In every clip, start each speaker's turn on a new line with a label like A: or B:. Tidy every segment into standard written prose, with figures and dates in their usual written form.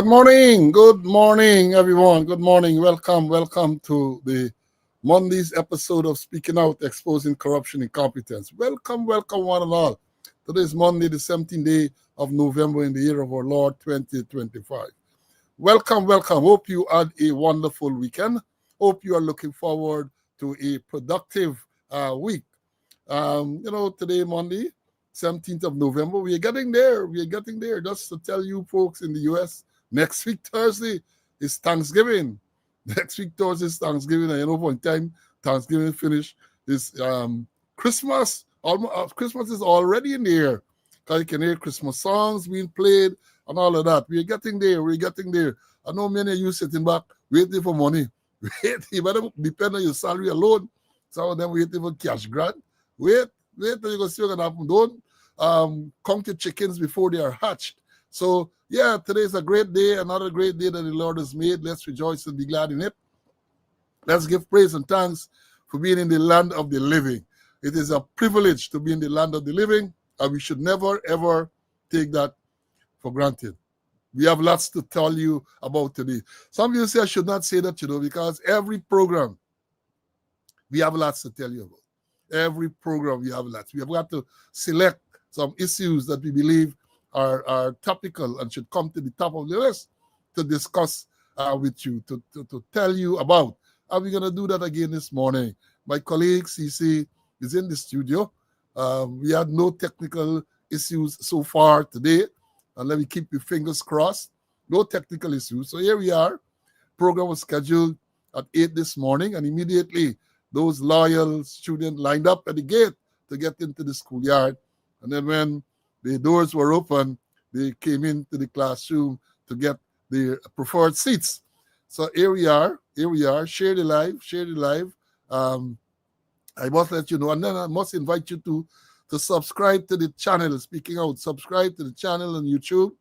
A: Good morning, everyone. Good morning. Welcome to the Monday's episode of Speaking Out, Exposing Corruption, Incompetence. Welcome, one and all. Today is Monday, the 17th day of November in the year of our Lord 2025. Welcome. Hope you had a wonderful weekend. Hope you are looking forward to a productive week. Today, Monday, 17th of November, we are getting there. Just to tell you folks in the U.S., next week, Thursday, is Thanksgiving. Next week, Thursday is Thanksgiving. And one time Thanksgiving finish is Christmas. Christmas is already in the air. Because you can hear Christmas songs being played and all of that. We're getting there. I know many of you sitting back waiting for money. You better depend on your salary alone. Some of them waiting for cash grant. Wait till you go see what's going to happen. Don't count your chickens before they are hatched. So, yeah, today is a great day, another great day that the Lord has made. Let's rejoice and be glad in it. Let's give praise and thanks for being in the land of the living. It is a privilege to be in the land of the living, and we should never, ever take that for granted. We have lots to tell you about today. Some of you say I should not say that, because every program, we have lots to tell you about. Every program, we have lots. We have got to select some issues that we believe are topical and should come to the top of the list to discuss with you, to tell you about. And we're going to do that again this morning. My colleague, CC, is in the studio. We had no technical issues so far today. And let me keep your fingers crossed. No technical issues. So here we are. Program was scheduled at 8 this morning. And immediately, those loyal students lined up at the gate to get into the schoolyard. And then when the doors were open, they came into the classroom to get their preferred seats. So here we are. Share the live. I must let you know, and then I must invite you to subscribe to the channel. Speaking Out, subscribe to the channel on YouTube.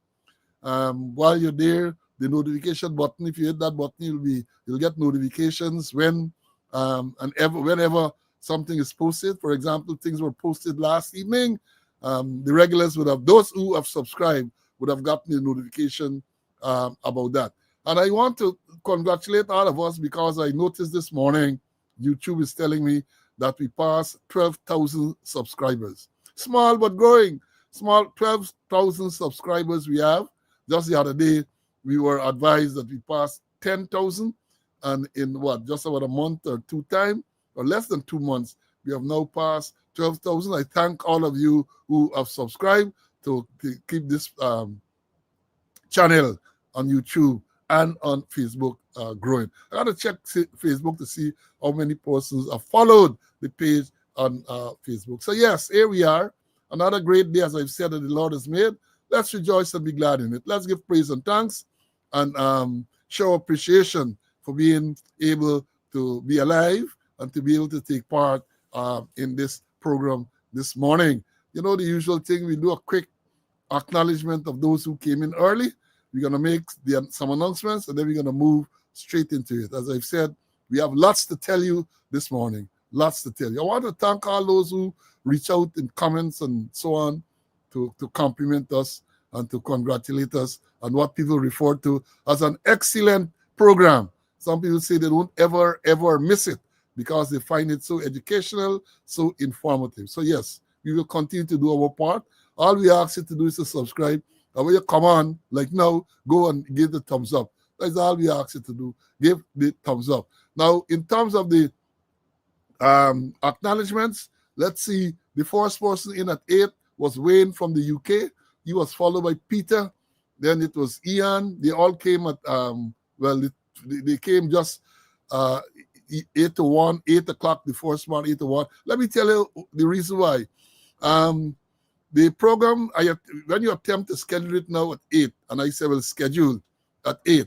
A: While you're there, the notification button, if you hit that button, you'll get notifications when whenever something is posted. For example, things were posted last evening. The regulars those who have subscribed would have gotten the notification about that. And I want to congratulate all of us because I noticed this morning, YouTube is telling me that we passed 12,000 subscribers. Small but growing. 12,000 subscribers we have. Just the other day, we were advised that we passed 10,000. And in just about a month or two time, or less than 2 months, we have now passed 12,000. I thank all of you who have subscribed to keep this channel on YouTube and on Facebook growing. I got to check Facebook to see how many persons have followed the page on Facebook. So yes, here we are. Another great day, as I've said, that the Lord has made. Let's rejoice and be glad in it. Let's give praise and thanks and show appreciation for being able to be alive and to be able to take part in this program this morning. You know, the usual thing, we do a quick acknowledgement of those who came in early. We're going to make some announcements, and then we're going to move straight into it. As I've said, we have lots to tell you this morning. Lots to tell you. I want to thank all those who reach out in comments and so on to compliment us and to congratulate us on what people refer to as an excellent program. Some people say they don't ever miss it because they find it so educational, so informative. So yes, we will continue to do our part. All we ask you to do is to subscribe. And when you come on, like now, go and give the thumbs up. That's all we ask you to do. Give the thumbs up. Now, in terms of the acknowledgements, let's see. The first person in at 8 was Wayne from the UK. He was followed by Peter. Then it was Ian. They all came at, they came just 8 to 1, 8 o'clock, the first one, 8 to 1. Let me tell you the reason why. The program, when you attempt to schedule it now at 8, and I say, well, schedule at 8,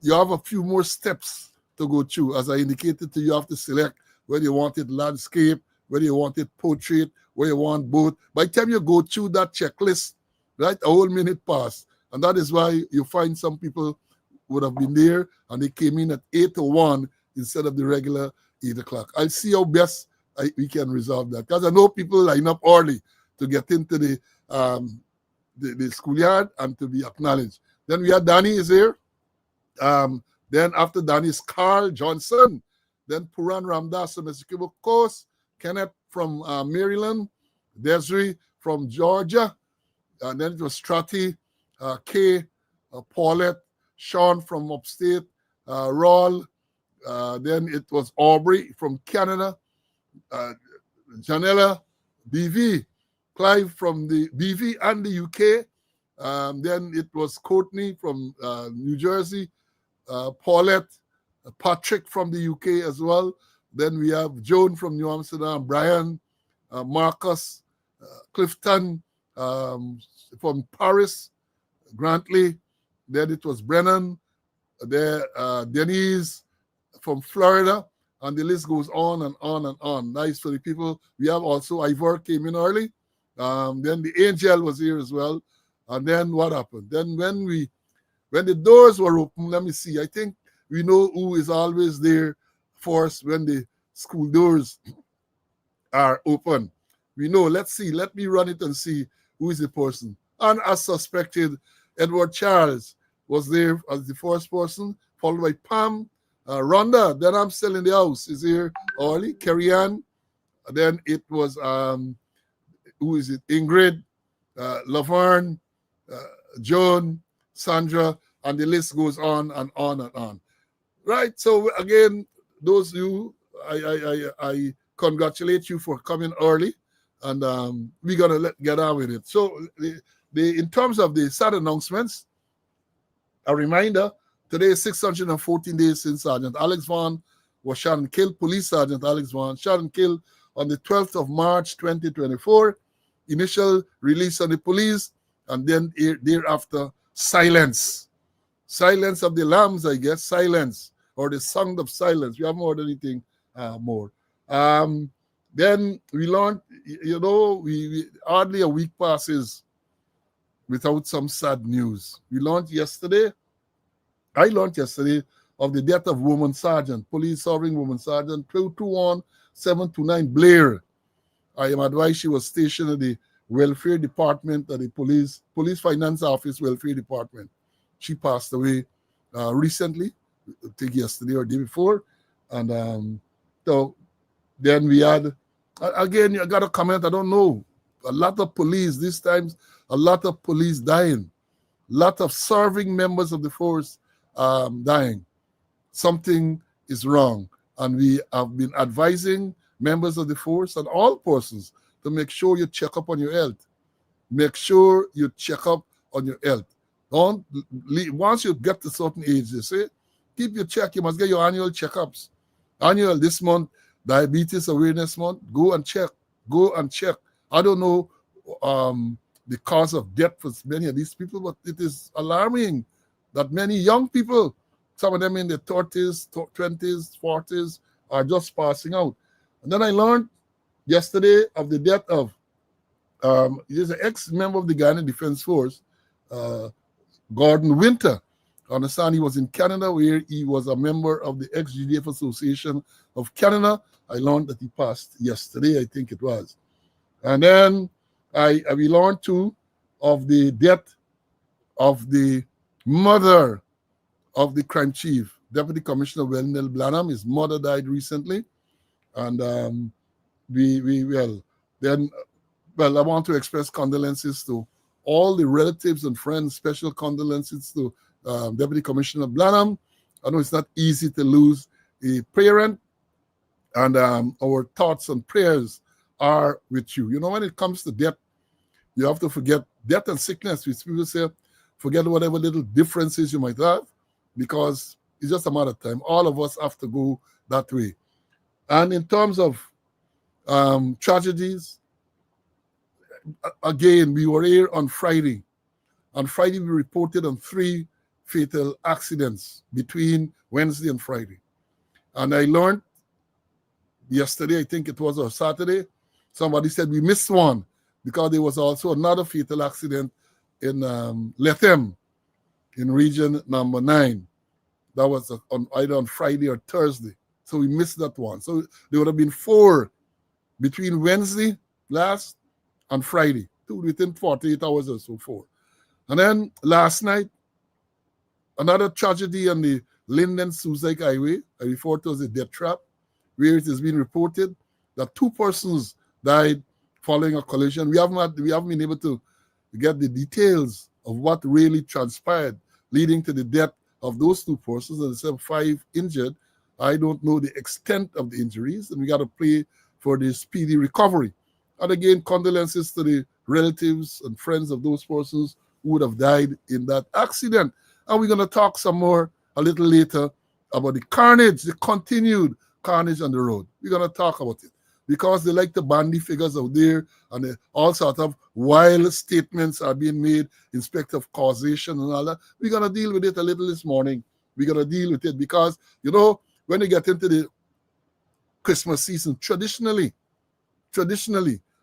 A: you have a few more steps to go through. As I indicated to you, you have to select whether you want it landscape, whether you want it portrait, where you want both. By the time you go through that checklist, right, a whole minute passed. And that is why you find some people would have been there and they came in at 8 to 1 instead of the regular 8 o'clock. I'll see how best we can resolve that. Because I know people line up early to get into the schoolyard and to be acknowledged. Then we had Danny is here. Then after Danny is Carl Johnson. Then Puran Ramdas from Essequibo Coast. Kenneth from Maryland. Desiree from Georgia. And then it was Strati, Kay, Paulette, Sean from upstate, Rawl. Then it was Aubrey from Canada. Janella, BV, Clive from the BV and the UK. Then it was Courtney from New Jersey, Paulette, Patrick from the UK as well. Then we have Joan from New Amsterdam, Brian, Marcus, Clifton from Paris, Grantley. Then it was Brennan, there, Denise from Florida, and the list goes on and on and on. Nice for the people. We have also Ivor came in early. Then the Angel was here as well. And then what happened? Then when the doors were open, let me see. I think we know who is always there for us when the school doors are open. We know. Let's see. Let me run it and see who is the person. And as suspected, Edward Charles was there as the first person, followed by Pam. Rhonda, then I'm still in the house, is here. Orly, Carrie Ann. Then it was, who is it? Ingrid, Laverne, Joan, Sandra, and the list goes on and on and on. Right, so again, those you, I congratulate you for coming early, and we're going to get on with it. So in terms of the sad announcements, a reminder, today is 614 days since Sergeant Alex Vaughn was shot and killed. Police Sergeant Alex Vaughn shot and killed on the 12th of March, 2024. Initial release on the police, and then thereafter, silence. Silence of the lambs, I guess. Silence, or the sound of silence. We haven't heard anything more. Then we learned, we hardly a week passes without some sad news. I learned yesterday of the death of woman sergeant, police serving woman sergeant 221729 Blair. I am advised she was stationed at the welfare department at the police finance office welfare department. She passed away recently, I think yesterday or the day before. And so then we had, again, I got a comment, I don't know, a lot of police, this time, a lot of police dying, a lot of serving members of the force dying. Something is wrong. And we have been advising members of the force and all persons to make sure you check up on your health. Make sure you check up on your health. Don't once you get to a certain age, they say, keep your check. You must get your annual checkups. Annual this month, Diabetes Awareness Month. Go and check. Go and check. I don't know the cause of death for many of these people, but it is alarming that many young people, some of them in their 30s, 20s, 40s, are just passing out. And then I learned yesterday of the death of he's an ex-member of the Guyana Defense Force, Gordon Winter. I understand he was in Canada where he was a member of the ex-GDF Association of Canada. I learned that he passed yesterday, I think it was. And then we learned too of the death of the mother of the crime chief, Deputy Commissioner Wendell Blanham. His mother died recently. And I want to express condolences to all the relatives and friends, special condolences to Deputy Commissioner Blanham. I know it's not easy to lose a parent, and our thoughts and prayers are with you. You know, when it comes to death, you have to forget death and sickness, which people say, forget whatever little differences you might have, because it's just a matter of time. All of us have to go that way. And in terms of tragedies, again, we were here on Friday. On Friday, we reported on 3 fatal accidents between Wednesday and Friday. And I learned yesterday, I think it was, or Saturday, somebody said we missed one because there was also another fatal accident in Lethem in region number 9. That was either on Friday or Thursday. So we missed that one. So there would have been 4 between Wednesday last and Friday, within 48 hours or so, 4. And then last night, Another tragedy on the Linden Suicide Highway, I refer to as a death trap, where it has been reported that 2 persons died following a collision. We haven't been able to get the details of what really transpired, leading to the death of those 2 persons, and instead of 5 injured. I don't know the extent of the injuries, and we got to pray for the speedy recovery. And again, condolences to the relatives and friends of those persons who would have died in that accident. And we're going to talk some more a little later about the carnage, the continued carnage on the road. We're going to talk about it because they like to bandy figures out there, and all sorts of wild statements are being made in respect of causation and all that. We're going to deal with it a little this morning. We're going to deal with it because, when you get into the Christmas season, traditionally,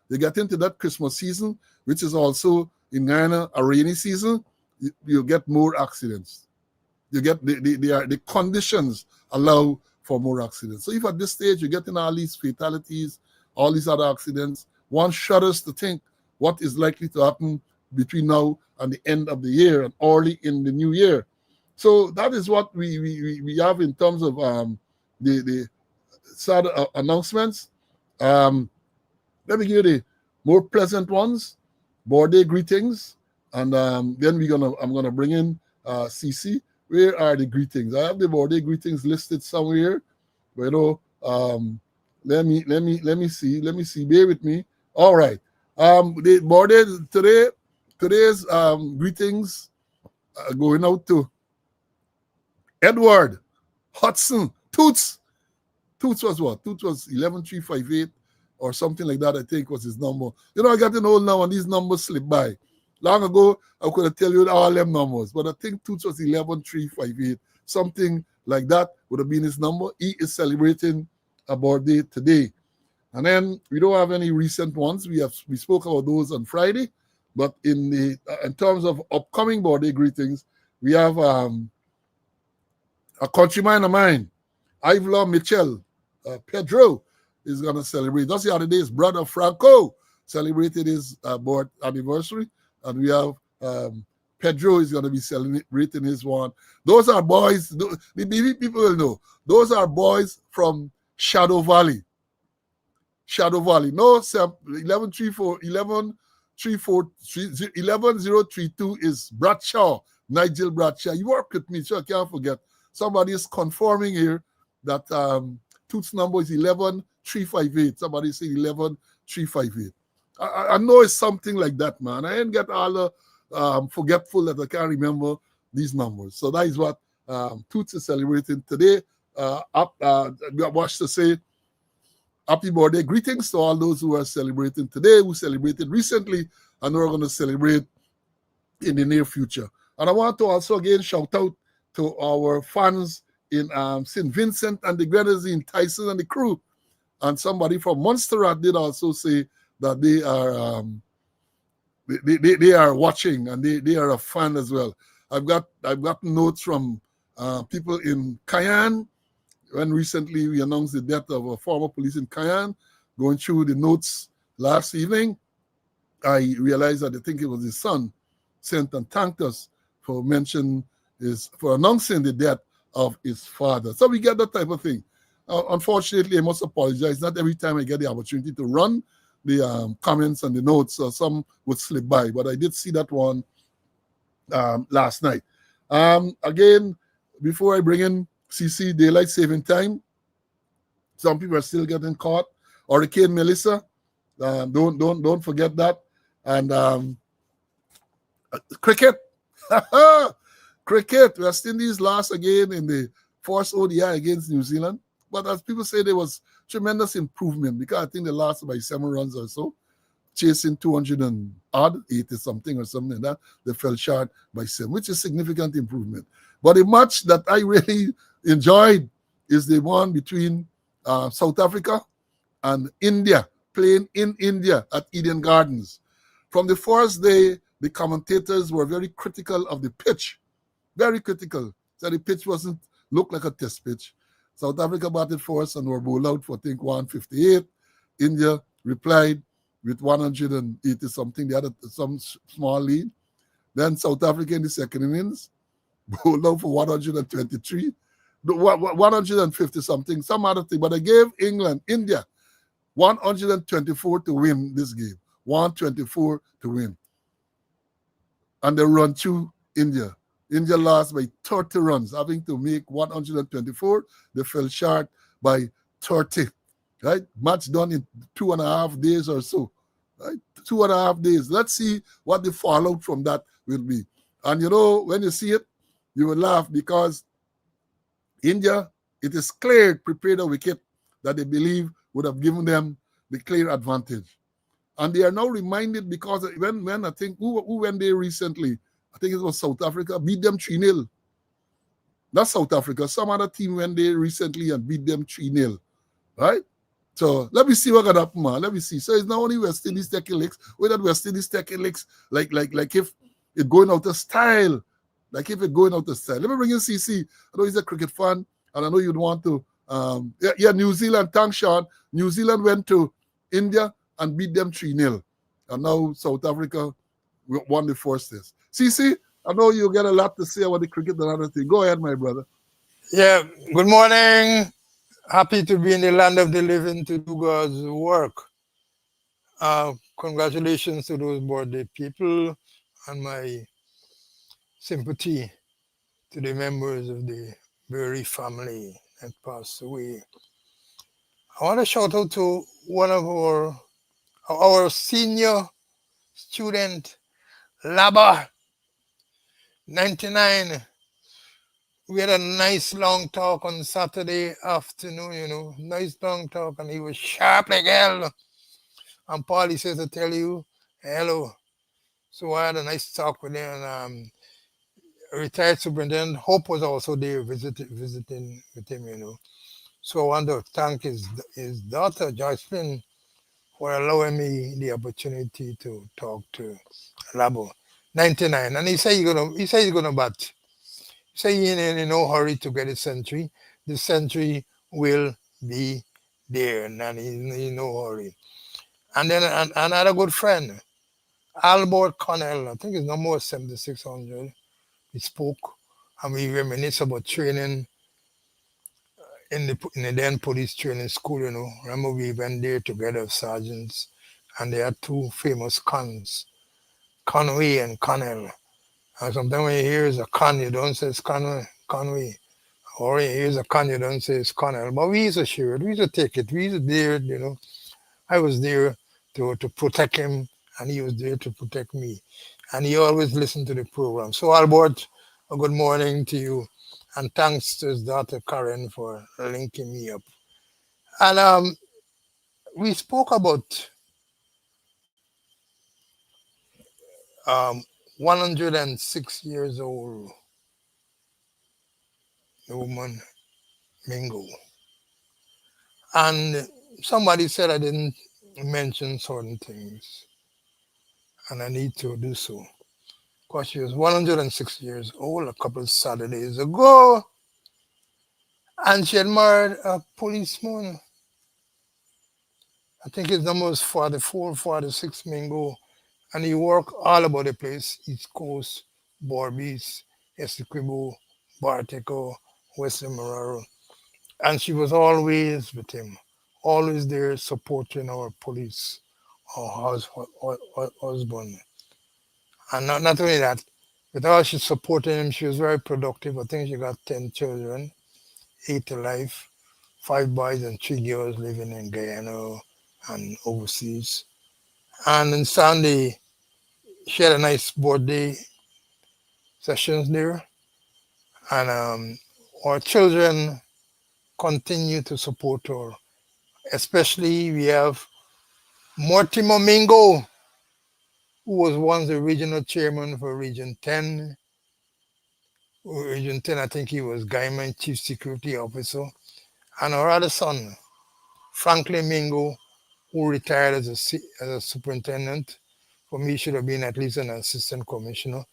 A: they get into that Christmas season, which is also in Ghana a rainy season, you get more accidents. You get the conditions allow for more accidents. So if at this stage you're getting all these fatalities, all these other accidents, one shudders to think what is likely to happen between now and the end of the year and early in the new year. So that is what we have in terms of the sad announcements. Let me give you the more pleasant ones. Birthday greetings, and then I'm gonna bring in CC. Where are the greetings? I have the birthday greetings listed somewhere. But, let me see. Bear with me. All right. The birthday today's greetings going out to Edward Hudson Toots. Toots was what? Toots was 11358 or something like that, I think was his number. I got an old now and these numbers slip by. Long ago, I could have tell you all them numbers, but I think Toots was 11358. Something like that would have been his number. He is celebrating a birthday today. And then we don't have any recent ones. We spoke about those on Friday, but in terms of upcoming birthday greetings, we have a countryman of mine, Ivla Mitchell, Pedro, is going to celebrate. Just the other day, his brother Franco celebrated his birth anniversary, and we have Pedro is going to be celebrating his one. Those are boys, the people will know. Those are boys from Shadow Valley. Shadow Valley. No, 11032 is Bradshaw, Nigel Bradshaw. You work with me, so I can't forget. Somebody is confirming here that Toots number is 11358. Somebody say 11358. I know it's something like that, man. I ain't get all the forgetful that I can't remember these numbers. So that is what Toots is celebrating today. Watch to say happy birthday greetings to all those who are celebrating today, who celebrated recently, and who are going to celebrate in the near future. And I want to also again shout out to our fans in St. Vincent and the Grenadines, Tyson and the crew. And somebody from Montserrat did also say that they are watching and they are a fan as well. I've gotten notes from people in Cayenne when recently we announced the death of a former police in Cayenne. Going through the notes last evening, I realized that I think it was his son sent and thanked us for announcing the death of his father. So we get that type of thing. Unfortunately, I must apologize. Not every time I get the opportunity to run the comments and the notes, some would slip by. But I did see that one last night. Again, before I bring in CC, daylight saving time, some people are still getting caught. Hurricane Melissa, don't forget that. And cricket. Cricket, West Indies lost again in the first ODI against New Zealand. But as people say, there was tremendous improvement because I think they lost by 7 runs or so, chasing 200 and odd, 80 something or something like that. They fell short by 7, which is significant improvement. But the match that I really enjoyed is the one between South Africa and India, playing in India at Eden Gardens. From the first day, the commentators were very critical of the pitch. Very critical. So the pitch looked like a test pitch. South Africa batted first and were bowled out for, I think, 158. India replied with 180 something. They had some small lead. Then South Africa in the second innings, bowled out for 123, 150 something, some other thing. But they gave India 124 to win this game. 124 to win. And they run through India. India lost by 30 runs, having to make 124. They fell short by 30. Right? Match done in 2.5 days or so. Right? 2.5 days. Let's see what the fallout from that will be. And when you see it, you will laugh because India, it is clear, prepared a wicket that they believe would have given them the clear advantage. And they are now reminded because when I think, who went there recently? I think it was South Africa, beat them 3-0. Not South Africa. Some other team went there recently and beat them 3-0. Right? So let me see what gonna happen, man. Let me see. So it's not only West Indies taking licks, with that West Indies taking licks, like if it's going out of style. Like if it's going out of style. Let me bring in CC. I know he's a cricket fan, and I know you'd want to. New Zealand, thanks, Sean. New Zealand went to India and beat them 3-0. And now South Africa won the first test. CC, I know you get a lot to say about the cricket and other thing. Go ahead, my brother.
B: Yeah, good morning. Happy to be in the land of the living to do God's work. Congratulations to those birthday people and my sympathy to the members of the Berry family that passed away. I want to shout out to one of our senior student, Laba 99. We had a nice long talk on Saturday afternoon, nice long talk, and he was sharp like hell. And Paul, he says to tell you hello. So I had a nice talk with him. And retired superintendent Hope was also there visiting with him. So I want to thank his daughter Jocelyn for allowing me the opportunity to talk to Labo 99. And he said he's gonna bat. He said he in no hurry to get a century. The century will be there, and he's in no hurry. And then another good friend, Albert Connell, I think his number was 7600. We spoke and we reminisced about training in the then police training school. Remember we went there together, sergeants, and they had two famous cons, Conway and Connell. And sometimes when you hear it's a con, you don't say it's Conway. Or when you hear it's a con, you don't say it's Connell. But we used to share it, we used to take it, we used to dare it. I was there to protect him, and he was there to protect me. And he always listened to the program. So, Albert, a good morning to you. And thanks to his daughter, Karen, for linking me up. And we spoke about 106 years old, the woman, Mingo. And somebody said I didn't mention certain things, and I need to do so. Because she was 106 years old a couple of Saturdays ago, and she had married a policeman. I think his number was 44, 46 Mingo, and he worked all about the place, East Coast, Borbies, Essequibo, Barteco, Western Moraro. And she was always with him, always there supporting our police, our husband. And not only that, with how she supported him, she was very productive. I think she got 10 children, 8 alive, 5 boys and 3 girls living in Guyana and overseas. And on Sunday, she had a nice birthday sessions there. And our children continue to support her. Especially we have Mortimer Mingo, who was once the regional chairman for Region 10. Region 10, I think he was Guyman Chief Security Officer. And our other son, Franklin Mingo, who retired as a superintendent. For me, should have been at least an assistant commissioner.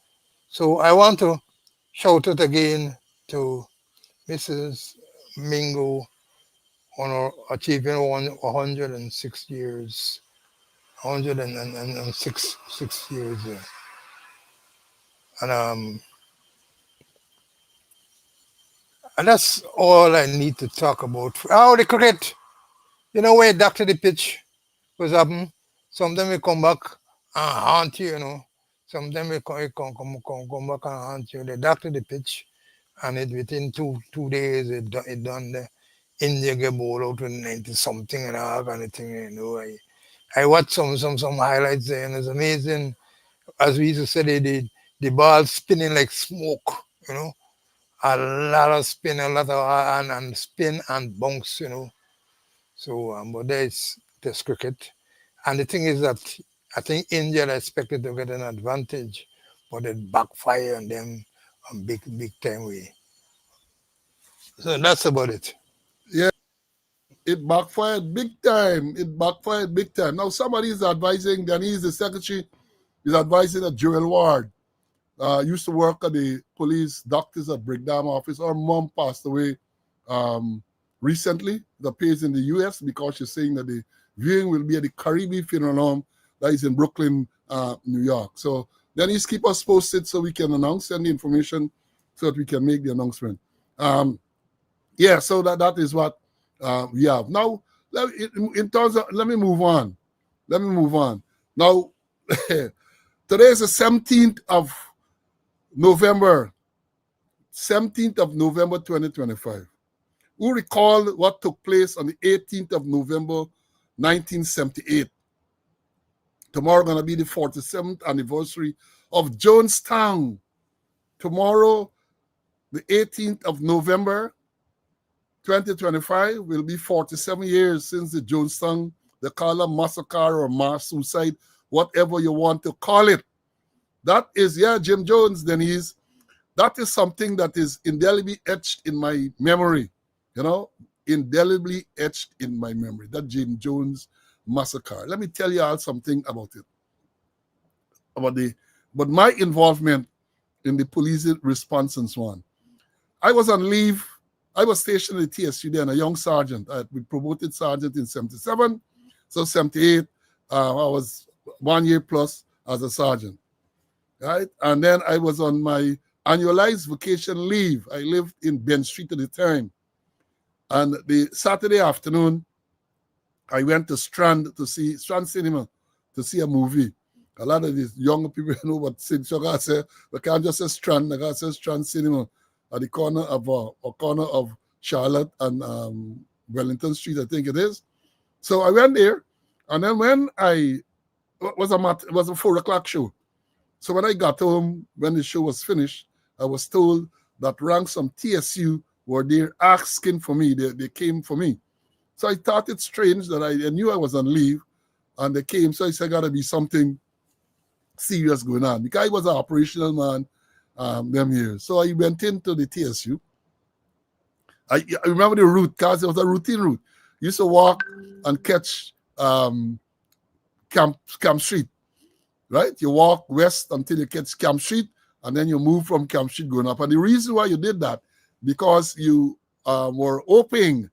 B: So I want to shout out again to Mrs. Mingo on her achieving 106 years, 106 years. And And that's all I need to talk about. Oh, the cricket. You know where doctor the pitch was happen? Sometimes we come back and haunt you, you know. Sometimes we come back and haunt you. They doctor the pitch and it within two days it done the India get ball out with 90 something and all kind of thing, you know. I watched some highlights there and it's amazing. As we used to say, the ball spinning like smoke, you know. A lot of spin, a lot of and spin and bounce, you know. So, but there's cricket, and the thing is that I think India are expected to get an advantage, but it backfire on them on big time way. So that's about it.
A: Yeah, it backfired big time. It backfired big time. Now somebody is advising, Denise, the secretary, is advising that Joel Ward used to work at the police doctors at Brigham office. Her mom passed away um, recently. The pays in the U.S. because she's saying that the viewing will be at the Caribbean Funeral Home that is in Brooklyn, New York. So then he's keep us posted so we can announce, send the information so that we can make the announcement. Yeah, so that is what we have. Now, in terms of, let me move on. Let me move on. Now, today is the 17th of November, 17th of November 2025. Who recall what took place on the 18th of November 1978? Tomorrow going to be the 47th anniversary of Jonestown. Tomorrow, the 18th of November 2025, will be 47 years since the Jonestown, the Kala massacre or mass suicide, whatever you want to call it. That is, yeah, Jim Jones, Denise. That is something that is indelibly etched in my memory, you know, indelibly etched in my memory, that Jim Jones massacre. Let me tell you all something about it, but my involvement in the police response and so on. I was on leave. I was stationed at TSU then, a young sergeant. I had been promoted sergeant in 77. So 78, I was 1 year plus as a sergeant, right? And then I was on my annualized vacation leave. I lived in Ben Street at the time. And the Saturday afternoon, I went to Strand Cinema to see a movie. A lot of these young people know what so I say, we can't just say Strand, I got say Strand Cinema at the corner of Charlotte and Wellington Street, I think it is. So I went there, and then when it was a 4 o'clock show. So when I got home, when the show was finished, I was told that ranks from TSU were there asking for me. They came for me. So I thought it strange that I knew I was on leave, and they came. So I said, got to be something serious going on, because I was an operational man them years. So I went into the TSU. I remember the route, because it was a routine route. You used to walk and catch Camp Street, right? You walk west until you catch Camp Street, and then you move from Camp Street going up. And the reason why you did that, because you were hoping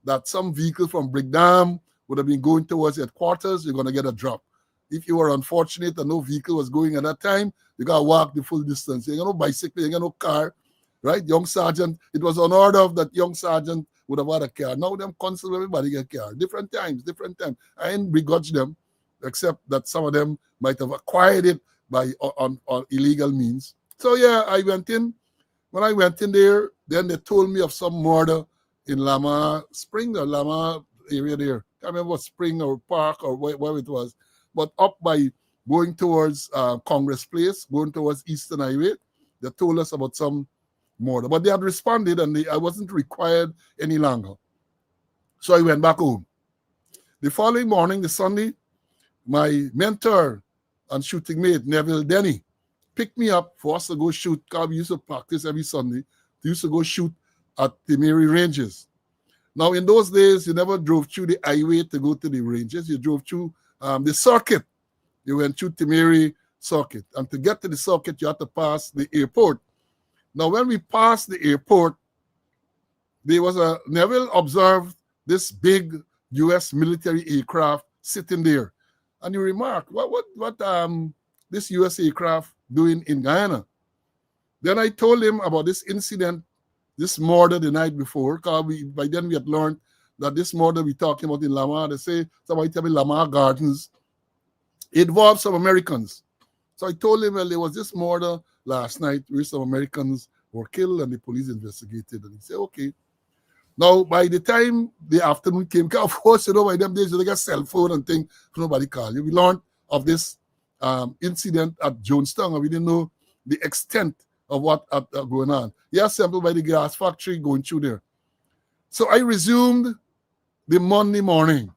A: that some vehicle from Brigham would have been going towards headquarters, you're going to get a drop. If you were unfortunate and no vehicle was going at that time, you got to walk the full distance. You ain't got no bicycle, you ain't got no car, right? Young sergeant, it was unheard of that young sergeant would have had a car. Now them constable, everybody get a car. Different times. I ain't begrudge them, except that some of them might have acquired it by on illegal means. So yeah, I went in. When I went in there, then they told me of some murder in Lama Spring or Lama area there. I can't remember what Spring or Park or where it was. But up by going towards Congress Place, going towards Eastern Highway, they told us about some murder. But they had responded, and I wasn't required any longer. So I went back home. The following morning, the Sunday, my mentor and shooting mate, Neville Denny, picked me up for us to go shoot, because we used to practice every Sunday. We used to go shoot at the Mary Ranges. Now, in those days, you never drove through the highway to go to the ranges. You drove through the circuit. You went through Timeri circuit. And to get to the circuit, you had to pass the airport. Now, when we passed the airport, there was Neville observed this big U.S. military aircraft sitting there. And you remarked, what this U.S. aircraft doing in Guyana? Then I told him about this incident, this murder the night before, because by then we had learned that this murder we talking about in Lamar, they say, somebody tell me Lamar Gardens, it involved some Americans. So I told him, well, there was this murder last night where some Americans were killed and the police investigated. And he said, okay. Now, by the time the afternoon came, of course, by them days, they got cell phone and thing, so nobody called you. We learned of this incident at Jonestown, and we didn't know the extent of what going on. Yeah, sampled by the gas factory going through there. So I resumed the Monday morning.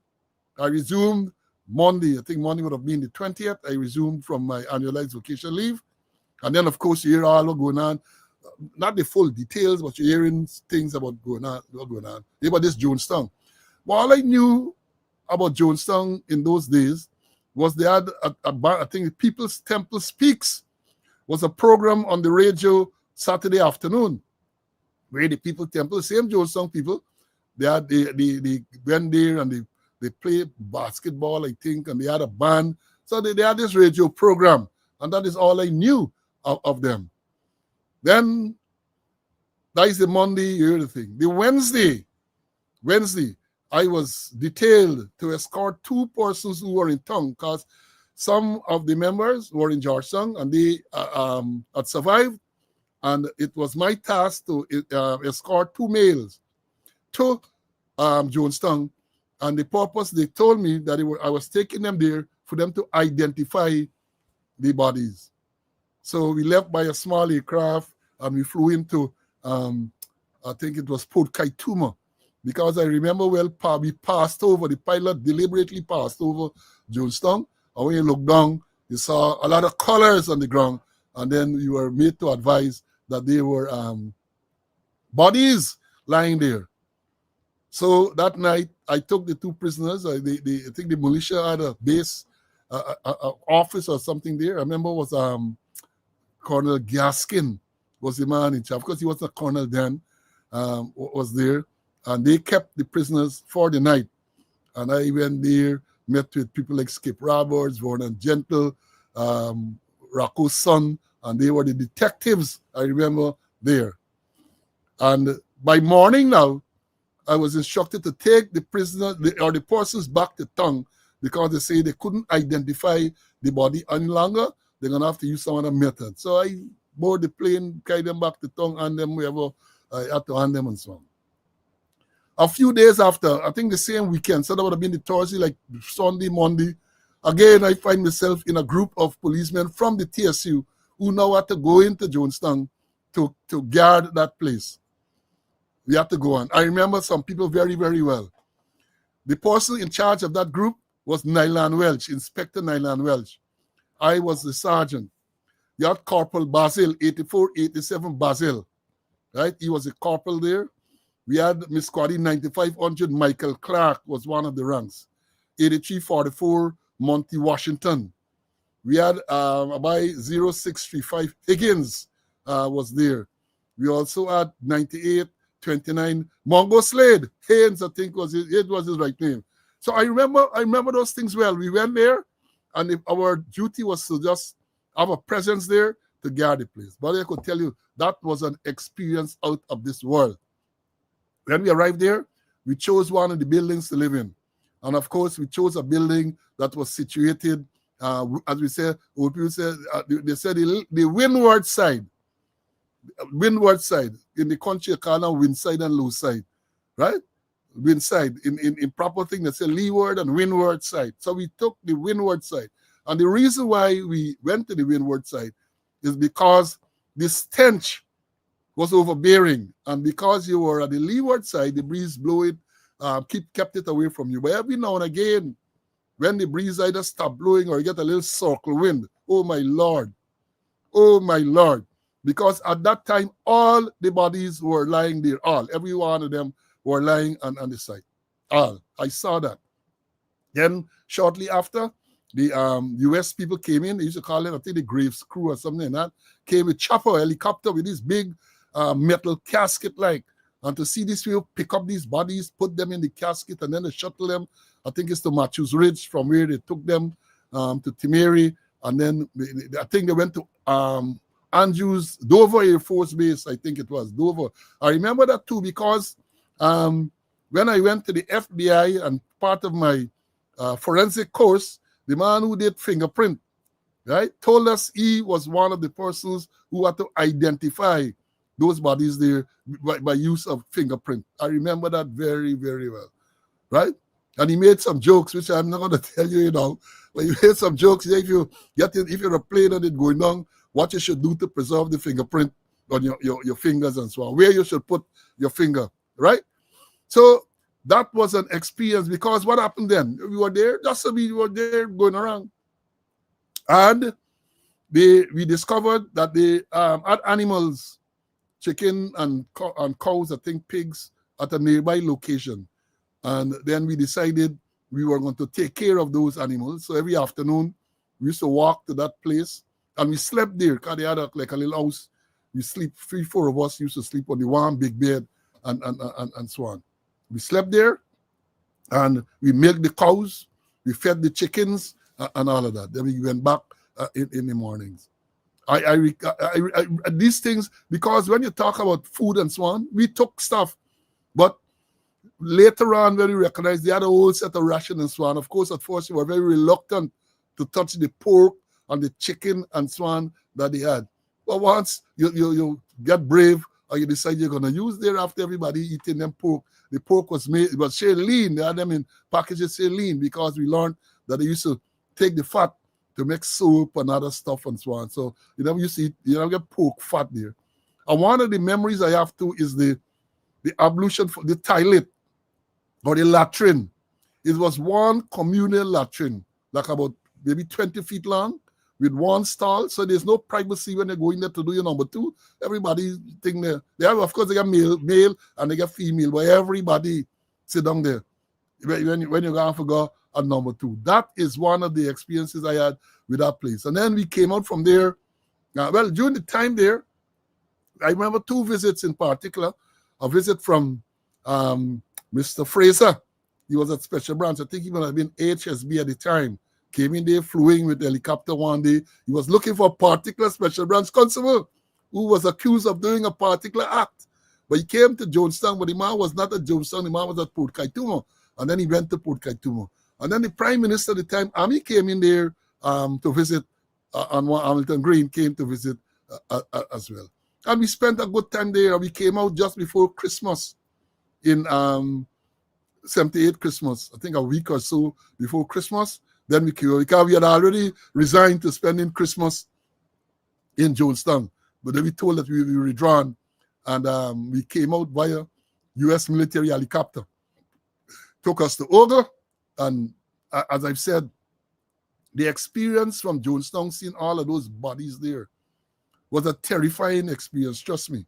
A: I think Monday would have been the 20th. I resumed from my annualized vacation leave. And then, of course, you hear all what going on. Not the full details, but you're hearing things about what going on. About this Jonestown. But all I knew about Jonestown in those days was they had, I think, People's Temple Speaks was a program on the radio Saturday afternoon where the People Temple, same Jonestown people, they went there and they play basketball, I think, and they had a band. So they had this radio program, and that is all I knew of them. Then that is the Monday, you hear the thing. The Wednesday, I was detailed to escort 2 persons who were in town because some of the members were in Georgetown and they had survived. And it was my task to escort 2 males to Jonestown. And the purpose, they told me that I was taking them there for them to identify the bodies. So we left by a small aircraft and we flew into, I think it was Port Kaituma, because I remember well, we passed over, the pilot deliberately passed over Jonestown. And when you look down, you saw a lot of colors on the ground. And then you were made to advise that there were bodies lying there. So that night, I took the 2 prisoners. I think the militia had a base office or something there. I remember it was Colonel Gaskin was the man in charge. Of course, he wasn't a colonel then, was there. And they kept the prisoners for the night. And I went there, met with people like Skip Roberts, Vernon Gentle, Rocco's son, and they were the detectives, I remember, there. And by morning now, I was instructed to take the prisoner or the persons back to town because they say they couldn't identify the body any longer. They're going to have to use some other method. So I board the plane, carry them back to town, and them wherever I had to hand them and so on. A few days after, I think the same weekend, so that would have been the Thursday, like Sunday, Monday, again, I find myself in a group of policemen from the TSU who now had to go into Jonestown to guard that place. We had to go on. I remember some people very, very well. The person in charge of that group was Nylan Welch, Inspector Nylan Welch. I was the sergeant. You had Corporal Basil, 8487 Basil, right? He was a corporal there. We had Miss Squaddy 9500, Michael Clark was one of the ranks. 8344, Monty Washington. We had about 0635, Higgins was there. We also had 9829, Mongo Slade. Haynes, I think was his right name. So I remember those things well. We went there, and our duty was to just have a presence there to guard the place. But I could tell you, that was an experience out of this world. When we arrived there, we chose one of the buildings to live in. And of course, we chose a building that was situated, as we said, they said the windward side in the country, kind of wind side and low side, right? Wind side. In proper thing, they say leeward and windward side. So we took the windward side. And the reason why we went to the windward side is because the stench was overbearing, and because you were at the leeward side, the breeze blew it, kept it away from you. But every now and again, when the breeze either stopped blowing or you get a little circle wind, oh my Lord, because at that time, all the bodies were lying there, every one of them were lying on the side. I saw that. Then shortly after, the U.S. people came in. They used to call it, I think, the Graves crew or something like that. Came with chopper helicopter with this big metal casket and to see these people pick up these bodies, put them in the casket, and then they shuttle them, I think it's to Matthews Ridge, from where they took them to Timeri, and then I think they went to Andrews, Dover Air Force Base, I think it was, Dover. I remember that too because when I went to the FBI and part of my forensic course, the man who did fingerprint, right, told us he was one of the persons who had to identify those bodies there by use of fingerprint. I remember that very, very well, right? And he made some jokes, which I'm not going to tell you, but he made some jokes. If you're a plane and it going down, what you should do to preserve the fingerprint on your fingers and so on, where you should put your finger, right? So that was an experience because what happened then? We were there, just so we were there going around. And we discovered that they had animals, chicken and cows, I think pigs, at a nearby location. And then we decided we were going to take care of those animals. So every afternoon, we used to walk to that place and we slept there because they had like a little house. We sleep, 3-4 of us used to sleep on the warm big bed and so on. We slept there and we milked the cows, we fed the chickens and all of that. Then we went back in the mornings. These things, because when you talk about food and so on, we took stuff, but later on when we recognized they had a whole set of ration and so on, of course, at first we were very reluctant to touch the pork and the chicken and so on that they had. But once you get brave or you decide you're going to use there after everybody eating them pork, the pork was made, it was say lean. They had them in packages say lean because we learned that they used to take the fat to make soup and other stuff and so on. So you never used to eat, you never get pork fat there. And one of the memories I have too is the ablution for the toilet or the latrine. It was one communal latrine, like about maybe 20 feet long, with one stall. So there's no privacy when they go in there to do your number two. Everybody think there. They have, of course, they got male and they got female, but everybody sit down there. When you're going to go at number two. That is one of the experiences I had with that place. And then we came out from there. Well, during the time there, I remember 2 visits in particular. A visit from Mr. Fraser. He was at Special Branch. I think he would have been HSB at the time. Came in there, flew in with the helicopter one day. He was looking for a particular Special Branch constable who was accused of doing a particular act. But he came to Jonestown, but the man was not at Jonestown. The man was at Port Kaitumo. And then he went to Port Kaitumo. And then the Prime Minister at the time, Ami, came in there to visit on Hamilton Green, came to visit as well. And we spent a good time there. We came out just before Christmas in 78 Christmas, I think a week or so before Christmas. Then we came, because we had already resigned to spending Christmas in Jonestown. But then we told that we were withdrawn. And we came out via U.S. military helicopter. Took us to Oga. And as I've said, the experience from Jonestown, seeing all of those bodies there, was a terrifying experience. Trust me.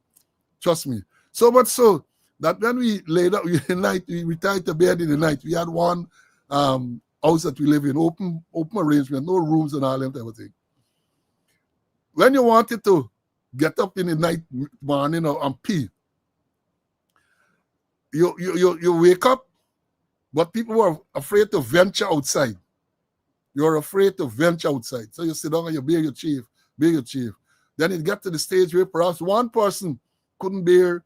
A: So much so that when we laid out in the night, we retired to bed in the night. We had one house that we live in, open arrangement, no rooms and all that type of thing. When you wanted to get up in the night, morning, and pee, you wake up, but people were afraid to venture outside. You're afraid to venture outside. So you sit down and you bear your chief. Then it got to the stage where perhaps one person couldn't bear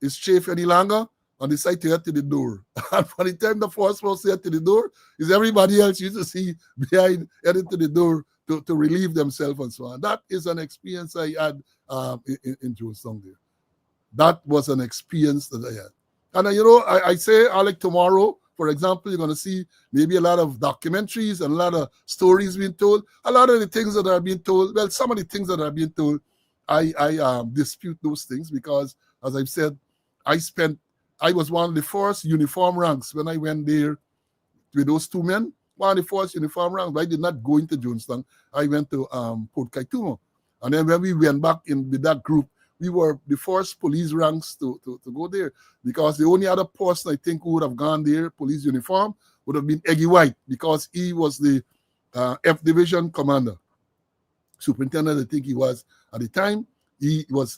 A: his chief any longer and decided to head to the door. And by the time the first person head to the door, is everybody else used to see behind heading to the door to relieve themselves and so on. That is an experience I had in Jonestown there. That was an experience that I had. And I say, Alec, tomorrow, for example, you're going to see maybe a lot of documentaries and a lot of stories being told. A lot of the things that are being told, well, some of the things that are being told, I dispute those things because, as I've said, I was one of the first uniform ranks when I went there with those 2 men. One of the first uniform ranks. But I did not go into Jonestown. I went to Port Kaitumo. And then when we went back in with that group, we were the first police ranks to go there because the only other person I think who would have gone there, police uniform, would have been Eggy White because he was the F Division commander. Superintendent, I think he was at the time. He was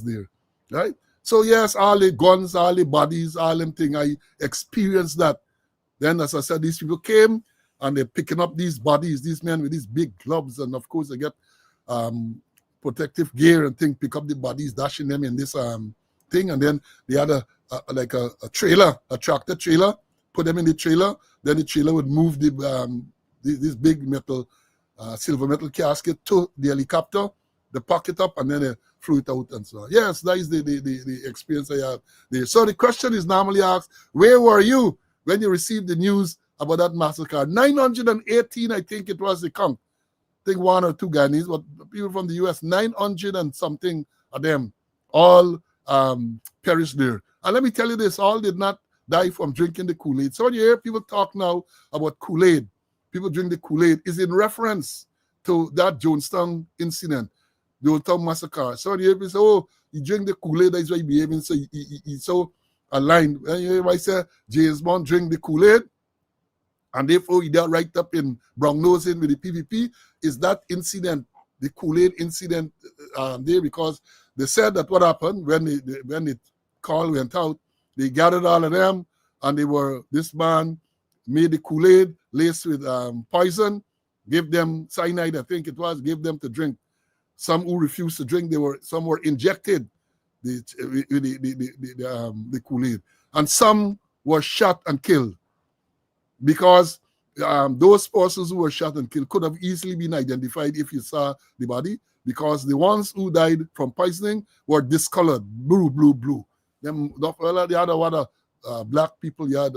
A: there, right? So yes, all the guns, all the bodies, all them things, I experienced that. Then, as I said, these people came and they're picking up these bodies, these men with these big gloves, and of course they get protective gear and thing, pick up the bodies, dashing them in this thing, and then they had a trailer, a tractor trailer, put them in the trailer. Then the trailer would move this big metal, silver metal casket to the helicopter, they pack it up, and then they flew it out and so on. Yes, that is the experience I have there. So the question is normally asked, where were you when you received the news about that massacre? 918, I think it was the count. I think one or two Guyanese, but people from the US, 900 and something of them, all perished there. And let me tell you this, all did not die from drinking the Kool-Aid. So when you hear people talk now about Kool-Aid, people drink the Kool-Aid, is in reference to that Jonestown incident, the Jonestown massacre. So when you hear people say, oh, you drink the Kool-Aid, that's why you behaving so he's so aligned. And you hear I say, James Bond drink the Kool-Aid, and therefore he got right up in brown nosing with the PVP, is that incident, the Kool-Aid incident there, because they said that what happened when the call went out, they gathered all of them, and this man made the Kool-Aid laced with poison, gave them cyanide, I think it was, gave them to drink. Some who refused to drink, some were injected the Kool-Aid, and some were shot and killed, because those persons who were shot and killed could have easily been identified if you saw the body, because the ones who died from poisoning were discolored, blue. Them, the other black people, you had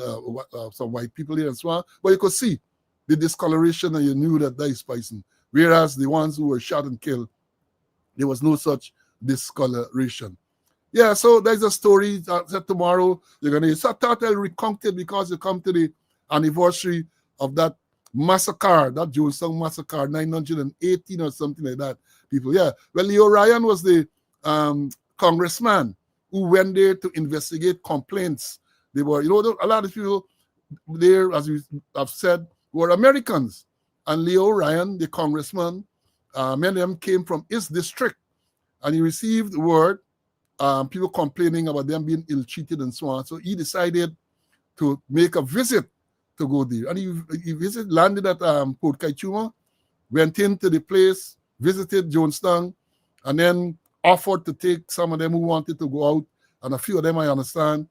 A: some white people here and so on, but you could see the discoloration and you knew that is poison. Whereas the ones who were shot and killed, there was no such discoloration. Yeah, so there's a story that tomorrow you're going to hear. So I thought I'll recount it because you come to the anniversary of that massacre, that Jonestown massacre, 918 or something like that. People, yeah. Well, Leo Ryan was the congressman who went there to investigate complaints. They were, a lot of people there, as we have said, were Americans. And Leo Ryan, the congressman, many of them came from his district, and he received word, people complaining about them being ill-treated and so on. So he decided to make a visit to go there. And he landed at Port Kaituma, went into the place, visited Jonestown, and then offered to take some of them who wanted to go out. And a few of them, I understand,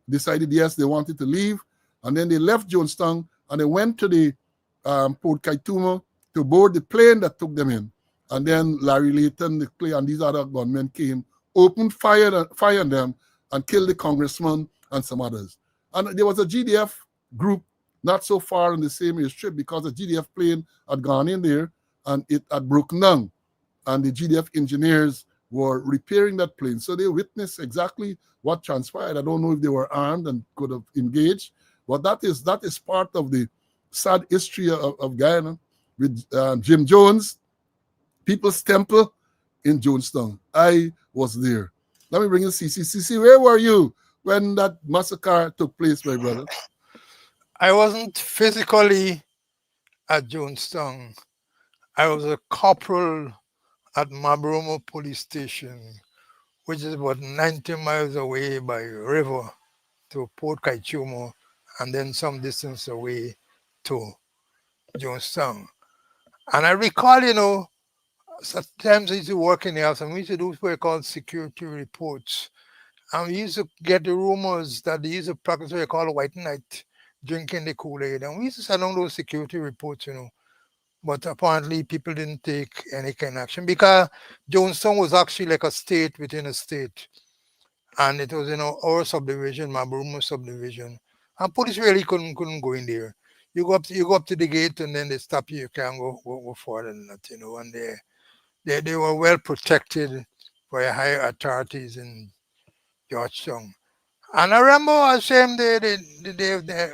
A: decided, yes, they wanted to leave. And then they left Jonestown, and they went to the Port Kaituma to board the plane that took them in. And then Larry Layton, the plane, and these other gunmen came, opened fire on them, and killed the congressman and some others. And there was a GDF group not so far in the same area strip, because a GDF plane had gone in there and it had broken down. And the GDF engineers were repairing that plane. So they witnessed exactly what transpired. I don't know if they were armed and could have engaged, but that is part of the sad history of Guyana with Jim Jones, People's Temple in Jonestown. I was there. Let me bring in CC. CC, where were you when that massacre took place, my brother?
B: I wasn't physically at Jonestown. I was a corporal at Mabromo Police Station, which is about 90 miles away by river to Port Kaituma, and then some distance away to Jonestown. And I recall, sometimes I used to work in the house, and we used to do what we call security reports. And we used to get the rumors that they used to practice what we call white night, drinking the Kool-Aid. And we used to send on those security reports. But apparently people didn't take any kind of action, because Jonestown was actually like a state within a state. And it was, our subdivision, Mabromo subdivision. And police really couldn't go in there. You go up to the gate, and then they stop you. You can't go further than that. And they were well protected by higher authorities in Georgetown. And I remember the same day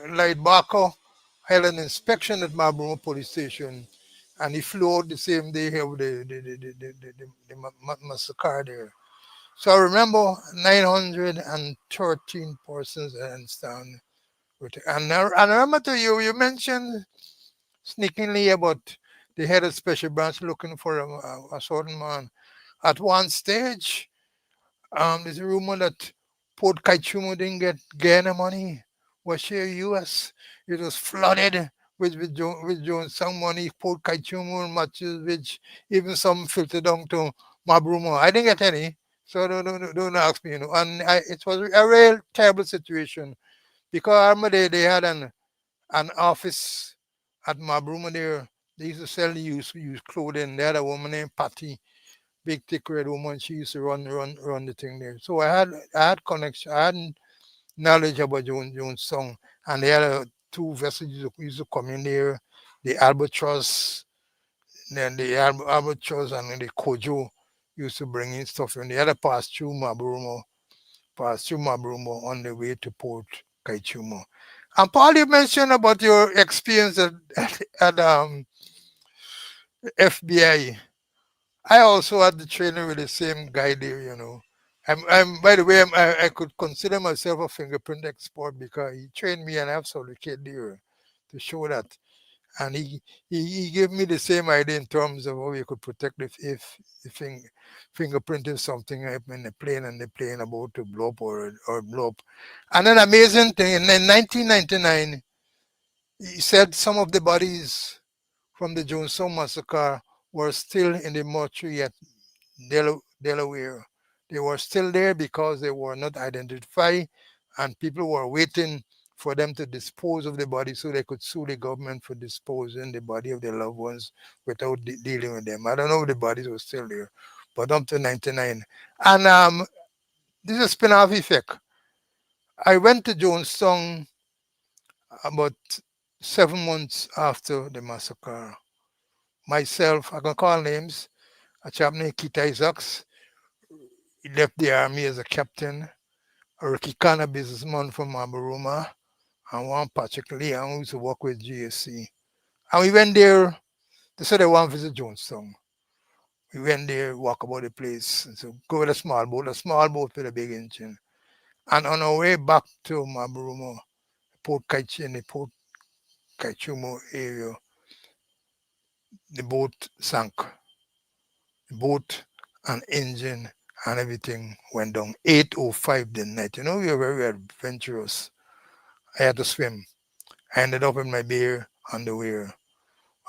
B: Lloyd Barker held an inspection at Marlborough Police Station, and he flew out the same day here with the massacre there. So I remember 913 persons hands down. And I remember to you mentioned sneakingly about the head of special branch looking for a certain man. At one stage, there's a rumor that Port Kaituma didn't get Ghana money. Was share US. It was flooded with Jonestown money, Port Kaituma matches, which even some filtered down to Mabrumo. I didn't get any, so don't ask me. And it was a real terrible situation because I remember they had an office at Mabrumo there. They used to sell used clothing. They had a woman named Patty, big thick red woman. She used to run the thing there. So I had connection. I had knowledge about Jones song, and they had two vessels used to come in there, the albatross, then the albatross and the kojo used to bring in stuff, and they had to pass through Mabrumo on the way to Port Kaichumo. And Paul, you mentioned about your experience at FBI. I also had the training with the same guy there. By the way, I could consider myself a fingerprint expert because he trained me and I have certificate there to show that. And he gave me the same idea in terms of how you could protect if the fingerprint is something up in the plane and the plane about to blow up or blow up. And an amazing thing, in 1999, he said some of the bodies from the Jonestown massacre were still in the mortuary at Delaware. They were still there because they were not identified, and people were waiting for them to dispose of the body so they could sue the government for disposing the body of their loved ones without dealing with them. I don't know if the bodies were still there, but up to 99. And this is a spin-off effect. I went to Jonestown about 7 months after the massacre. Myself, I can call names, a chap named Keith Isaacs. He left the army as a captain. A Ricky Kana businessman from Abaruma, and one Patrick Lee, and we used to work with GSC. And we went there. They said they want to visit Jonestown. We went there, walk about the place, and so go with a small boat with a big engine. And on our way back to Maburumo, in the Port Kaichumo area, the boat sank. The boat and engine and everything went down. 8:05 the night. We were very adventurous. I had to swim. I ended up in my beer underwear.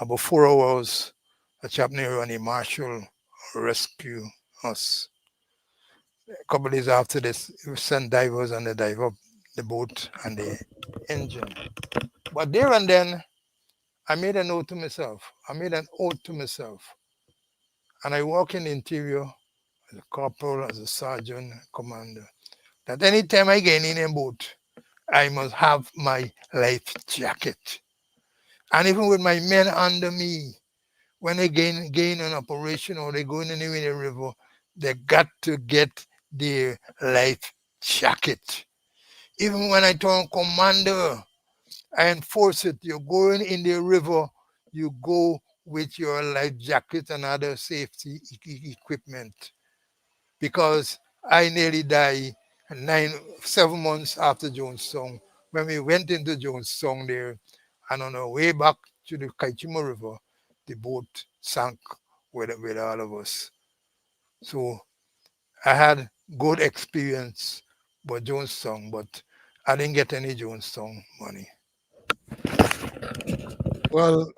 B: About 4 hours, a chap named Ronnie Marshall rescued us. A couple of days after this, we sent divers and they dive up the boat and the engine. But there and then, I made an oath to myself. I made an oath to myself. And I walk in the interior as a corporal, as a sergeant, commander, that anytime I get in a boat, I must have my life jacket. And even with my men under me, when they gain an operation or they go in anywhere in the river, they got to get their life jacket. Even when I turn commander, I enforce it. You're going in the river, you go with your life jacket and other safety equipment. Because I nearly died 7 months after Jonestown. When we went into Jonestown there, and on our way back to the Kaichimo River, the boat sank with all of us. So I had good experience with Jonestown, but I didn't get any Jonestown money.
A: Well,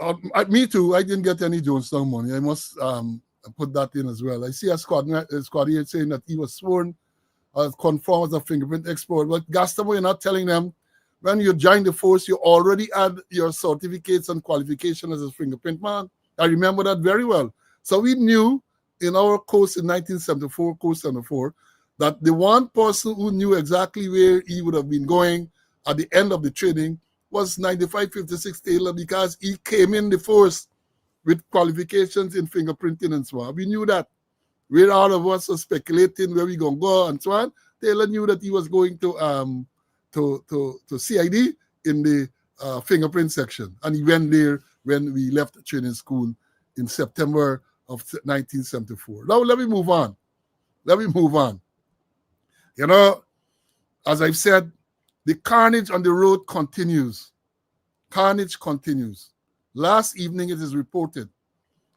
A: me too. I didn't get any Jonestown money. I must put that in as well. I see a squad here saying that he was sworn confirmed as a fingerprint expert. But Gastamo, you're not telling them when you joined the force, you already had your certificates and qualification as a fingerprint man. I remember that very well. So we knew in our course in 1974, course 74, that the one person who knew exactly where he would have been going at the end of the training was 9556 Taylor, because he came in the force with qualifications in fingerprinting and so on. We knew that. Where all of us were speculating where we gonna go and so on, Taylor knew that he was going to CID in the fingerprint section, and he went there when we left training school in September of 1974. Now let me move on. As I've said, the carnage on the road continues. Last evening, it is reported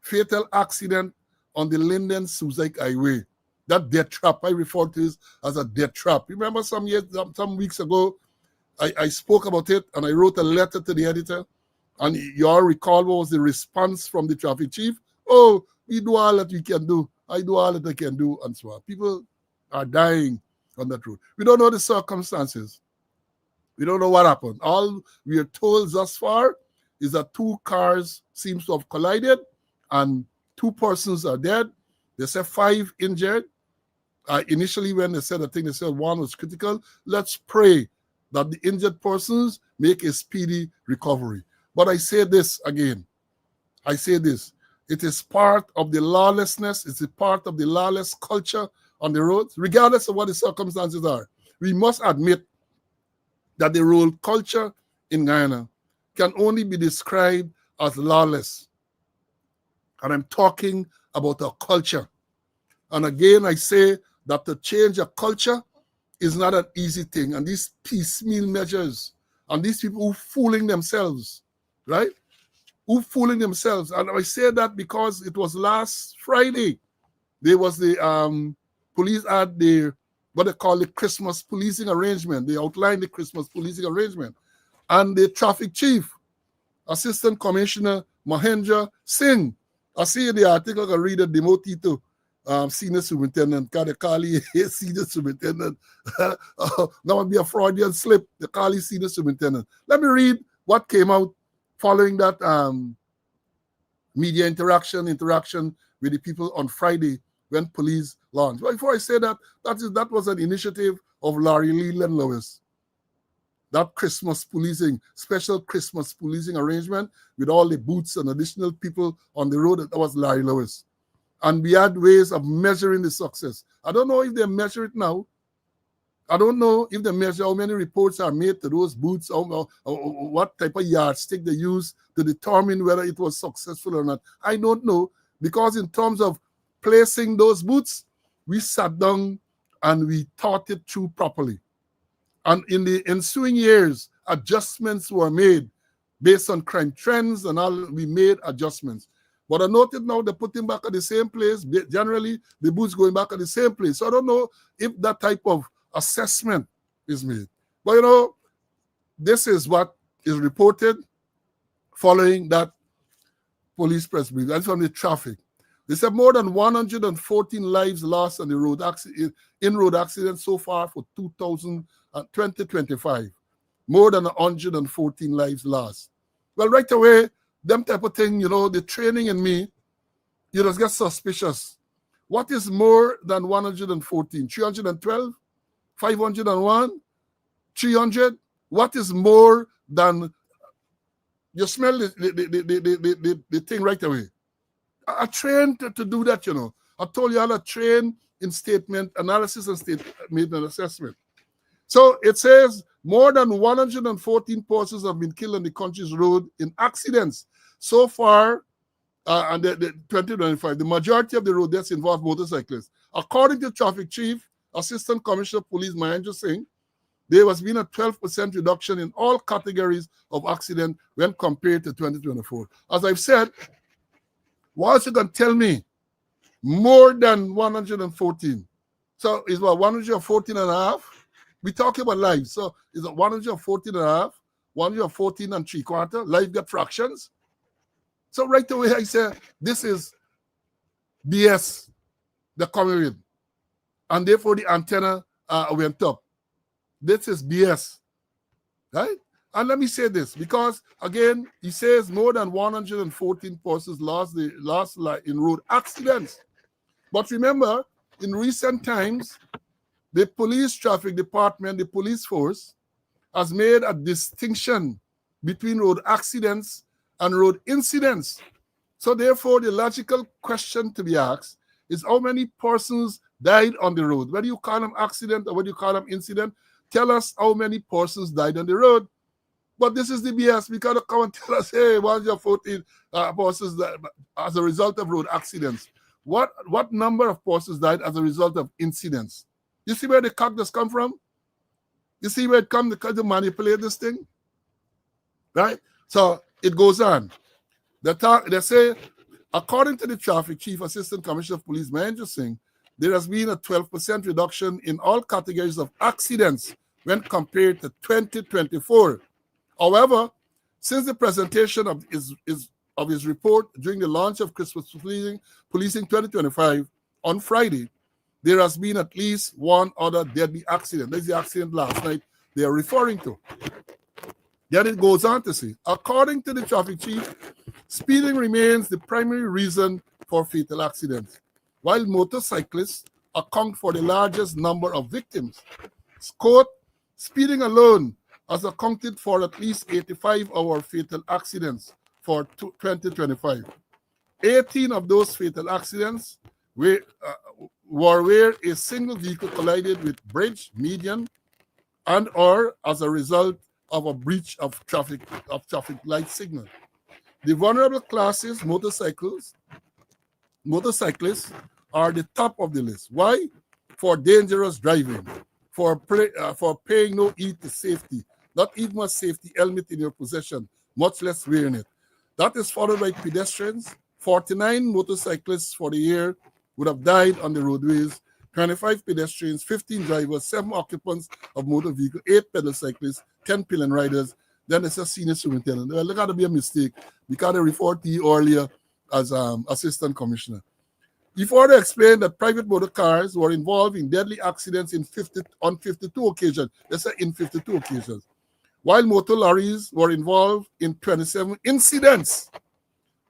A: fatal accident on the Linden Suzaik Highway. That death trap, I refer to it as a death trap. Remember some weeks ago, I spoke about it and I wrote a letter to the editor. And you all recall what was the response from the traffic chief? Oh, we do all that we can do. I do all that I can do, and so on. People are dying on that road. We don't know the circumstances. We don't know what happened. All we are told thus far is that two cars seems to have collided and two persons are dead. They said 5 injured. Initially, when they said, I think they said 1 was critical. Let's pray that the injured persons make a speedy recovery. But I say this again. I say this. It is part of the lawlessness. It's a part of the lawless culture on the roads, regardless of what the circumstances are. We must admit that the road culture in Guyana can only be described as lawless. And I'm talking about a culture. And again, I say that to change a culture is not an easy thing. And these piecemeal measures, and these people who fooling themselves, right? Who fooling themselves. And I say that because it was last Friday. There was the police had the, what they call the Christmas policing arrangement. They outlined the Christmas policing arrangement. And the traffic chief, Assistant Commissioner Mahendra Singh, I see the article, I read it, demoted to senior superintendent, because they call him senior superintendent. Now it'll be a Freudian slip, they call him senior superintendent. Let me read what came out following that media interaction with the people on Friday when police launched. But before I say that, that was an initiative of Larry Leland Lewis. That Christmas policing, special Christmas policing arrangement with all the boots and additional people on the road, that was Larry Lewis. And we had ways of measuring the success. I don't know if they measure it now. I don't know if they measure how many reports are made to those boots, or what type of yardstick they use to determine whether it was successful or not. I don't know, because in terms of placing those boots, we sat down and we thought it through properly. And in the ensuing years, adjustments were made based on crime trends and all. We made adjustments. But I noted now they're putting back at the same place. Generally, the boots going back at the same place. So I don't know if that type of assessment is made. But this is what is reported following that police press briefing. That's from the traffic. They said more than 114 lives lost on the road in road accidents so far for 2025. More than 114 lives lost. Well, right away, them type of thing, the training in me, you just get suspicious. What is more than 114? 312? 501? 300? What is more than, you smell the thing right away. I trained to do that, I told you how to train in statement analysis and statement assessment. So it says more than 114 persons have been killed on the country's road in accidents so far, and the 2025. The majority of the road deaths involve motorcyclists. According to Traffic Chief, Assistant Commissioner of Police Mahendra Singh, there has been a 12% reduction in all categories of accident when compared to 2024. As I've said, once you can tell me more than 114, so it's about 114 and a half. We're talking about lives. So it's 114 and a half, 114 and 3/4. Life get fractions. So right away I say, this is BS, the coming with. And therefore the antenna went up. This is BS, right? And let me say this, because again, he says more than 114 persons lost life in road accidents. But remember, in recent times, the police traffic department, the police force, has made a distinction between road accidents and road incidents. So therefore, the logical question to be asked is how many persons died on the road? Whether you call them accident or whether you call them incident, tell us how many persons died on the road. But this is the BS. We cannot come and tell us, hey, 114 persons died as a result of road accidents. What number of persons died as a result of incidents? You see where the cactus come from? You see where it comes to manipulate this thing? Right? So it goes on. They say, according to the Traffic Chief Assistant Commissioner of Police Mahendra Singh, there has been a 12% reduction in all categories of accidents when compared to 2024. However, since the presentation of his report during the launch of Christmas Policing 2025, On Friday, there has been at least one other deadly accident. That's the accident last night they are referring to. Then it goes on to say, according to the traffic chief, speeding remains the primary reason for fatal accidents, while motorcyclists account for the largest number of victims. Quote, speeding alone has accounted for at least 85 of our fatal accidents for 2025. 18 of those fatal accidents were where a single vehicle collided with bridge, median, and or as a result of a breach of traffic light signal. The vulnerable classes, motorcyclists are the top of the list. Why? For dangerous driving, for paying no heed to safety, not even a safety helmet in your possession, much less wearing it. That is followed by pedestrians. 49 motorcyclists for the year would have died on the roadways, 25 pedestrians, 15 drivers, 7 occupants of motor vehicle, 8 pedal cyclists, 10 pillion riders. Then it's a senior superintendent. Well, there got to be a mistake because they referred to you earlier as assistant commissioner. He further explained that private motor cars were involved in deadly accidents on 52 occasions. Let's say in 52 occasions, while motor lorries were involved in 27 incidents.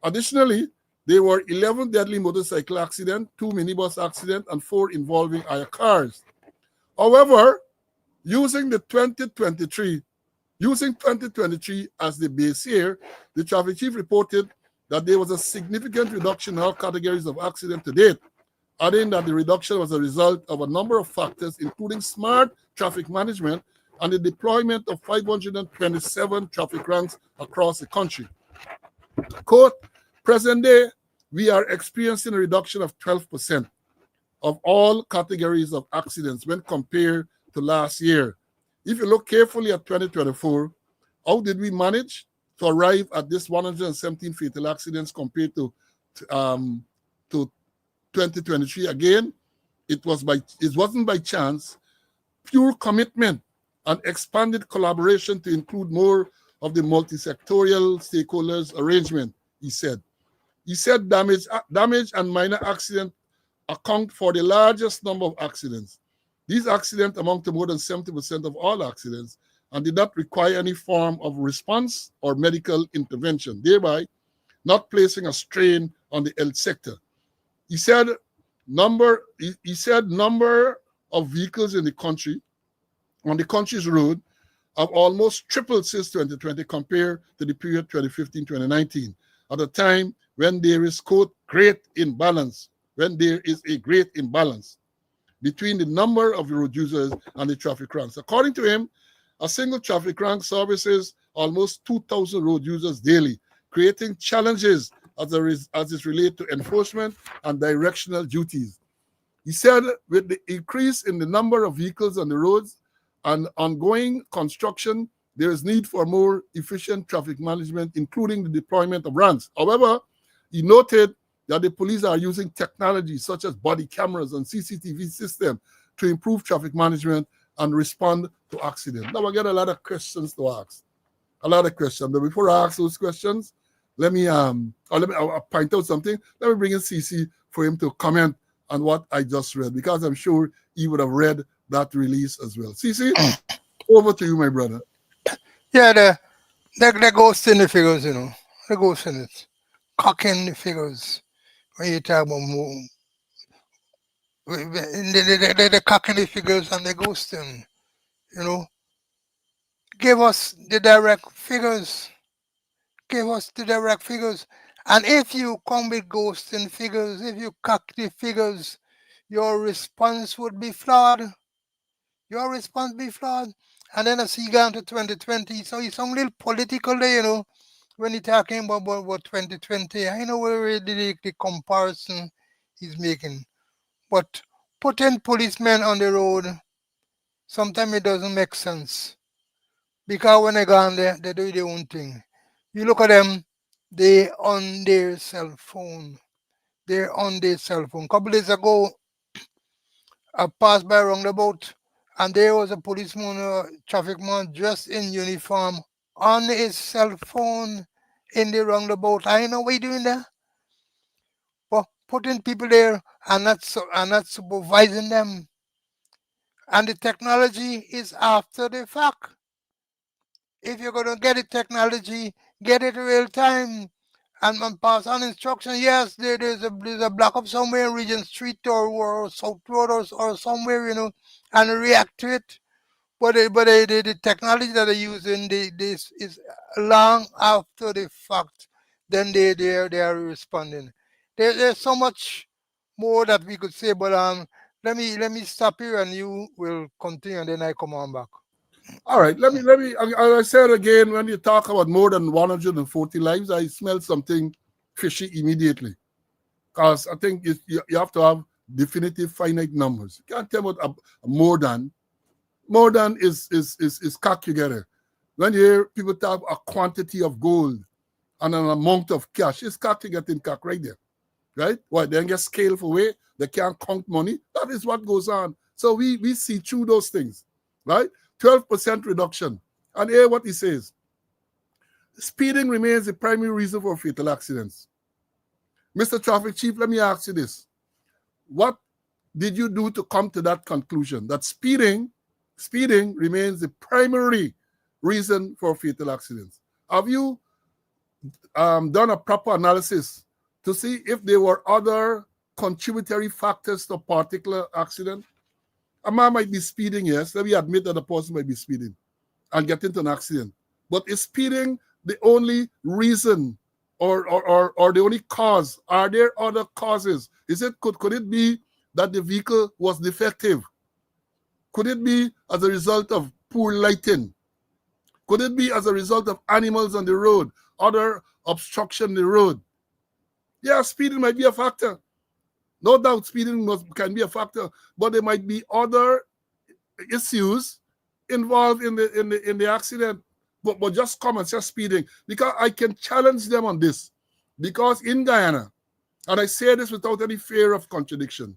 A: Additionally, there were 11 deadly motorcycle accidents, 2 minibus accidents, and 4 involving hire cars. However, using 2023 as the base year, the traffic chief reported that there was a significant reduction in all categories of accident to date, adding that the reduction was a result of a number of factors, including smart traffic management and the deployment of 527 traffic ranks across the country. Quote, present day, we are experiencing a reduction of 12% of all categories of accidents when compared to last year. If you look carefully at 2024, how did we manage to arrive at this 117 fatal accidents compared to 2023? Again, it wasn't by chance, pure commitment and expanded collaboration to include more of the multi-sectorial stakeholders arrangement, he said. He said damage and minor accidents account for the largest number of accidents. These accidents amount to more than 70% of all accidents and did not require any form of response or medical intervention, thereby not placing a strain on the health sector. He said number of vehicles in the country, on the country's road, have almost tripled since 2020 compared to the period 2015-2019, at a time when there is, quote, when there is a great imbalance between the number of road users and the traffic ranks. According to him, a single traffic rank services almost 2,000 road users daily, creating challenges as it relates to enforcement and directional duties. He said with the increase in the number of vehicles on the roads and ongoing construction, there is need for more efficient traffic management, including the deployment of ranks. However, he noted that the police are using technology such as body cameras and CCTV system to improve traffic management and respond to accidents. Now I get a lot of questions to ask. But before I ask those questions, let me I'll point out something. Let me bring in CC for him to comment on what I just read, because I'm sure he would have read that release as well. CC, over to you, my brother.
B: Yeah, the ghost in the figures, the ghost in it. Cocking the figures. When you talk about the cocking the figures and the ghosting, you know, give us the direct figures. Give us the direct figures. And if you come with ghosting figures, if you cock the figures, your response would be flawed. Your response be flawed. And then I see you going to 2020. So it's some little political there, when you're talking about 2020. I know where the comparison he's making. But putting policemen on the road, sometimes it doesn't make sense. Because when they go on there, they do their own thing. You look at them, they on their cell phone. They're on their cell phone. Couple days ago, I passed by a roundabout and there was a policeman, traffic man, dressed in uniform on his cell phone in the roundabout. I know what you doing there. But putting people there and not supervising them. And the technology is after the fact. If you're gonna get the technology, get it real time and pass on instruction. Yes, there's a block up somewhere in Regent Street or South Road or somewhere, and react to it. But the technology that they're using, this is long after the fact. Then they are responding. There's so much more that we could say, but let me stop here and you will continue and then I come on back.
A: All right, let me. As I said again, when you talk about more than 140 lives, I smell something fishy immediately. Because I think you have to have definitive finite numbers. You can't tell what more than. More than is cock together. When you hear people talk a quantity of gold and an amount of cash, it's cock getting cock right there. Right? Why? They get scale for way, they can't count money. That is what goes on. So we see through those things. Right? 12% reduction. And hear what he says. Speeding remains the primary reason for fatal accidents. Mr. Traffic Chief, let me ask you this. What did you do to come to that conclusion that speeding remains the primary reason for fatal accidents? Have you done a proper analysis to see if there were other contributory factors to a particular accident? A man might be speeding, yes. Let me admit that a person might be speeding and get into an accident. But is speeding the only reason or the only cause? Are there other causes? Could it be that the vehicle was defective? Could it be as a result of poor lighting? Could it be as a result of animals on the road, other obstruction in the road? Yeah, speeding might be a factor. No doubt speeding can be a factor, but there might be other issues involved in the accident. But just come and say speeding. Because I can challenge them on this. Because in Guyana, and I say this without any fear of contradiction,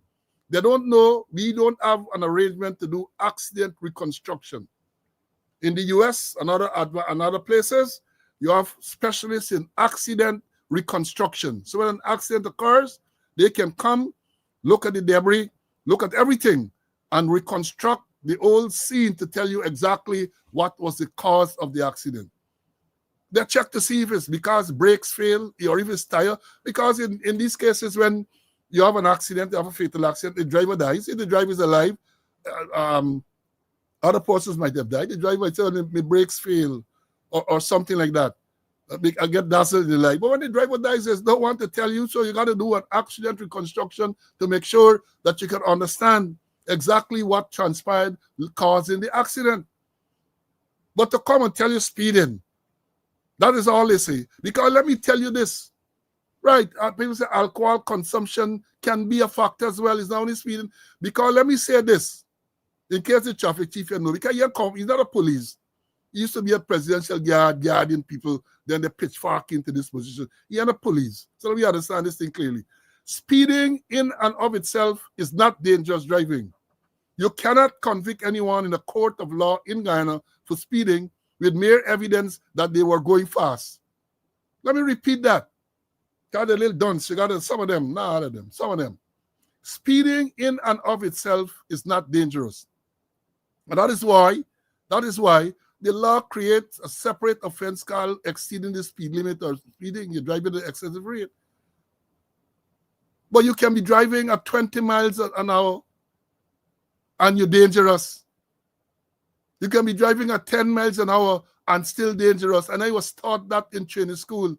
A: they don't know we don't have an arrangement to do accident reconstruction. In the US and other places, you have specialists in accident reconstruction. So when an accident occurs, they can come, look at the debris, look at everything, and reconstruct the old scene to tell you exactly what was the cause of the accident. They check to see if it's because brakes fail or if it's tire. Because in these cases, when you have an accident, you have a fatal accident, the driver dies. If the driver is alive, other persons might have died. The driver might say, my brakes fail or something like that. I get dazzled in the light. But when the driver dies, there's no one to tell you. So you got to do an accident reconstruction to make sure that you can understand exactly what transpired causing the accident. But to come and tell you speeding, that is all they say. Because let me tell you this. Right, people say alcohol consumption can be a factor as well. It's not only speeding. Because let me say this, in case the traffic chief you know, because he's not a police. He used to be a presidential guard, guarding people, then they pitchfork into this position. He ain't a police. So let me understand this thing clearly. Speeding in and of itself is not dangerous driving. You cannot convict anyone in a court of law in Guyana for speeding with mere evidence that they were going fast. Let me repeat that. Got a little dunce. You got some of them, not all of them, some of them. Speeding in and of itself is not dangerous. And that is why the law creates a separate offense called exceeding the speed limit or speeding, you're driving at excessive rate. But you can be driving at 20 miles an hour and you're dangerous. You can be driving at 10 miles an hour and still dangerous. And I was taught that in training school.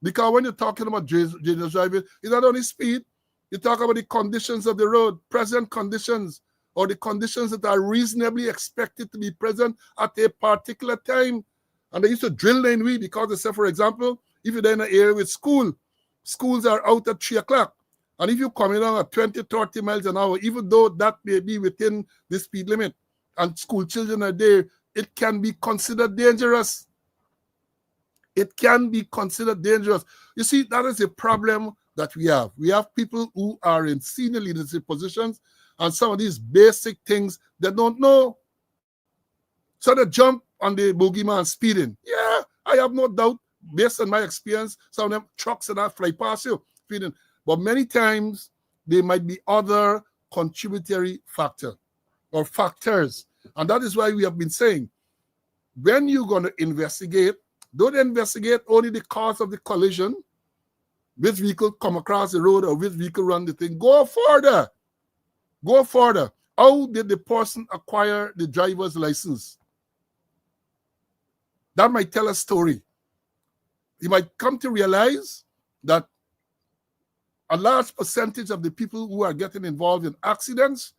A: Because when you're talking about dangerous driving, it's not only speed, you talk about the conditions of the road, present conditions, or the conditions that are reasonably expected to be present at a particular time. And they used to drill lane we because they said, for example, if you're in an area with schools are out at 3 o'clock. And if you're coming along at 20, 30 miles an hour, even though that may be within the speed limit and school children are there, it can be considered dangerous. It can be considered dangerous. You see, that is a problem that we have. We have people who are in senior leadership positions, and some of these basic things they don't know. So they jump on the boogeyman speeding. Yeah, I have no doubt, based on my experience, some of them trucks and that fly past you speeding. But many times there might be other contributory factor or factors. And that is why we have been saying, when you're going to investigate, don't investigate only the cause of the collision, which vehicle come across the road or which vehicle run the thing. Go further. Go further. How did the person acquire the driver's license? That might tell a story. You might come to realize that a large percentage of the people who are getting involved in accidents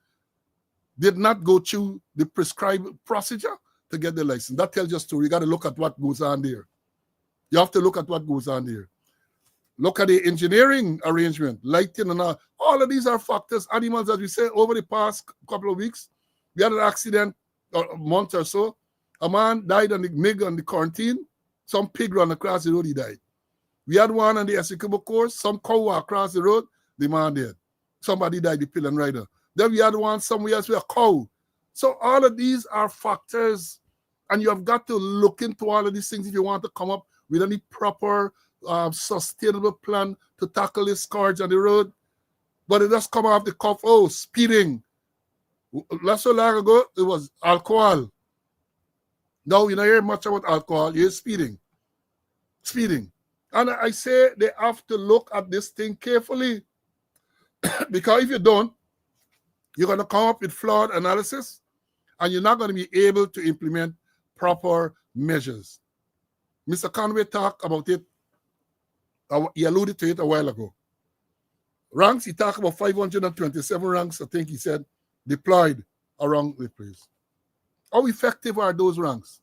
A: did not go through the prescribed procedure to get the license. That tells you a story. You got to look at what goes on there. You have to look at what goes on there. Look at the engineering arrangement, lighting and all. All of these are factors. Animals, as we say, over the past couple of weeks, we had an accident a month or so. A man died on the MIG on the quarantine. Some pig ran across the road, he died. We had one on the Essequibo course. Some cow across the road, the man dead. Somebody died, the pill and rider. Then we had one somewhere else with a cow. So all of these are factors, and you have got to look into all of these things if you want to come up with any proper sustainable plan to tackle this scourge on the road. But it just come off the cuff. Oh, speeding. Not so long ago, it was alcohol. Now you don't hear much about alcohol. You hear speeding. Speeding. And I say they have to look at this thing carefully. Because if you don't, you're going to come up with flawed analysis and you're not going to be able to implement proper measures. Mr. Conway talked about it. He alluded to it a while ago. Ranks, he talked about 527 ranks, I think he said, deployed around the place. How effective are those ranks?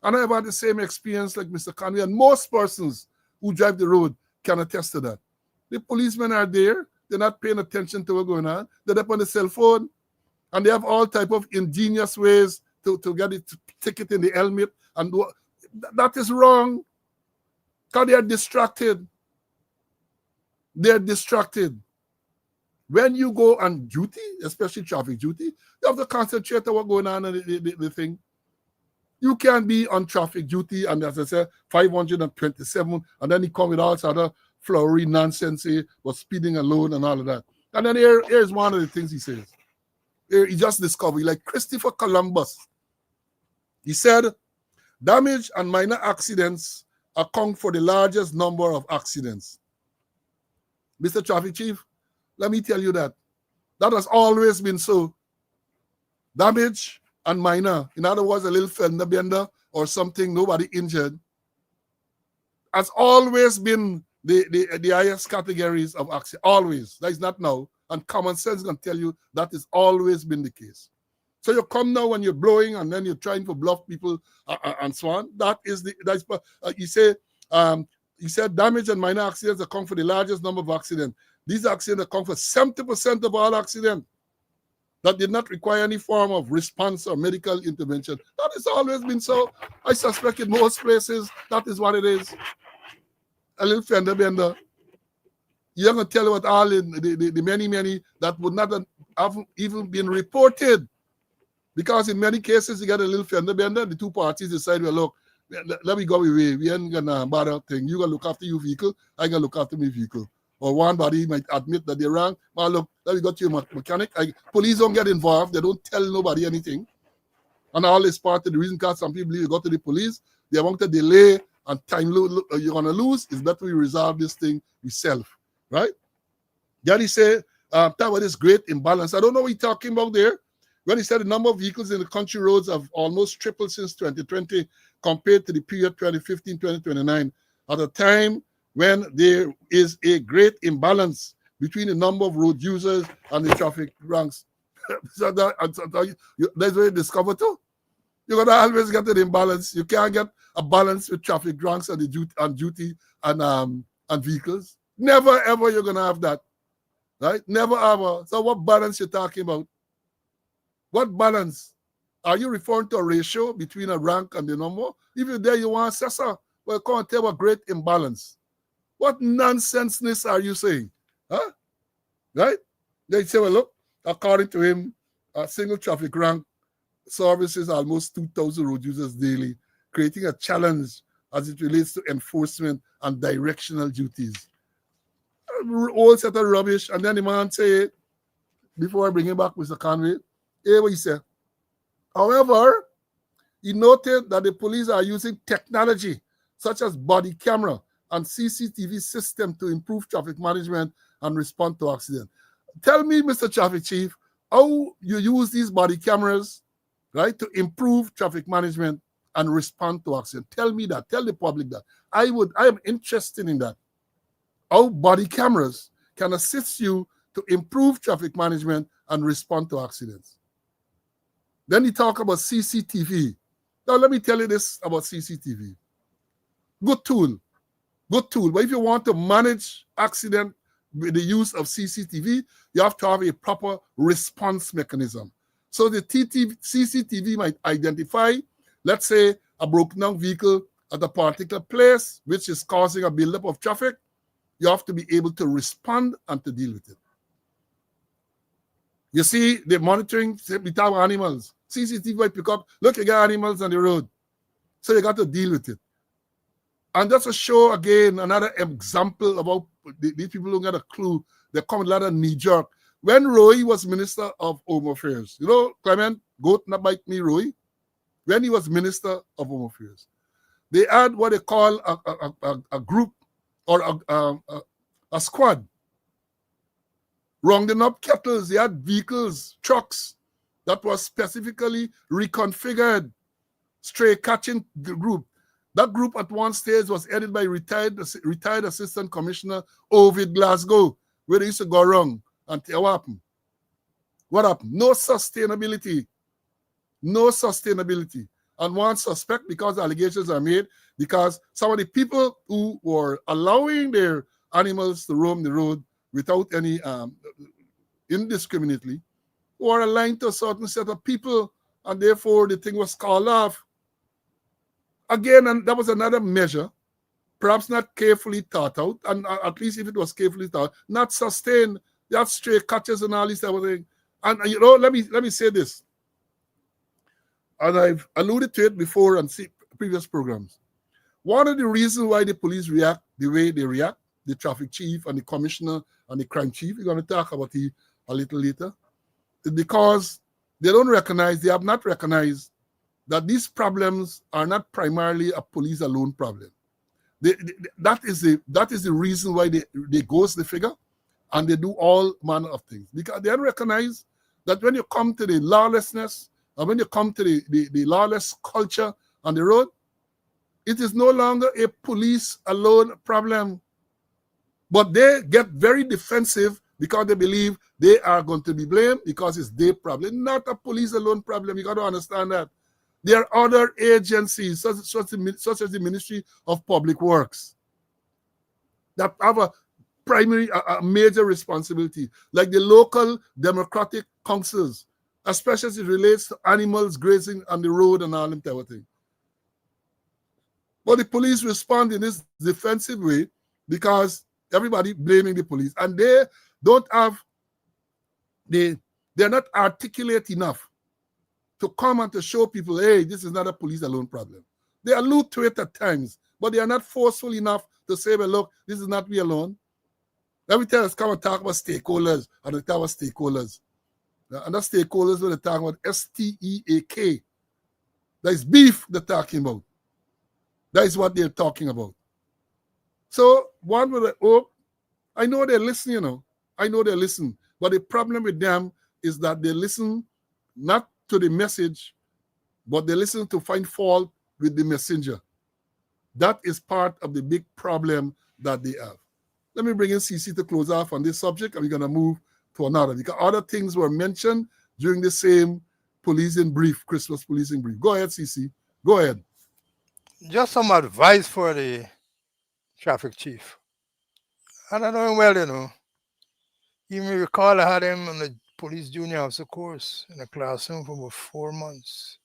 A: And I have had the same experience like Mr. Conway, and most persons who drive the road can attest to that. The policemen are there. They're not paying attention to what's going on. They're up on the cell phone, and they have all type of ingenious ways to get it, to stick it in the helmet. And that is wrong, because they are distracted. They're distracted. When you go on duty, especially traffic duty, you have to concentrate on what's going on in the thing. You can't be on traffic duty and, as I said, 527, and then he come with all sort of flowery nonsense, was speeding alone and all of that. And then here's one of the things he says. Here, he just discovered, like Christopher Columbus. He said, damage and minor accidents account for the largest number of accidents. Mr. Traffic Chief, let me tell you that. That has always been so. Damage and minor, in other words, a little fender bender or something, nobody injured, has always been the highest categories of accident. Always. That is not now. And common sense can tell you that has always been the case. So you come now when you're blowing and then you're trying to bluff people and so on. He said damage and minor accidents account for the largest number of accidents. These accidents account for 70% of all accidents that did not require any form of response or medical intervention. That has always been so. I suspect in most places that is what it is. A little fender bender. You're going to tell what all in the many that would not have even been reported. Because in many cases, you get a little fender bender, the two parties decide, well, look, let me go away. We ain't going to bother thing. You going to look after your vehicle, I going to look after my vehicle. Or one body might admit that they're wrong. Well, look, let me go to your mechanic. Police don't get involved. They don't tell nobody anything. And all is part of the reason because some people believe you go to the police, the amount of delay and time you're going to lose, it's better we resolve this thing yourself, right? Then he said, talk about this great imbalance. I don't know what he's talking about there. When he said the number of vehicles in the country roads have almost tripled since 2020 compared to the period 2015-2029, at a time when there is a great imbalance between the number of road users and the traffic ranks. So that's where you discover too. You're going to always get an imbalance. You can't get a balance with traffic ranks and duty and vehicles. Never, ever you're going to have that. Right? Never, ever. So what balance you talking about? What balance? Are you referring to a ratio between a rank and the number? If you're there, you want assessor. Well, can't tell a great imbalance. What nonsenseness are you saying? Huh? Right? They say, well, look, according to him, a single traffic rank services almost 2,000 road users daily, creating a challenge as it relates to enforcement and directional duties. Whole set of rubbish. And then the man say, before I bring him back, Mr. Conway, hey, what he said. However, he noted that the police are using technology such as body camera and CCTV system to improve traffic management and respond to accidents. Tell me, Mr. Traffic Chief, how you use these body cameras, right, to improve traffic management and respond to accidents. Tell me that. Tell the public that. I am interested in that. How body cameras can assist you to improve traffic management and respond to accidents. Then he talk about CCTV. Now, let me tell you this about CCTV. Good tool. Good tool. But if you want to manage accident with the use of CCTV, you have to have a proper response mechanism. So the CCTV might identify, let's say, a broken down vehicle at a particular place, which is causing a buildup of traffic. You have to be able to respond and to deal with it. You see, the monitoring with our animals. CCTV might pick up, look, you got animals on the road. So you got to deal with it. And just to show again another example about these people who got a clue, they come with a lot of knee-jerk. When Roy was Minister of Home Affairs, you know, Clement, goat not bite me, Roy. When he was Minister of Home Affairs, they had what they call a group or a squad. Rounding up kettles, they had vehicles, trucks that was specifically reconfigured, stray catching group. That group at one stage was headed by retired Assistant Commissioner Ovid Glasgow, where they used to go around and tell what happened. What happened? No sustainability. No sustainability. And one suspect, because allegations are made, because some of the people who were allowing their animals to roam the road without any indiscriminately, were aligned to a certain set of people, and therefore the thing was called off. Again, and that was another measure, perhaps not carefully thought out, and at least if it was carefully thought, not sustained. You have stray catches and all this type of thing. And you know, let me say this, and I've alluded to it before on previous programs. One of the reasons why the police react the way they react, the traffic chief and the commissioner and the crime chief, we're going to talk about it a little later, is because they have not recognized that these problems are not primarily a police alone problem. That is the reason why they ghost the figure and they do all manner of things. Because they recognize that when you come to the lawlessness and when you come to the lawless culture on the road, it is no longer a police alone problem. But they get very defensive because they believe they are going to be blamed because it's their problem, not a police alone problem. You got to understand that. There are other agencies, such as the Ministry of Public Works, that have a major responsibility, like the local democratic councils, especially as it relates to animals grazing on the road and all that type of thing. But the police respond in this defensive way because everybody blaming the police, and they're not articulate enough to come and to show people, hey, this is not a police alone problem. They allude to it at times, but they are not forceful enough to say, well, look, this is not we alone. Every time they come and talk about stakeholders, and they talk about stakeholders. And that stakeholders, when they talk about STEAK. That is beef they're talking about. That is what they're talking about. So one would hope, I know they're listening, you know. I know they listen. But the problem with them is that they listen not to the message, but they listen to find fault with the messenger. That is part of the big problem that they have. Let me bring in CC to close off on this subject, and we're going to move to another, because other things were mentioned during the same policing brief, Christmas policing brief. Go ahead, CC. Go ahead.
B: Just some advice for the traffic chief. And I know him well, you know. You may recall I had him on the police junior officer course in a classroom for about 4 months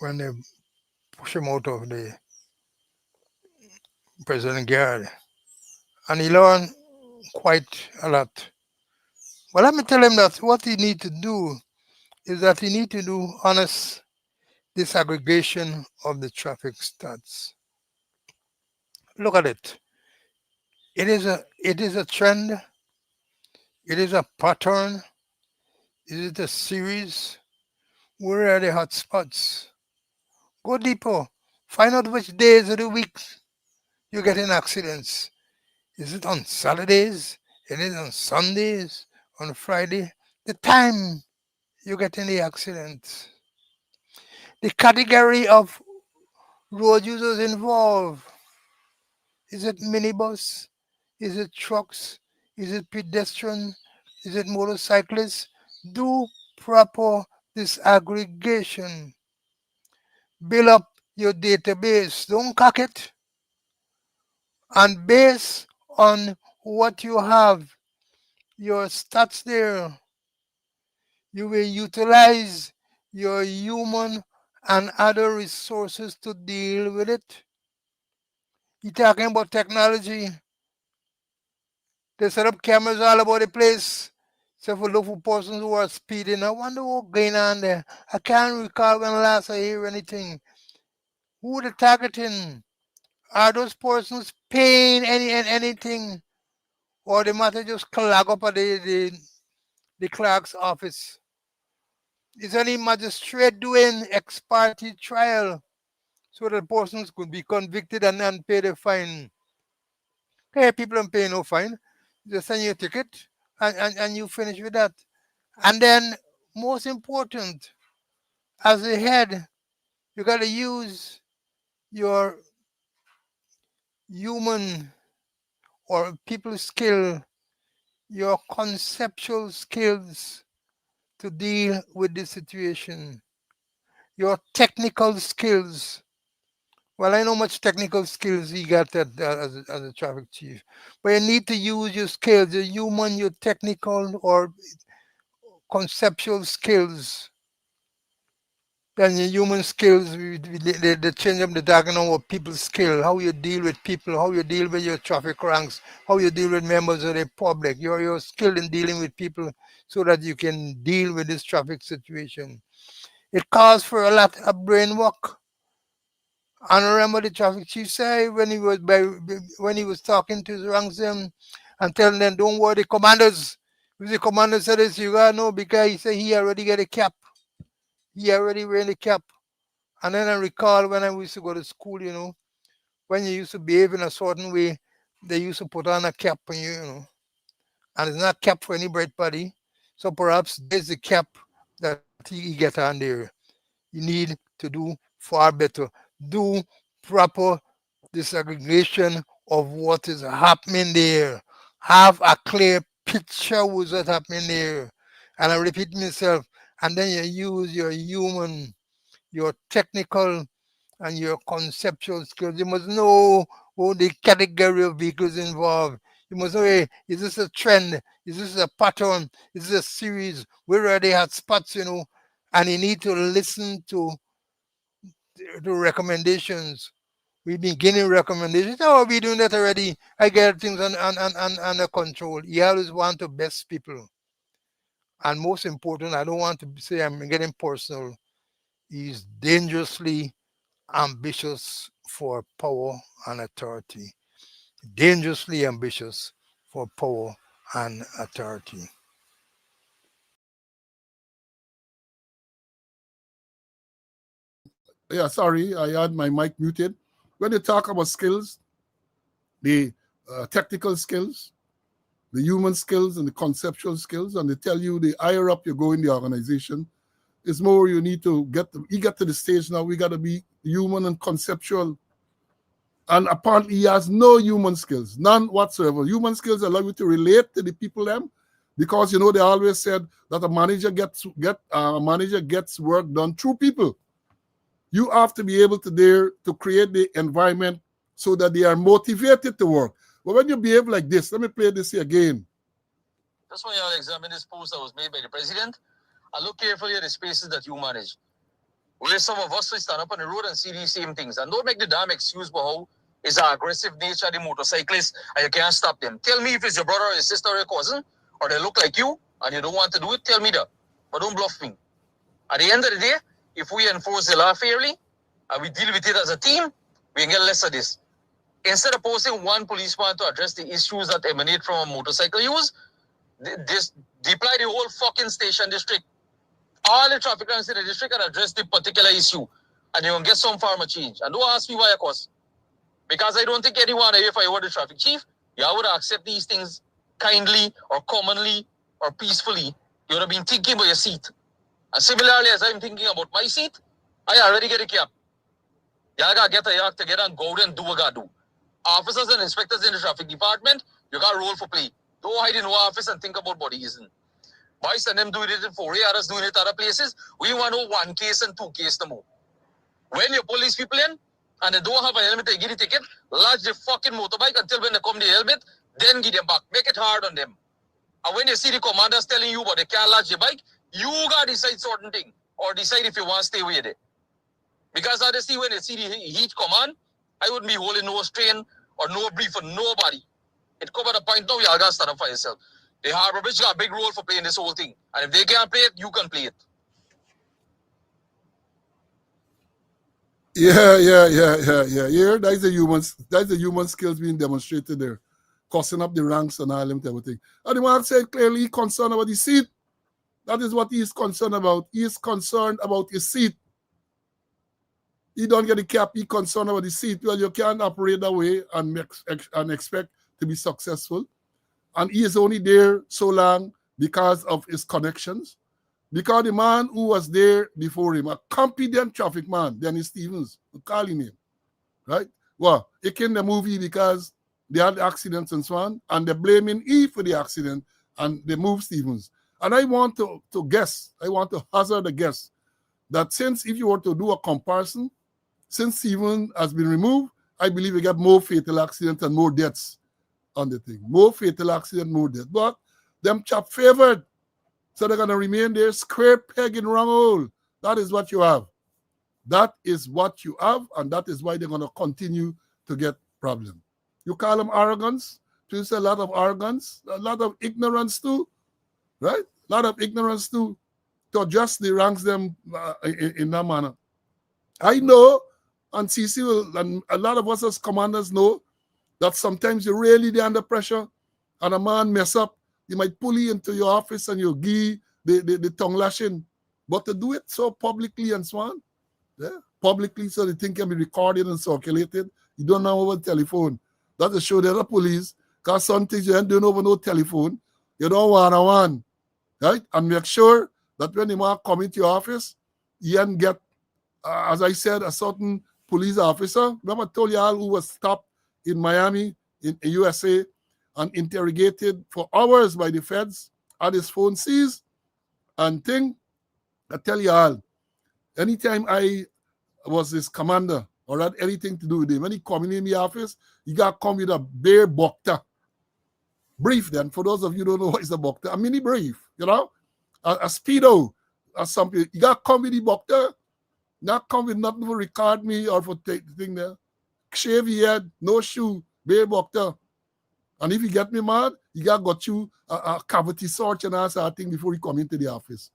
B: when they pushed him out of the president guard. And he learned quite a lot. But let me tell him that what he need to do is that he need to do honest disaggregation of the traffic stats. Look at it. It is a trend. It is a pattern. It is a series. Where are the hot spots? Go deeper. Find out which days of the week you get in accidents. Is it on Saturdays? It is on Sundays? On Friday? The time you get in the accident. The category of road users involved. Is it minibus? Is it trucks? Is it pedestrian? Is it motorcyclists? Do proper disaggregation. Build up your database. Don't cock it. And based on what you have, your stats there, you will utilize your human and other resources to deal with it. You're talking about technology. They set up cameras all over the place. So for look for persons who are speeding, I wonder what's going on there. I can't recall when last I hear anything. Who they targeting? Are those persons paying anything? Or the matter just clog up at the clerk's office? Is any magistrate doing ex parte trial so that persons could be convicted and pay the fine? Hey, people don't pay no fine. Just send you a ticket and you finish with that. And then, most important, as a head, you got to use your human or people skill, your conceptual skills to deal with the situation, your technical skills. Well, I know much technical skills he got as a traffic chief, but you need to use your skills, your human, your technical or conceptual skills. Then your human skills, they change up the diagram of people's skill, how you deal with people, how you deal with your traffic ranks, how you deal with members of the public, your skill in dealing with people so that you can deal with this traffic situation. It calls for a lot of brain work. And remember the traffic chief say when he was talking to his ranks them and telling them, don't worry, the commanders. If the commander said this, you gotta know because he said he already got a cap. He already wearing the cap. And then I recall when I used to go to school, when you used to behave in a certain way, they used to put on a cap on you, and it's not cap for any bright body. So perhaps there's the cap that he get on there. You need to do far better. Do proper disaggregation of what is happening there. Have a clear picture of what's happening there. And I repeat myself, and then you use your human, your technical and your conceptual skills. You must know what the category of vehicles involved. You must know, hey, is this a trend? Is this a pattern? Is this a series? Where are they hot spots, And you need to listen to the recommendations. We've been getting recommendations. Oh, we're doing that already. I get things under control. You always want to best people. And most important, I don't want to say I'm getting personal, is dangerously ambitious for power and authority. Dangerously ambitious for power and authority.
A: Yeah, sorry, I had my mic muted. When you talk about skills, the technical skills, the human skills, and the conceptual skills, and they tell you the higher up you go in the organization, it's more you need to you get to the stage now, we got to be human and conceptual. And apparently he has no human skills, none whatsoever. Human skills allow you to relate to the people them, because they always said that a manager gets work done through people. You have to be able to there to create the environment so that they are motivated to work. But when you behave like this, let me play this here again. That's why I'll examine this post that was made by the president and look carefully at the spaces that you manage. Where some of us will stand up on the road and see these same things. And don't make the damn excuse for how is the aggressive nature of the motorcyclist and you can't stop them. Tell me if it's your brother or your sister or your cousin, or they look like you and you don't want to do it, tell me that. But don't bluff me. At the end of the day, if we enforce the law fairly and we deal with it as a team, we can get less of this.
C: Instead of posting one policeman to address the issues that emanate from a motorcycle use, this deploy the whole fucking station district, all the traffic counts in the district, and address the particular issue. And you're going to get some farmer change. And don't ask me why, of course. Because I don't think anyone, if I were the traffic chief, you would accept these things kindly or commonly or peacefully. You would have been thinking about your seat. And similarly, as I'm thinking about my seat, I already get a cap. You gotta get a yak together and go out and do what you gotta do. Officers and inspectors in the traffic department, you got roll for play. Don't hide in one office and think about bodies. Boys and them doing it in 4A, others doing it other places. We want to know one case and two cases no more. When you pull these people in and they don't have a helmet, they give the ticket, lodge the fucking motorbike until when they come the helmet, then give them back. Make it hard on them. And when you see the commanders telling you but they can't lodge the bike, you gotta decide certain thing or decide if you want to stay with it. Because honestly, when you see the heat command, I wouldn't be holding no strain or no brief for nobody. It come at a point now, you gotta stand up for yourself. The Harbour Bridge got a big role for playing this whole thing. And if they can't play it, you can play it.
A: Yeah. That's the human skills being demonstrated there. Crossing up the ranks and all them type of thing. And the man said clearly he's concerned about the seat. That is what he is concerned about. He is concerned about his seat. He don't get the cap, he concerned about the seat. Well, you can't operate that way and expect to be successful. And he is only there so long because of his connections. Because the man who was there before him, a competent traffic man, Dennis Stevens, we call him name, right? Well, he came in the movie because they had accidents and so on, and they're blaming E for the accident, and they moved Stevens. And I want to guess, I want to hazard a guess, that since if you were to do a comparison, since Stevens has been removed, I believe we get more fatal accidents and more deaths on the thing. More fatal accident, more death. But them chap favored. So they're going to remain there, square peg in round hole. That is what you have. That is what you have, and that is why they're going to continue to get problems. You call them arrogance. There's a lot of arrogance, a lot of ignorance too, right? A lot of ignorance too, to adjust the ranks them in that manner. I know, and CC will, and a lot of us as commanders know, that sometimes you're really under pressure, and a man mess up, you might pull you into your office and you give the tongue lashing. But to do it so publicly and so on, publicly so the thing can be recorded and circulated, you don't know over the telephone. That to show the other police, because some things you ain't doing over no telephone, you don't one-on-one, right? And make sure that when the man come into your office, you ain't get, as I said, a certain police officer. Remember I told you all who was stopped in Miami, in USA, and interrogated for hours by the feds, had his phone seized, and thing, I tell you all, anytime I was his commander or had anything to do with him, when he come in the office, he got to come with a bare bokta. Brief then, for those of you who don't know what is a bokta, a mini brief, you know, a speedo, or something. You got to come with the bokta, not come with nothing to record me or for take the thing there. Shave your head, no shoe, bare bokta. And if you get me mad, you got you a cavity search and all sort of thing before you come into the office.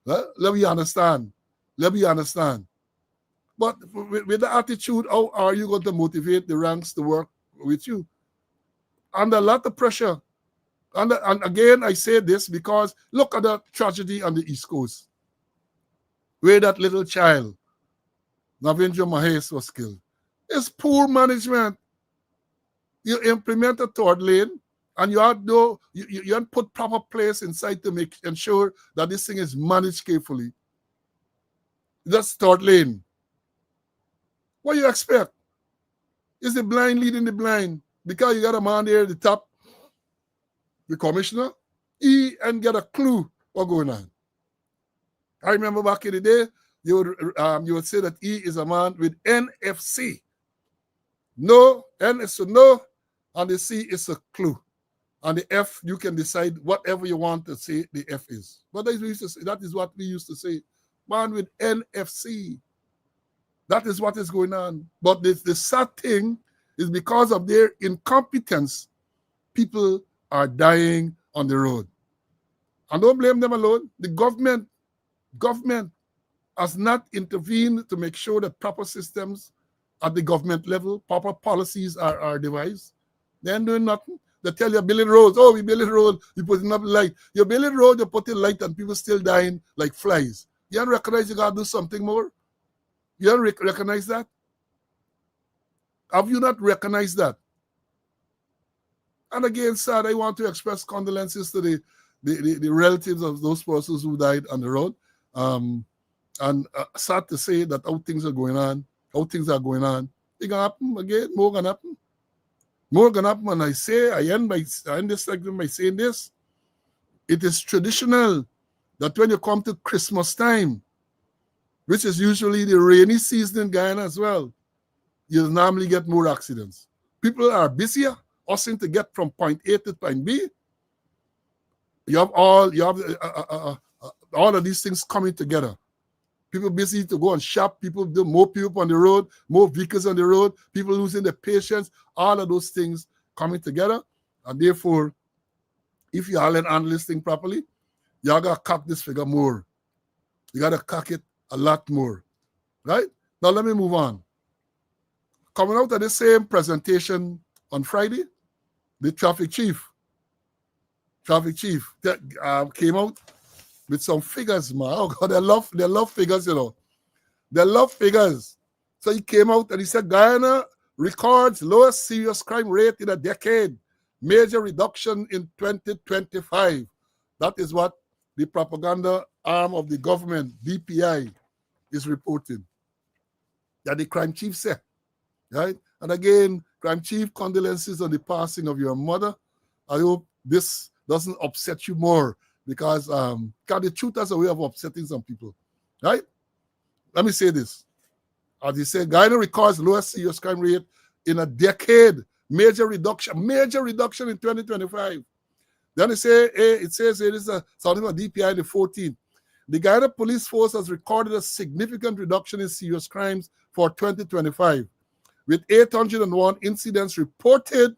A: Let me understand. But with the attitude, how are you going to motivate the ranks to work with you? Under a lot of pressure. And again, I say this because look at the tragedy on the East Coast, where that little child, Navindra Mahes, was killed. It's poor management. You implement a third lane, and you have you put proper place inside to ensure that this thing is managed carefully. That's third lane. What do you expect? Is the blind leading the blind? Because you got a man there at the top, the commissioner, he and get a clue what's going on. I remember back in the day, you would say that he is a man with NFC. No, N is a no, and the C is a clue. And the F, you can decide whatever you want to say the F is. But that is what we used to say. Man with NFC. That is what is going on. But the sad thing is because of their incompetence, people are dying on the road. And don't blame them alone. The government has not intervened to make sure that proper systems at the government level, proper policies are devised. They ain't doing nothing. They tell you building roads. Oh, we building road. We putting up light. You building road, you putting light, and people still dying like flies. You don't recognize you gotta do something more. You don't recognize that. Have you not recognized that? And again, sad, I want to express condolences to the relatives of those persons who died on the road. And sad to say that how things are going on, it's gonna happen again, more gonna happen. More gonna happen. And I end this segment by saying this. It is traditional that when you come to Christmas time, which is usually the rainy season in Guyana as well, you'll normally get more accidents. People are busier, hustling to get from point A to point B. You have all of these things coming together. People busy to go and shop. More people on the road, more vehicles on the road. People losing their patience. All of those things coming together, and therefore, if you all handle this thing properly, y'all gotta cut this figure more. You gotta cut it a lot more, right? Now let me move on. Coming out of the same presentation on Friday, the traffic chief came out with some figures, man. Oh God, they love figures, you know. They love figures. So he came out and he said, Guyana records lowest serious crime rate in a decade. Major reduction in 2025. That is what the propaganda arm of the government, DPI, is reporting. That the crime chief said, right? And again, crime chief, condolences on the passing of your mother. I hope this doesn't upset you more because the truth has a way of upsetting some people, right? Let me say this. As he said, Guyana records lowest serious crime rate in a decade. Major reduction in 2025. Then it says it is something about DPI the 14th. The Guyana Police Force has recorded a significant reduction in serious crimes for 2025. With 801 incidents reported,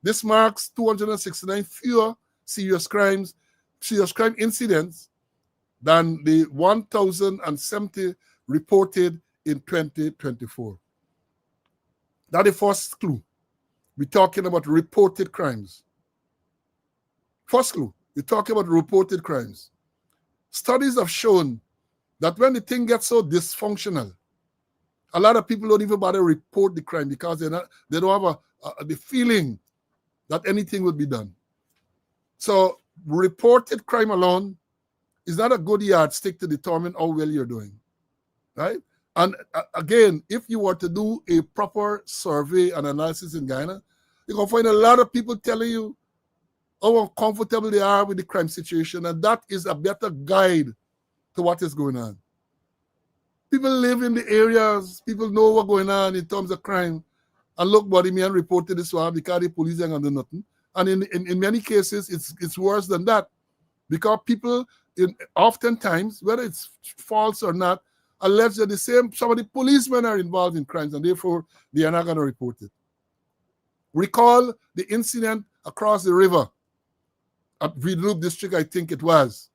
A: this marks 269 fewer serious crime incidents than the 1,070 reported in 2024. That's the first clue. We're talking about reported crimes. First clue, we're talking about reported crimes. Studies have shown that when the thing gets so dysfunctional, a lot of people don't even bother to report the crime because they don't have the feeling that anything will be done. So reported crime alone is not a good yardstick to determine how well you're doing, right? And again, if you were to do a proper survey and analysis in Guyana, you're going to find a lot of people telling you how uncomfortable they are with the crime situation, and that is a better guide to what is going on. People live in the areas, people know what's going on in terms of crime, and look, buddy, me and reported this one because the police ain't gonna do nothing. And in many cases, it's worse than that because people, oftentimes, whether it's false or not, allege that some of the policemen are involved in crimes, and therefore they are not going to report it. Recall the incident across the river at Vidloop district, I think it was,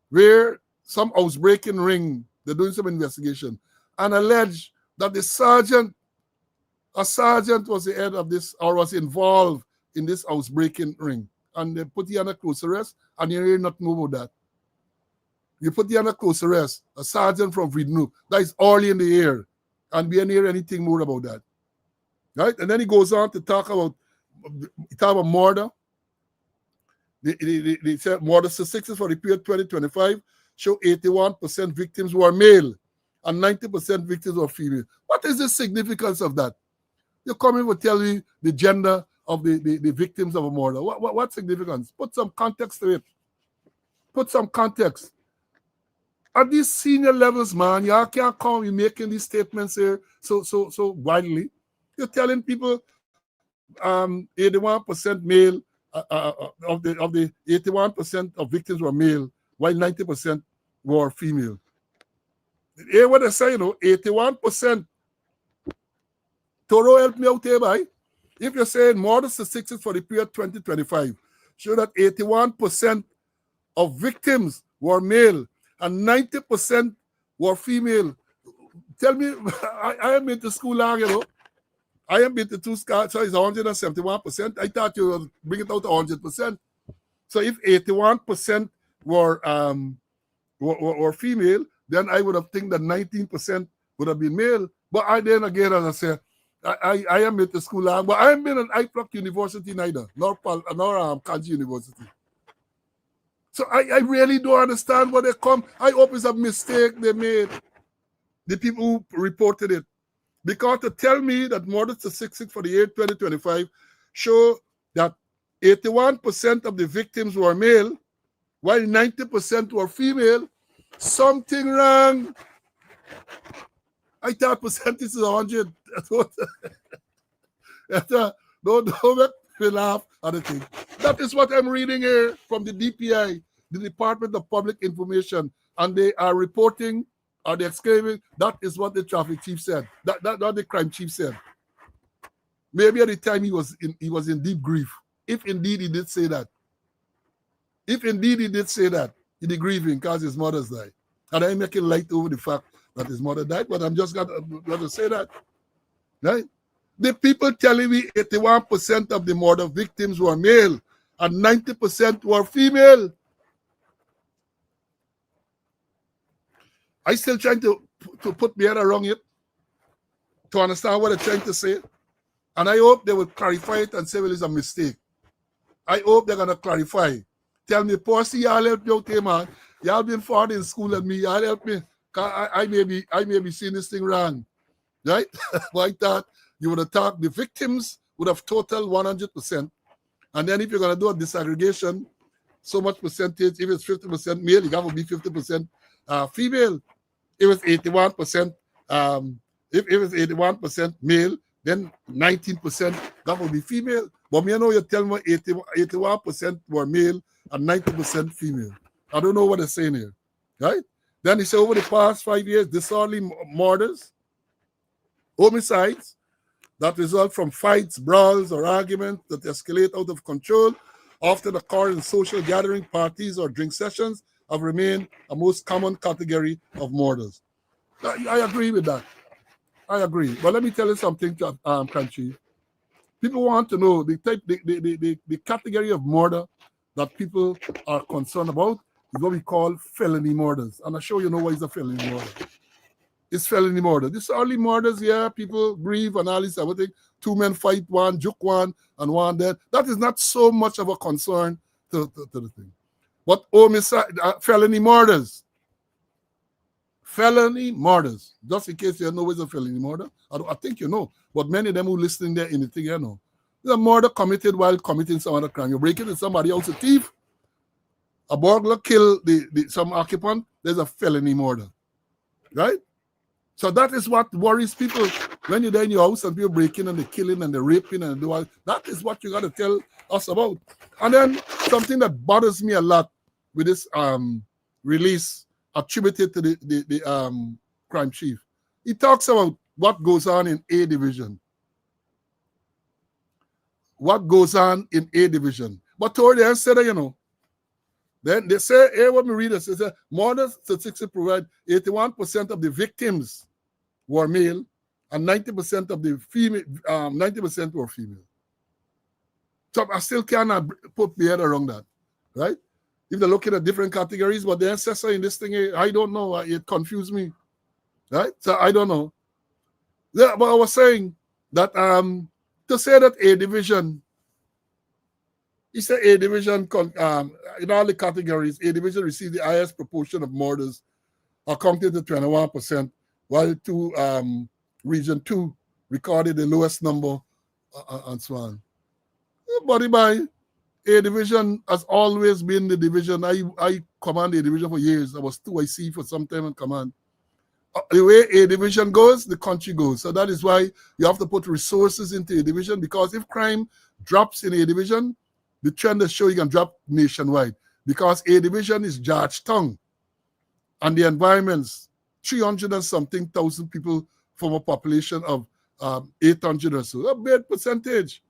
A: where some housebreaking ring, they're doing some investigation, and allege that a sergeant was the head of this or was involved in this housebreaking ring. And they put you under close arrest, and you hear nothing about that. You put you under close arrest, a sergeant from Vidloop, that is early in the air, and we didn't hear anything more about that. Right? And then he goes on to talk about murder. They said murder statistics for the period 2025 show 81% victims were male and 90% victims were female. What is the significance of that? You come in to tell me the gender of the victims of a murder. What significance? Put some context to it. Put some context. At these senior levels, man, y'all can't come and making these statements here so widely. You're telling people 81% male of the 81% of victims were male, while 90% were female. Hear what they say, 81%. Toro help me out here, boy. If you're saying murder statistics for the period 2025 show that 81% of victims were male and 90% were female, Tell me, I am been to school long, you know. I am been to two schools, so it's 171%. I thought you would bring it out to 100%. So if 81% were female, then I would have think that 19% would have been male. But I then again, as I said, I am been to school long, but I haven't been at IPLOC University neither, nor Kanji University. So I really don't understand what they come. I hope it's a mistake they made. The people who reported it. Because to tell me that more than statistics for the year 2025 show that 81% of the victims were male, while 90% were female, something wrong. I thought percentage is 100. Don't make me laugh at the thing. That is what I'm reading here from the DPI, the Department of Public Information, and they are reporting, or they're exclaiming, that is what the traffic chief said. That what the crime chief said. Maybe at the time he was in deep grief. If indeed he did say that. If indeed he did say that, he did grieving because his mother's died. And I'm making light over the fact that his mother died, but I'm just got to say that. Right? The people telling me 81% of the murder victims were male and 90% were female. I still trying to put my head around it to understand what they're trying to say. And I hope they will clarify it and say, well, it's a mistake. I hope they're going to clarify. Tell me, Percy, y'all help me out here, man. Y'all been far in school than me. Y'all help me. I may be seeing this thing wrong. Right? But I thought you would have thought the victims would have totaled 100%. And then if you're going to do a disaggregation, so much percentage, if it's 50% male, you got to be 50% female. If it's 81%, if it's 81% male, then 19% that will be female. But you know, you tell me 81% were male and 90% female. I don't know what they're saying here, right? Then he said over the past 5 years, disorderly murders, homicides that result from fights, brawls, or arguments that escalate out of control, often occur in social gathering, parties, or drink sessions, have remained a most common category of murders. I agree with that. I agree. But let me tell you something, Country. People want to know the category of murder that people are concerned about is what we call felony murders. And I'm sure you know what is a felony murder. It's felony murder. This early murders, yeah, people grieve and all this everything. Two men fight, one juke one, and one dead. That is not so much of a concern to the thing. But homicide, felony murders. Felony murders. Just in case you know what's a felony murder. I think you know. But many of them who listening there, anything you know. It's a murder committed while committing some other crime. You're breaking into somebody else's thief. A burglar kill some occupant. There's a felony murder. Right? So that is what worries people when you're there in your house and people breaking and the killing and the raping and the all. That is what you got to tell us about. And then something that bothers me a lot with this release attributed to the crime chief. He talks about what goes on in A division. What goes on in A division. But toward the end, said, you know, then they say, hey, what me read this, they say, murder statistics provide 81% of the victims were male and 90% of the female, 90% were female. So I still cannot put my head around that, right? If they're looking at different categories, but the ancestor in this thing, I don't know. It confused me, right? So I don't know. Yeah, but I was saying that to say that A division, it's A division in all the categories, A division received the highest proportion of murders, accounting to 21%, while region 2 recorded the lowest number, and so on. But by A division has always been the division. I command A division for years. I was 2IC for some time in command. The way A division goes, the country goes. So that is why you have to put resources into A division, because if crime drops in A division, the trend is show you can drop nationwide, because A division is Georgetown and the environments, 300 and something thousand people from a population of 800 or so. A big percentage.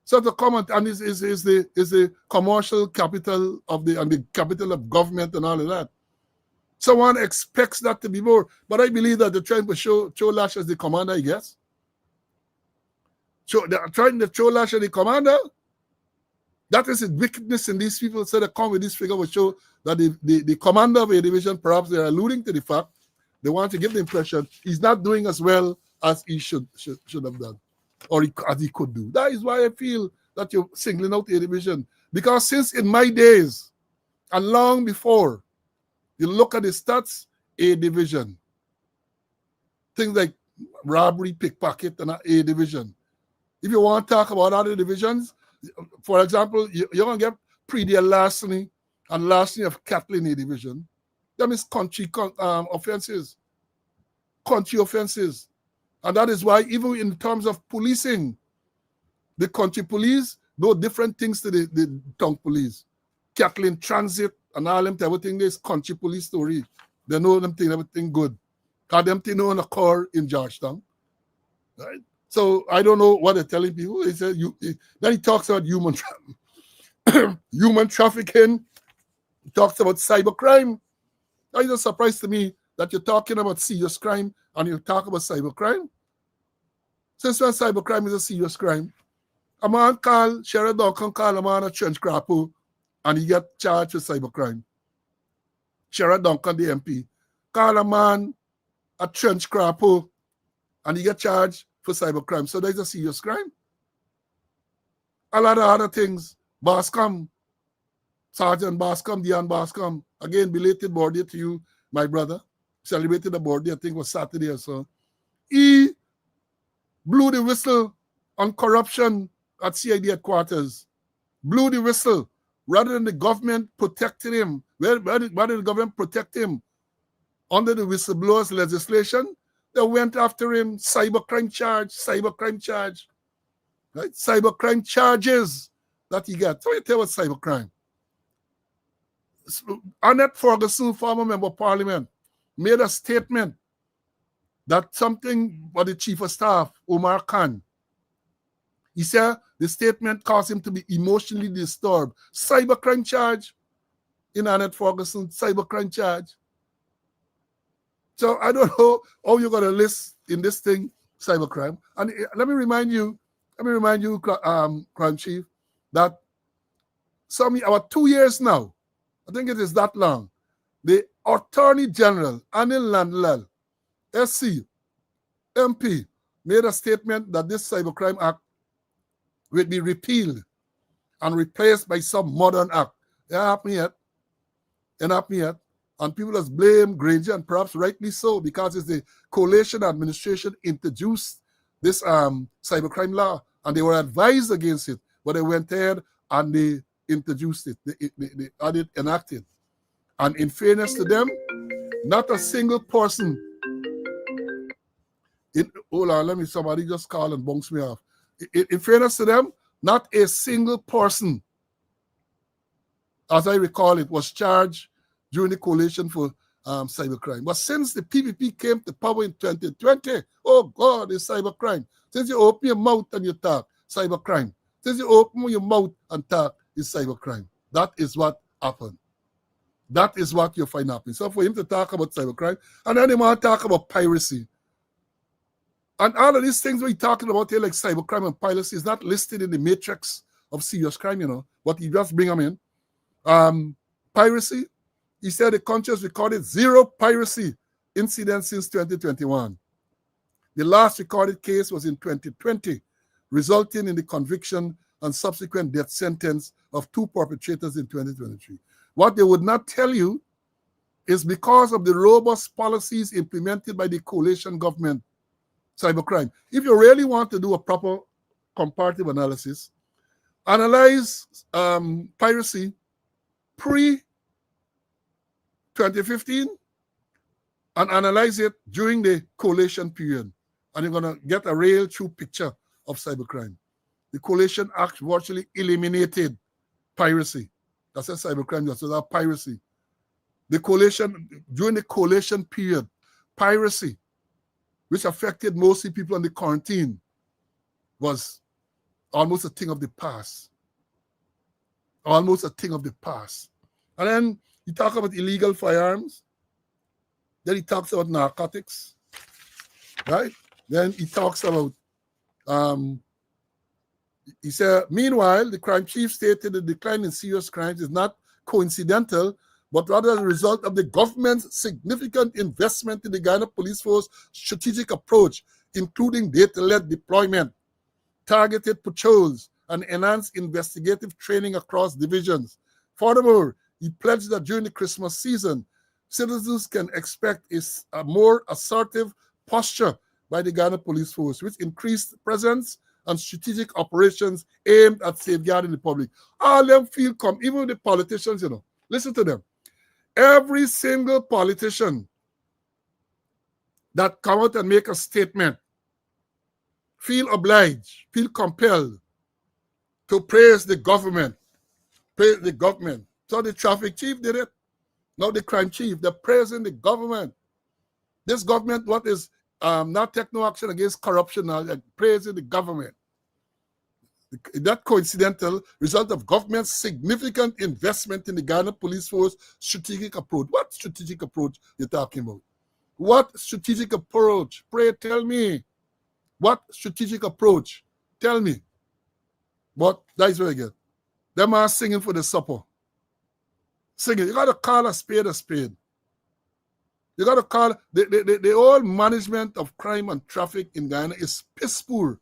A: So the comment and is the commercial capital of the capital of government and all of that. Someone expects that to be more. But I believe that they're trying to show Lash as the commander, I guess. So they're trying to show Lash as the commander. That is the wickedness in these people. So they come with this figure will show that the commander of a division, perhaps they're alluding to the fact they want to give the impression he's not doing as well as he should have done, or as he could do. That is why I feel that you're singling out a division. Because since in my days, and long before, you look at the stats, A division. Things like robbery, pickpocket, and A division. If you want to talk about other divisions, for example, you're going to get pre-deal larceny and larceny of cattle in A division. That means country offenses. Country offenses. And that is why even in terms of policing, the country police do different things to the town police. Cattle in transit and all them everything is country police story. They know them thing, everything good. Because them thing don't occur in Georgetown. Right? So I don't know what they're telling people. He said then he talks about human trafficking. He talks about cybercrime. It's a surprise to me that you're talking about serious crime and you talk about cybercrime. Since when cybercrime is a serious crime? A man called Sheriff Duncan called a man a trench crapper and he get charged with cybercrime. Sheriff Duncan, the MP, called a man a trench crapper and he get charged for cybercrime. So that's a serious crime. A lot of other things. Bascom, Sergeant Bascom, Dion Bascom. Again, belated birthday to you, my brother. Celebrated the birthday, I think it was Saturday or so. He blew the whistle on corruption at CID headquarters. Blew the whistle. Rather than the government protecting him. Why did the government protect him? Under the whistleblowers legislation, they went after him. Cybercrime charge. Right? Cybercrime charges that he got. So you tell what cybercrime. Annette Ferguson, former member of parliament, made a statement that something by the chief of staff, Omar Khan, he said the statement caused him to be emotionally disturbed. Cybercrime charge in Annette Ferguson, cybercrime charge. So I don't know how you're going to list in this thing cybercrime. And let me remind you, Crime Chief, that about 2 years now, I think it is that long, the Attorney General, Anil Nandlal, SC, MP, made a statement that this Cybercrime Act will be repealed and replaced by some modern act. It happened yet. And people just blame Granger, and perhaps rightly so, because it's the coalition administration introduced this cybercrime law, and they were advised against it, but they went ahead and they introduced it. They had it enacted. And in fairness to them, not a single person. Hold on, let me, somebody just call and bounce me off. In fairness to them, not a single person, as I recall it, was charged during the coalition for cybercrime. But since the PPP came to power in 2020, oh God, it's cybercrime. Since you open your mouth and you talk, cybercrime. Since you open your mouth and talk, it's cybercrime. That is what happened. That is what you find happening. So for him to talk about cybercrime, and then he want to talk about piracy. And all of these things we're talking about here, like cybercrime and piracy, is not listed in the matrix of serious crime, but you just bring them in. Piracy, he said the country has recorded 0 piracy incidents since 2021. The last recorded case was in 2020, resulting in the conviction and subsequent death sentence of 2 perpetrators in 2023. What they would not tell you is because of the robust policies implemented by the coalition government, cybercrime. If you really want to do a proper comparative analysis, analyze piracy pre-2015 and analyze it during the coalition period, and you're going to get a real true picture of cybercrime. The Coalition Act virtually eliminated piracy. That's a cybercrime, that's a piracy. During the coalition period, piracy, which affected mostly people on the quarantine, was almost a thing of the past. Almost a thing of the past. And then you talk about illegal firearms. Then he talks about narcotics, right? Then he talks about, he said, meanwhile, the crime chief stated the decline in serious crimes is not coincidental, but rather as a result of the government's significant investment in the Ghana Police Force strategic approach, including data-led deployment, targeted patrols, and enhanced investigative training across divisions. Furthermore, he pledged that during the Christmas season, citizens can expect a more assertive posture by the Ghana Police Force, with increased presence and strategic operations aimed at safeguarding the public. All them feel even the politicians, listen to them. Every single politician that come out and make a statement feel obliged, feel compelled to praise the government. Praise the government. So the traffic chief did it. Now the crime chief, they're praising the government. This government, what is not take no action against corruption, praising the government. That coincidental result of government's significant investment in the Ghana Police Force strategic approach. What strategic approach you're talking about? What strategic approach? Pray tell me. What strategic approach? Tell me. But that is very good. Them are singing for the supper. Singing. You got to call a spade a spade. You got to call the whole management of crime and traffic in Ghana is piss poor.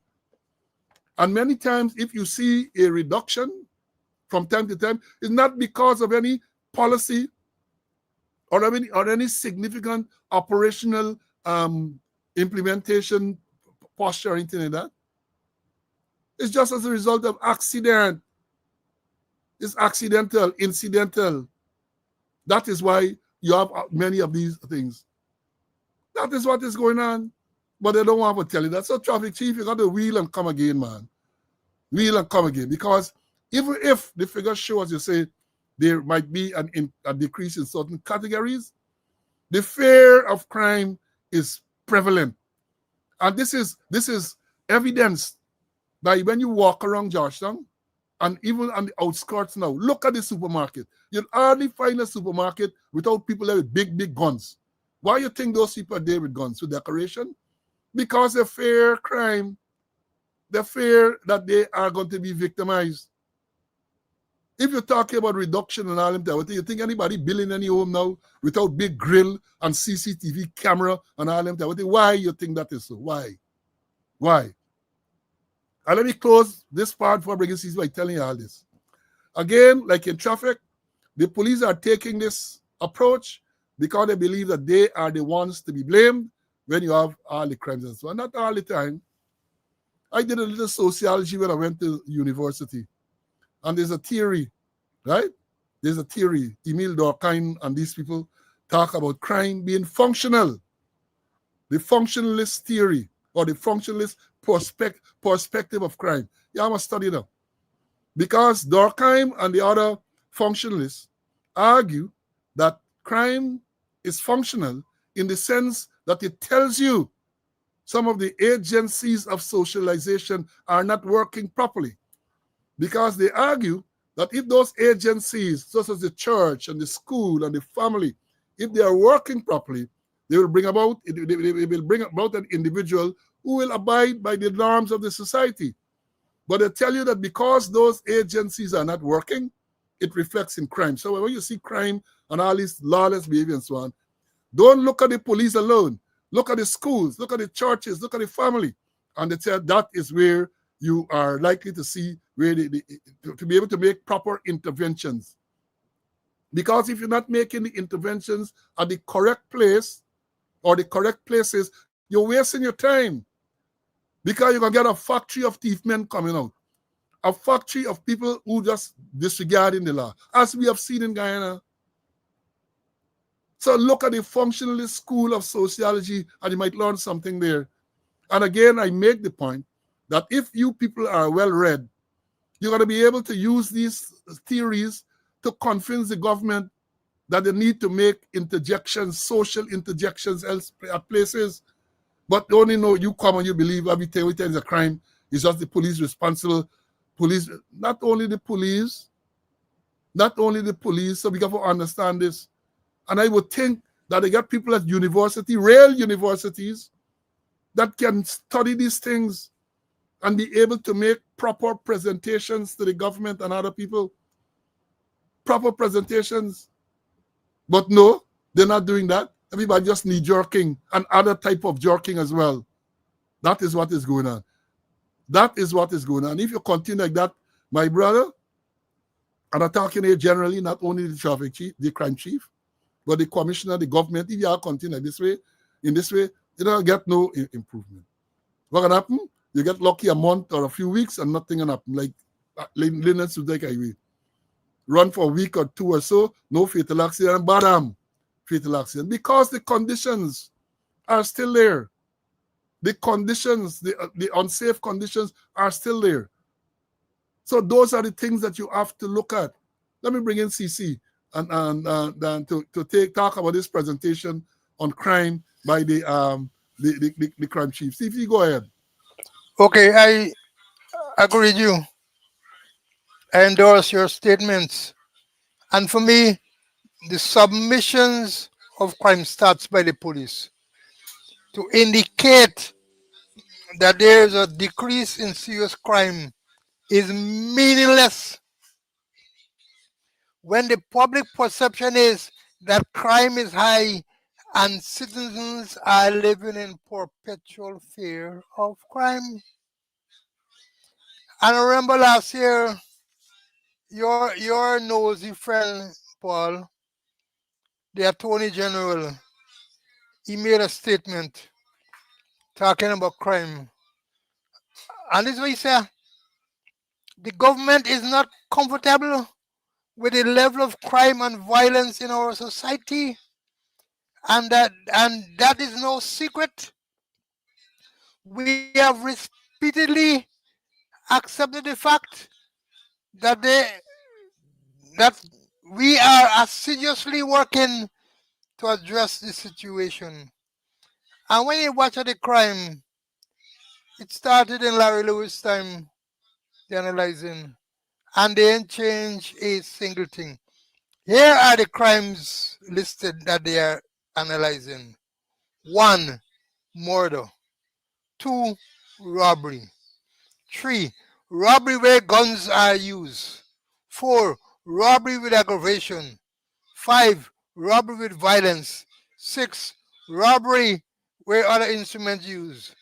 A: And many times, if you see a reduction from time to time, it's not because of any policy or any significant operational implementation posture or anything like that. It's just as a result of accident. It's accidental, incidental. That is why you have many of these things. That is what is going on. But they don't want to tell you that. So traffic chief, you got to wheel and come again, man. Wheel and come again. Because even if the figures show, as you say, there might be a decrease in certain categories, the fear of crime is prevalent. And this is evidence that when you walk around Georgetown, and even on the outskirts now, look at the supermarket. You'll hardly find a supermarket without people there with big, big guns. Why do you think those people are there with guns? With decoration? Because they fear crime. They fear that they are going to be victimized. If you're talking about reduction and all that, you think anybody building any home now without big grill and CCTV camera and all that? Why you think that is so? Why? Why? And let me close this part for bringing by telling you all this. Again, like in traffic, the police are taking this approach because they believe that they are the ones to be blamed when you have all the crimes and so on. Not all the time. I did a little sociology when I went to university. And there's a theory, right? There's a theory. Emile Durkheim and these people talk about crime being functional. The functionalist theory or the functionalist perspective of crime. You must study them. Because Durkheim and the other functionalists argue that crime is functional in the sense that it tells you some of the agencies of socialization are not working properly. Because they argue that if those agencies, such as the church and the school and the family, if they are working properly, they will bring about an individual who will abide by the norms of the society. But they tell you that because those agencies are not working, it reflects in crime. So when you see crime and all this lawless behavior and so on, don't look at the police alone. Look at the schools, look at the churches, look at the family. And they tell that is where you are likely to see where to be able to make proper interventions. Because if you're not making the interventions at the correct place or the correct places, you're wasting your time. Because you're going to get a factory of thief men coming out. A factory of people who just disregarding the law, as we have seen in Guyana. So look at the functionalist school of sociology and you might learn something there. And again, I make the point that if you people are well read, you're going to be able to use these theories to convince the government that they need to make interjections, social interjections at places. But they only know you come and you believe everything is a crime. It's just the police responsible. Police, not only the police, so we got to understand this. And I would think that they get people at university, real universities, that can study these things and be able to make proper presentations to the government and other people. Proper presentations. But no, they're not doing that. Everybody just knee jerking and other type of jerking as well. That is what is going on. That is what is going on. If you continue like that, my brother, and I'm talking here generally, not only the traffic chief, the crime chief, but the commissioner, the government, if you all continue this way, in this way, you don't get no improvement. What can happen? You get lucky a month or a few weeks and nothing can happen. Like Linen Sudek Highway. Run for a week or two or so, no fatal accident, and bam, fatal accident. Because the conditions are still there. The conditions, the unsafe conditions are still there. So those are the things that you have to look at. Let me bring in CC and to talk about this presentation on crime by the crime chief. CC, go ahead.
B: Okay, I agree with you. I endorse your statements. And for me, the submissions of crime starts by the police to indicate that there is a decrease in serious crime is meaningless when the public perception is that crime is high and citizens are living in perpetual fear of crime. And I remember last year, your nosy friend Paul, the Attorney General, he made a statement talking about crime. And this is what he said: the government is not comfortable with the level of crime and violence in our society, and that is no secret. We have repeatedly accepted the fact that that we are assiduously working to address the situation. And when you watch the crime, it started in Larry Lewis' time, the analyzing, and they ain't changed a single thing. Here are the crimes listed that they are analyzing: 1. Murder. 2. Robbery. 3. Robbery where guns are used. 4. Robbery with aggravation. 5. Robbery with violence. 6. Robbery where other instruments used.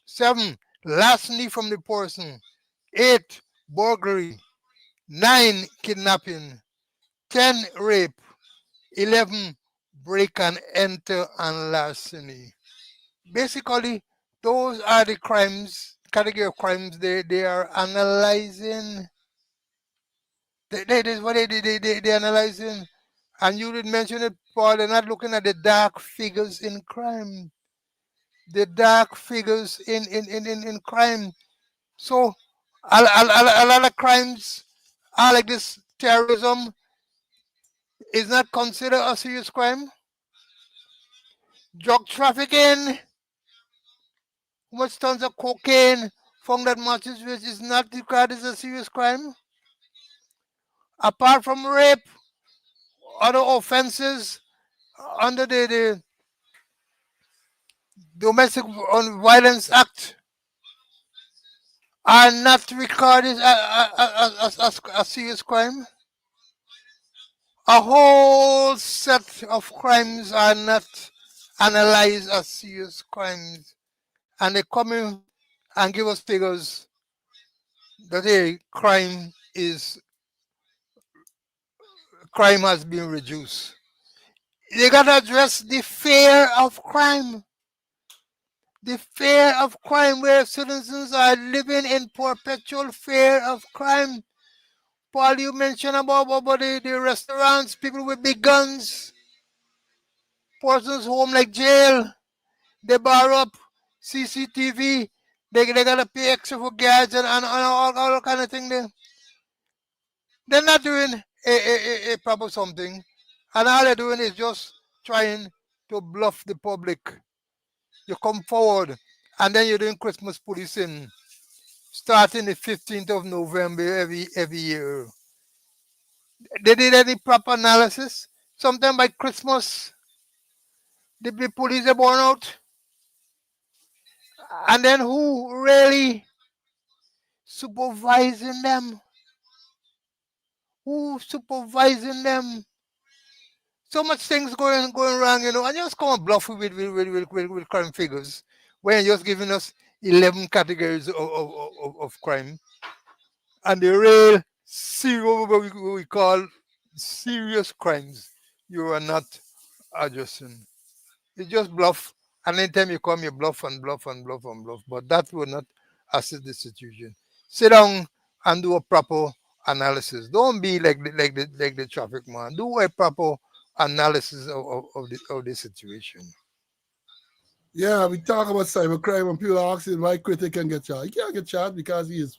B: 7. Larceny from the person. 8. Burglary. 9. Kidnapping. 10. Rape. 11. Break and enter and larceny. Basically, those are the crimes, category of crimes they are analyzing. That is what they're analyzing. And you did mention it, Paul, they're not looking at the dark figures in crime. The dark figures in crime. So, a lot of crimes are like this. Terrorism is not considered a serious crime. Drug trafficking, how much tons of cocaine found at matches which is not regarded as a serious crime. Apart from rape, other offenses under the Domestic Violence Act are not regarded as a serious crime. A whole set of crimes are not analyzed as serious crimes. And they come in and give us figures that hey, crime has been reduced. They gotta address the fear of crime. The fear of crime, where citizens are living in perpetual fear of crime. Paul, you mentioned about the restaurants, people with big guns, persons home like jail, they bar up CCTV, they gotta pay extra for guards and all kind of thing there. They're not doing a proper something, and all they're doing is just trying to bluff the public. You come forward, and then you're doing Christmas policing, starting the 15th of November every year. They did any proper analysis? Sometime by Christmas, The police are born out. And then who really supervising them? Who supervising them? So much things going wrong, and you just come and bluff with crime figures when you're just giving us 11 categories of crime. And the real serious, what we call serious crimes, you are not addressing. You just bluff. And anytime you come, you bluff and bluff and bluff and bluff. But that will not assist the situation. Sit down and do a proper analysis. Don't be like the traffic man. Do a proper analysis of the situation.
A: Yeah, we talk about cybercrime and people are asking why critic can get charged. He can't get charged because he's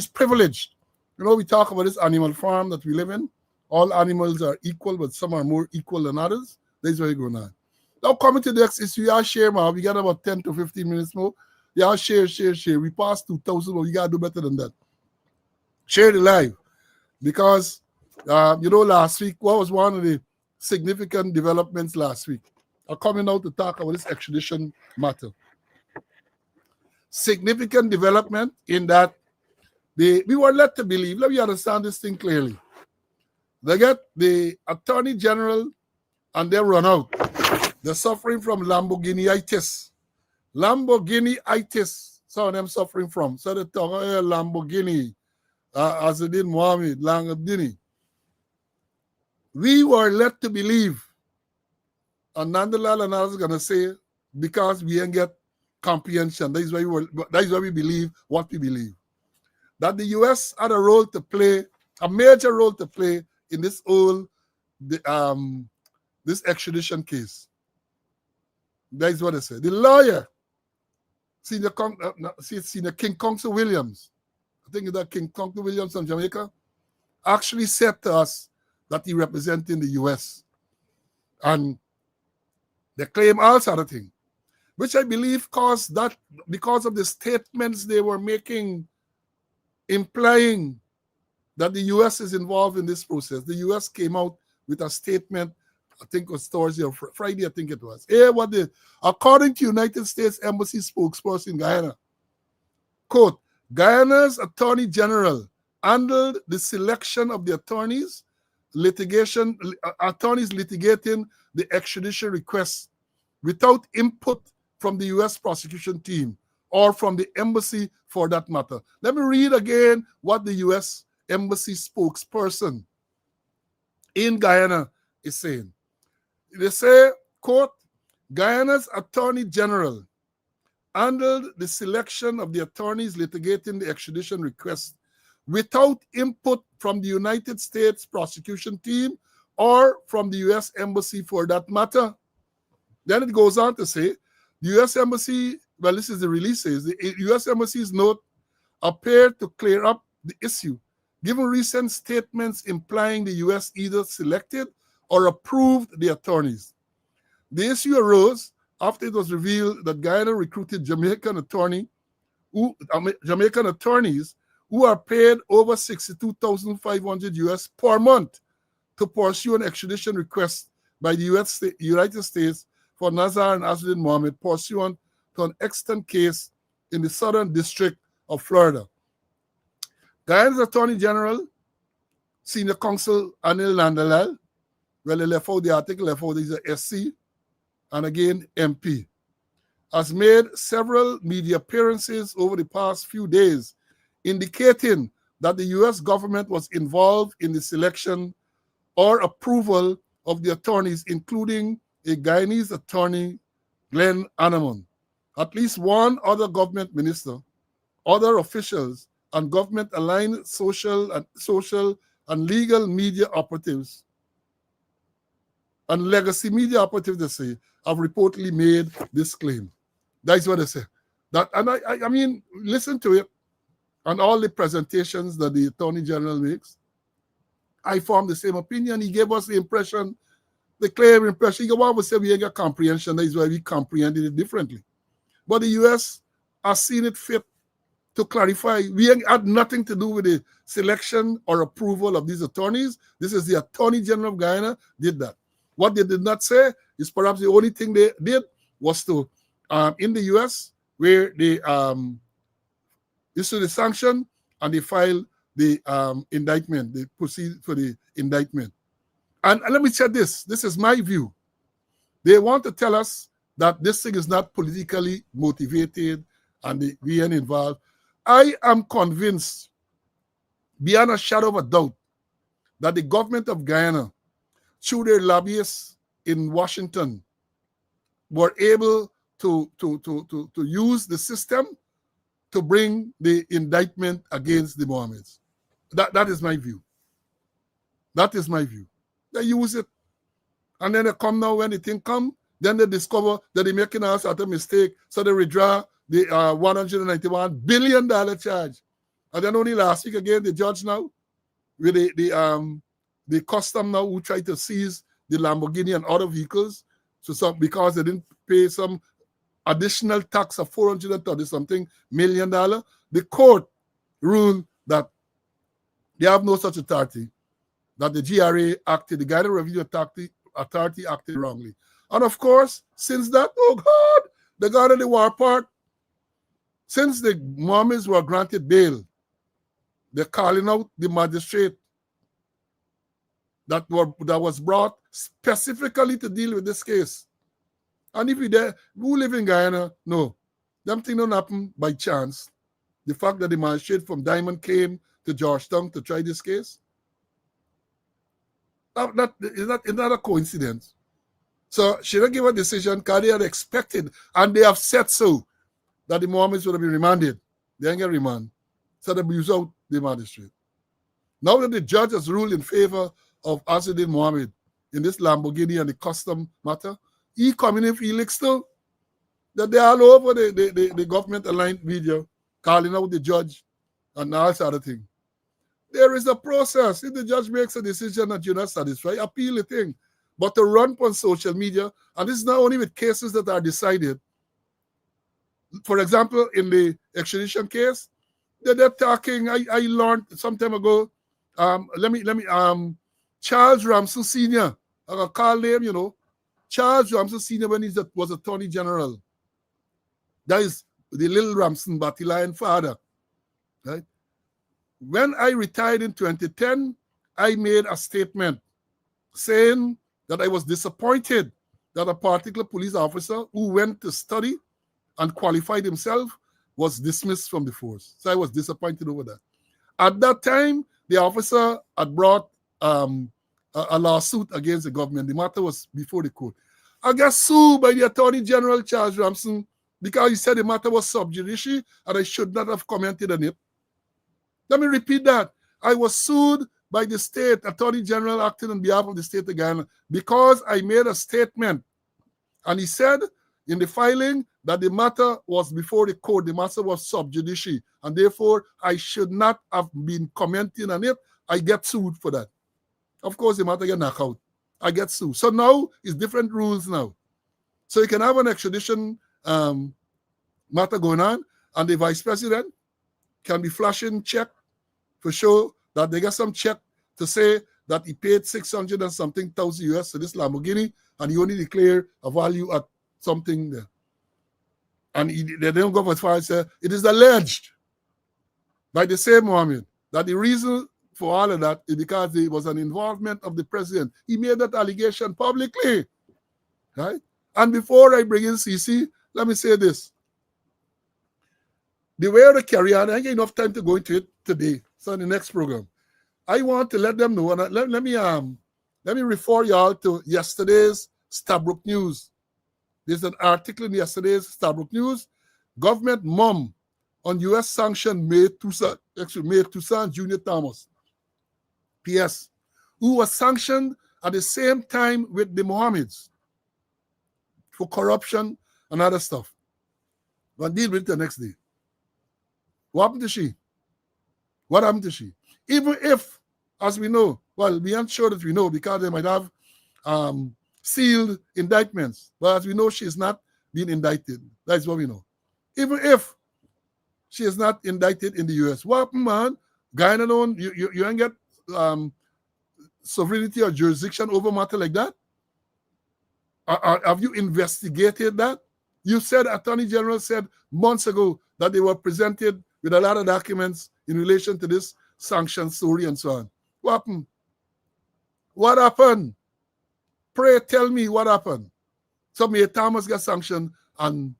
A: privileged. We talk about this animal farm that we live in. All animals are equal, but some are more equal than others. That's what's going on. Now coming to the next issue, y'all share, man. We got about 10 to 15 minutes more. Y'all share. We passed 2,000, but we got to do better than that. Share the live. Because, last week, what was one of the significant developments last week? I'm coming out to talk about this extradition matter. Significant development in that we were led to believe, let me understand this thing clearly. They get the Attorney General and they run out. They're suffering from Lamborghini-itis. Lamborghini-itis. Some of them suffering from. So they talk, Lamborghini, Azadin Mohammed, Lamborghini. We were led to believe, and Nandalal and others are going to say, because we ain't get comprehension. That is why we believe what we believe. That the U.S. had a role to play, a major role to play in this this extradition case. That is what they say. The lawyer, Senior King Counsel Williams, I think that King Counsel Williams from Jamaica, actually said to us that he representing the U.S. And they claim all sort of things, which I believe caused that because of the statements they were making, implying that the U.S. is involved in this process. The U.S. came out with a statement, I think it was Thursday or Friday, I think it was. According to United States Embassy spokesperson in Guyana, quote, Guyana's Attorney General handled the selection of the attorneys litigating the extradition request without input from the U.S. prosecution team or from the embassy for that matter. Let me read again what the U.S. Embassy spokesperson in Guyana is saying. They say, quote, Guyana's Attorney General handled the selection of the attorneys litigating the extradition request without input from the United States prosecution team or from the U.S. Embassy for that matter. Then it goes on to say, the U.S. Embassy, well, this is the release says, the U.S. Embassy's note appeared to clear up the issue, given recent statements implying the U.S. either selected or approved the attorneys. The issue arose after it was revealed that Guyana recruited Jamaican attorneys who are paid over $62,500 US per month to pursue an extradition request by the United States for Nazar and Asluddin Mohammed pursuant to an extant case in the Southern District of Florida. Guyana's Attorney General, Senior Counsel Anil Nandalal, well, they left out the article, he's a SC, and again, MP, has made several media appearances over the past few days indicating that the U.S. government was involved in the selection or approval of the attorneys, including a Guyanese attorney, Glenn Anamon. At least one other government minister, other officials, and government-aligned social and legal media operatives and legacy media operatives, they say, have reportedly made this claim. That's what they say. And I mean, listen to it, and all the presentations that the Attorney General makes, I formed the same opinion. He gave us the impression, the clear impression. He would say we ain't got comprehension. That is why we comprehended it differently. But the U.S. has seen it fit to clarify. We ain't had nothing to do with the selection or approval of these attorneys. This is the Attorney General of Guyana did that. What they did not say It's perhaps the only thing they did was to, in the US, where they issued the sanction and they filed the indictment, they proceed for the indictment. And let me say this is my view. They want to tell us that this thing is not politically motivated and we are involved. I am convinced, beyond a shadow of a doubt, that the government of Guyana, through their lobbyists in Washington, were able to use the system to bring the indictment against the Mohammeds. That is my view. That is my view. They use it. And then they come now, when the thing come, then they discover that they're making us at a mistake. So they withdraw the $191 billion charge. And then only last week again, the judge now, with the custom now who tried to seize the Lamborghini and other vehicles, because they didn't pay some additional tax of $430-something million, the court ruled that they have no such authority, that the GRA acted, the Guidance Revenue Authority acted wrongly. And of course, since that, oh God, the God of the war part, since the Mohammeds were granted bail, they're calling out the magistrate that was brought specifically to deal with this case. And if you there, who live in Guyana, no. Them things don't happen by chance. The fact that the magistrate from Diamond came to Georgetown to try this case, that is not a coincidence. So she didn't give a decision because they had expected, and they have said so, that the Mohammeds would have been remanded. They didn't get remanded. So they use out the magistrate. Now that the judge has ruled in favor of Azuddin Mohammed in this Lamborghini and the custom matter, he coming in Felix too, that they're all over the government-aligned video, calling out the judge and all sort of thing. There is a process. If the judge makes a decision that you're not satisfied, appeal the thing. But to run on social media, and this is not only with cases that are decided. For example, in the extradition case, they're talking, I learned some time ago, Charles Ramsey Sr., I can call him, Charles Ramsey Sr. when he was Attorney General. That is the little Ramsey Batilion father. Right? When I retired in 2010, I made a statement saying that I was disappointed that a particular police officer who went to study and qualified himself was dismissed from the force. So I was disappointed over that. At that time, the officer had brought a lawsuit against the government. The matter was before the court. I got sued by the Attorney General, Charles Ramsey, because he said the matter was sub judice and I should not have commented on it. Let me repeat that. I was sued by the state Attorney General acting on behalf of the state of Guyana because I made a statement. And he said in the filing that the matter was before the court, the matter was sub judice, and therefore I should not have been commenting on it. I get sued for that. Of course, the matter get knocked out. I get sued. So now it's different rules now. So you can have an extradition matter going on, and the vice president can be flashing check for sure that they get some check to say that he paid 600 and something thousand US to this Lamborghini, and he only declared a value at something there. And they don't go as far as say it is alleged by the same Mohammed that the reason for all of that is because there was an involvement of the president. He made that allegation publicly, right? And before I bring in CC, let me say this. The way to carry on, I ain't got enough time to go into it today. So in the next program, I want to let them know, and let me refer y'all to yesterday's Stabrook News. There's an article in yesterday's Stabrook News. Government mum on U.S. sanction May Toussaint Jr. Thomas. P.S. who was sanctioned at the same time with the Mohammeds for corruption and other stuff. We'll deal with it the next day. What happened to she? What happened to she? Even if, as we know, well, we aren't sure that we know because they might have sealed indictments. But as we know, she is not being indicted. That's what we know. Even if she is not indicted in the U.S. What happened, man? Guyana don't, you ain't get sovereignty or jurisdiction over matter like that? Have you investigated that? You said, Attorney General said months ago that they were presented with a lot of documents in relation to this sanction story and so on. What happened? What happened? Pray tell me what happened. So Mayor Thomas got sanctioned and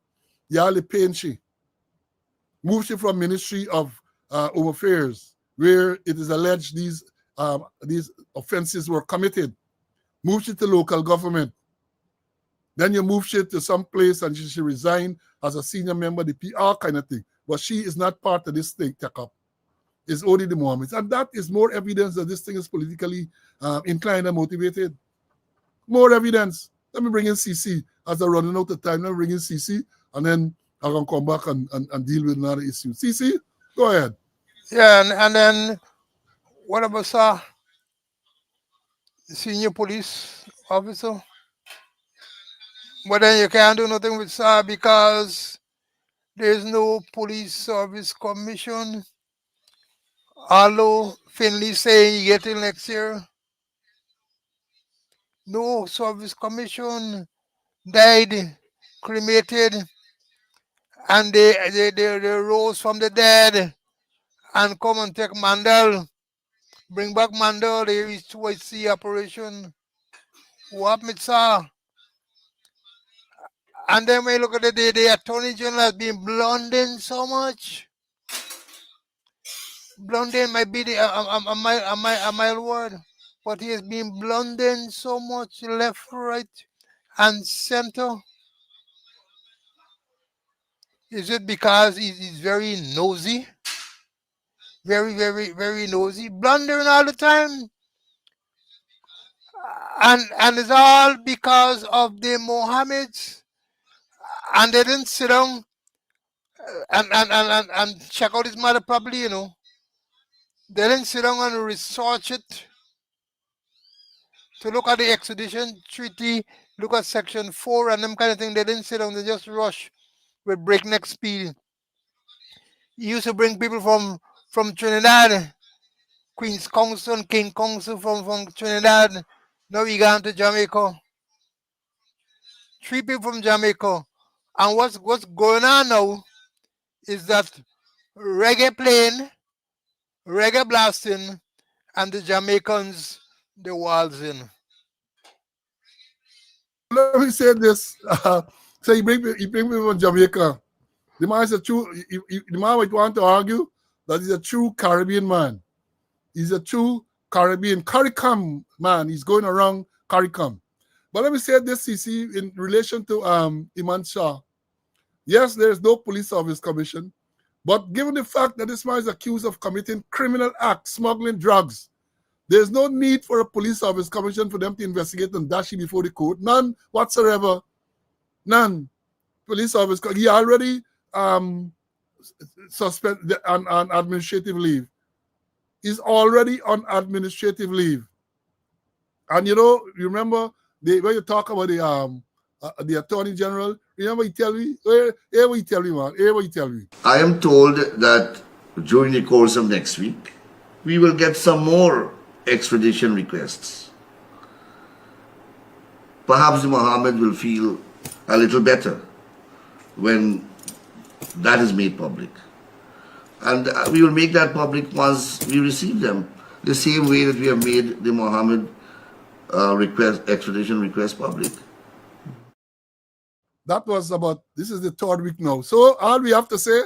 A: Yali paying she. Moved she from Ministry of Home Affairs, where it is alleged these offenses were committed. Moved she to local government. Then you move she to some place and she resigned as a senior member of the PR kind of thing. But she is not part of this thing, take up. It's only the Mohammeds. And that is more evidence that this thing is politically inclined and motivated. More evidence. Let me bring in CC. As I'm running out of time, let me bring in CC. And then I'm going to come back and deal with another issue. CC, go ahead.
B: Yeah, and then what about the senior police officer? But then you can't do nothing with SAR because there's no police service commission. Although Finley saying you get till next year. No service commission, died, cremated, and they rose from the dead and come and take Mandel. Bring back Mandel, the HYC operation. What happened, sir? And then when you look at the Attorney General has been blundering so much. Blundering might be a mild word, but he has been blundering so much left, right, and center. Is it because he's very nosy? Very, very, very nosy, blundering all the time. And it's all because of the Mohammeds. And they didn't sit down and check out his matter properly, you know. They didn't sit down and research it to look at the extradition treaty, look at section 4 and them kind of thing. They didn't sit down, they just rush with breakneck speed. He used to bring people from Trinidad, Queen's Council and King Council from Trinidad. Now he gone to Jamaica. 3 people from Jamaica. And what's going on now is that reggae playing, reggae blasting, and the Jamaicans, the walls in.
A: Let me say this. So you bring people from Jamaica. The man is a true, the man would want to argue that he's a true Caribbean man. He's a true Caribbean, CARICOM man. He's going around CARICOM. But let me say this, CC, in relation to Iman Shah. Yes, there is no police service commission, but given the fact that this man is accused of committing criminal acts, smuggling drugs, there's no need for a police service commission for them to investigate and dash him before the court. None whatsoever. None. Police service, he already suspended on administrative leave. He's already on administrative leave. And you know, you remember when you talk about the Attorney General, remember he tell me, here what he tell me, man, here what he tell me.
D: I am told that during the course of next week, we will get some more extradition requests. Perhaps the Mohammed will feel a little better when that is made public. And we will make that public once we receive them, the same way that we have made the Mohammed extradition request public.
A: That was about, this is the 3rd week now. So all we have to say,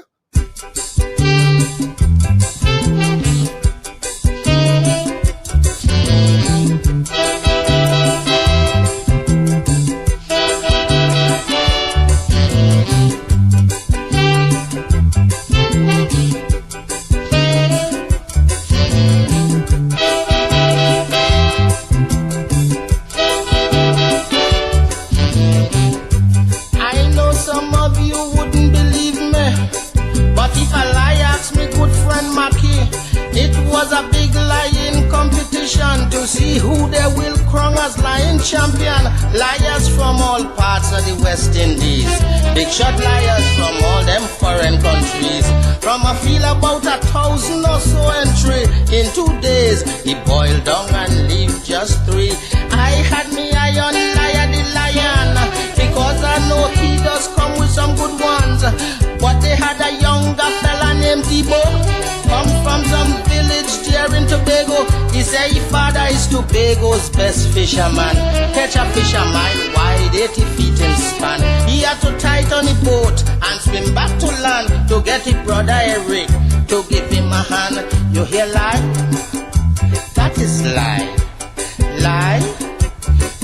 E: a big lying competition to see who they will crown as lying champion. Liars from all parts of the West Indies, big shot liars from all them foreign countries. From a feel about 1,000 or so entry in 2 days, he boiled down and leave just 3. I had me eye on liar the lion, say his father is Tobago's best fisherman. Catch a fish a mile wide, 80 feet in span. He had to tighten the boat and swim back to land to get his brother Eric to give him a hand. You hear lie? That is lie. Lie?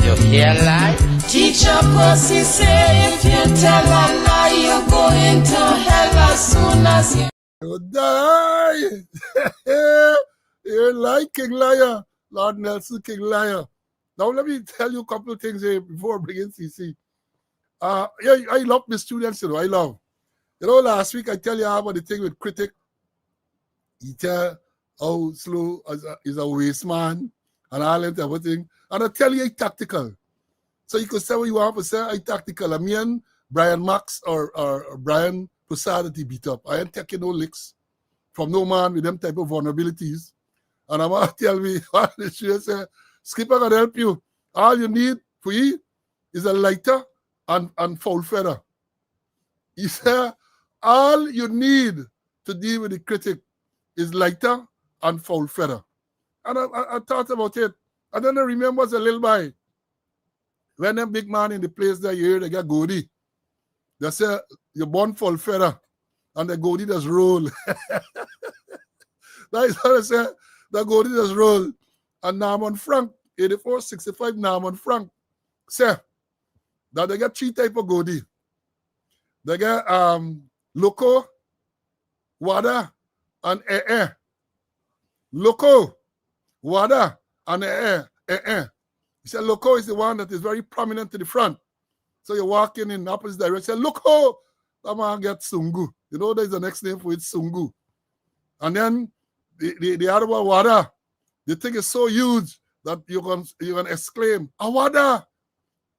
E: You hear lie?
F: Teacher Pussy say if you tell a lie, you go into hell as soon as you
A: You die. You're like King Liar. Lord Nelson, King Liar. Now let me tell you a couple of things here before bringing CC. Yeah, I love my students, I love. Last week I tell you about the thing with critic. He tell how slow is a waste man and all that everything. And I tell you it's tactical. So you could say what you want to say, I tactical. I mean Brian Max or Brian Prasad that he beat up. I ain't taking no licks from no man with them type of vulnerabilities. And I'm going to tell me, she say, Skipper can help you. All you need for you is a lighter and foul feather. He said, all you need to deal with the critic is lighter and foul feather. And I thought about it. And then I remember as a little boy, when them big man in the place there, you hear they got goatee. They say, you're born foul feather. And the goatee does roll. That is how they say, the goatee does roll. And Norman Frank, 84-65 Norman Frank, say that they got three type of goatee. They got loco, wada, and Loco, wada, and He said loco is the one that is very prominent to the front. So you're walking in opposite direction, loco, that man gets sungu. There's the next name for it, sungu. And then the other one, wada. The thing is so huge that you can exclaim, awada.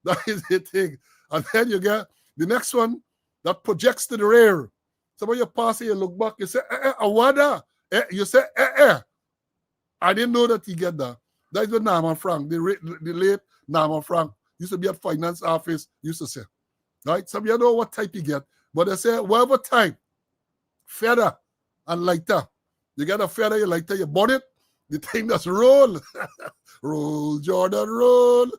A: That is the thing. And then you get the next one that projects to the rear. So when you pass it, you look back, you say, awada. You say, I didn't know that he get that. That is what Norman Frank, the late Norman Frank, used to be at finance office, used to say. Right? So you know what type he get. But they say, whatever type, feather and lighter. You get a feather, you lighter, you burn it, the thing that's roll. Roll, Jordan, roll.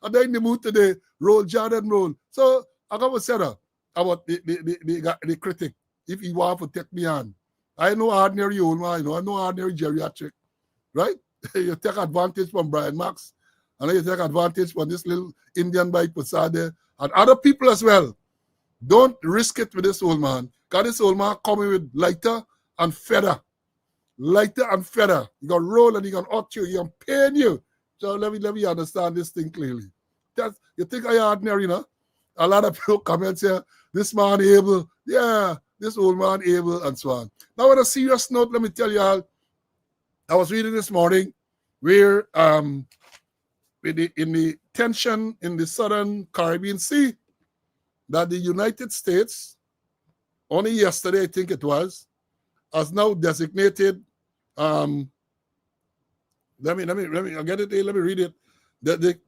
A: And then in the mood today, roll, Jordan, roll. So I got to say that about the critic, if he want to take me on. I know ordinary old man, I know ordinary geriatric, right? You take advantage from Brian Max, and then you take advantage from this little Indian by Posade, and other people as well. Don't risk it with this old man, because this old man coming with lighter and feather. Lighter and feather. He can roll and he can hurt you, he can pain you. So let me understand this thing clearly. You think I ordinary, you know? A lot of people come and say, this man able, yeah, this old man able, and so on. Now on a serious note, let me tell you all, I was reading this morning where in the tension in the southern Caribbean Sea, that the United States, only yesterday I think it was, has now designated, let me get it here, let me read it. The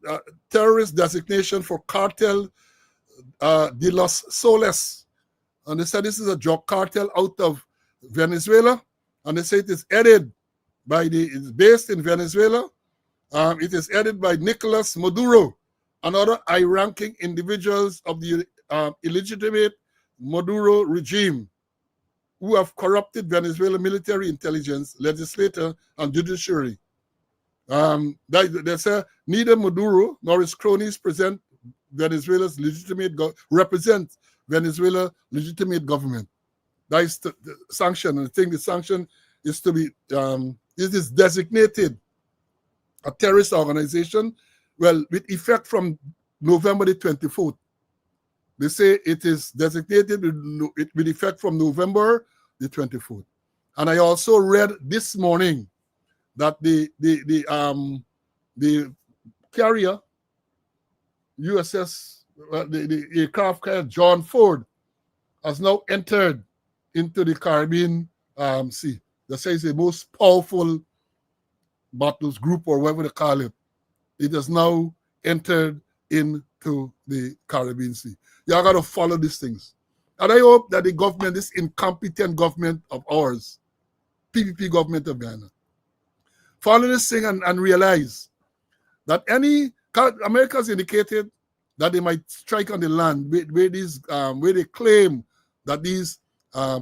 A: terrorist designation for Cartel de los Soles. And they said this is a drug cartel out of Venezuela. And they say it is headed by it's based in Venezuela. It is headed by Nicolas Maduro and other high-ranking individuals of the illegitimate Maduro regime who have corrupted Venezuela military intelligence, legislature, and judiciary. They say neither Maduro nor his cronies represent Venezuela's legitimate government. That is the sanction. And I think the sanction is to be it is designated a terrorist organization, well, with effect from November the 24th. They say it is designated with effect from November the 24th. And I also read this morning that the carrier, USS, the aircraft carrier John Ford, has now entered into the Caribbean Sea. They say it's the most powerful battles group, or whatever they call it. It has now entered into the Caribbean Sea. You got to follow these things. And I hope that the government, this incompetent government of ours, PPP government of Ghana, follow this thing and realize that America's indicated that they might strike on the land where they claim that these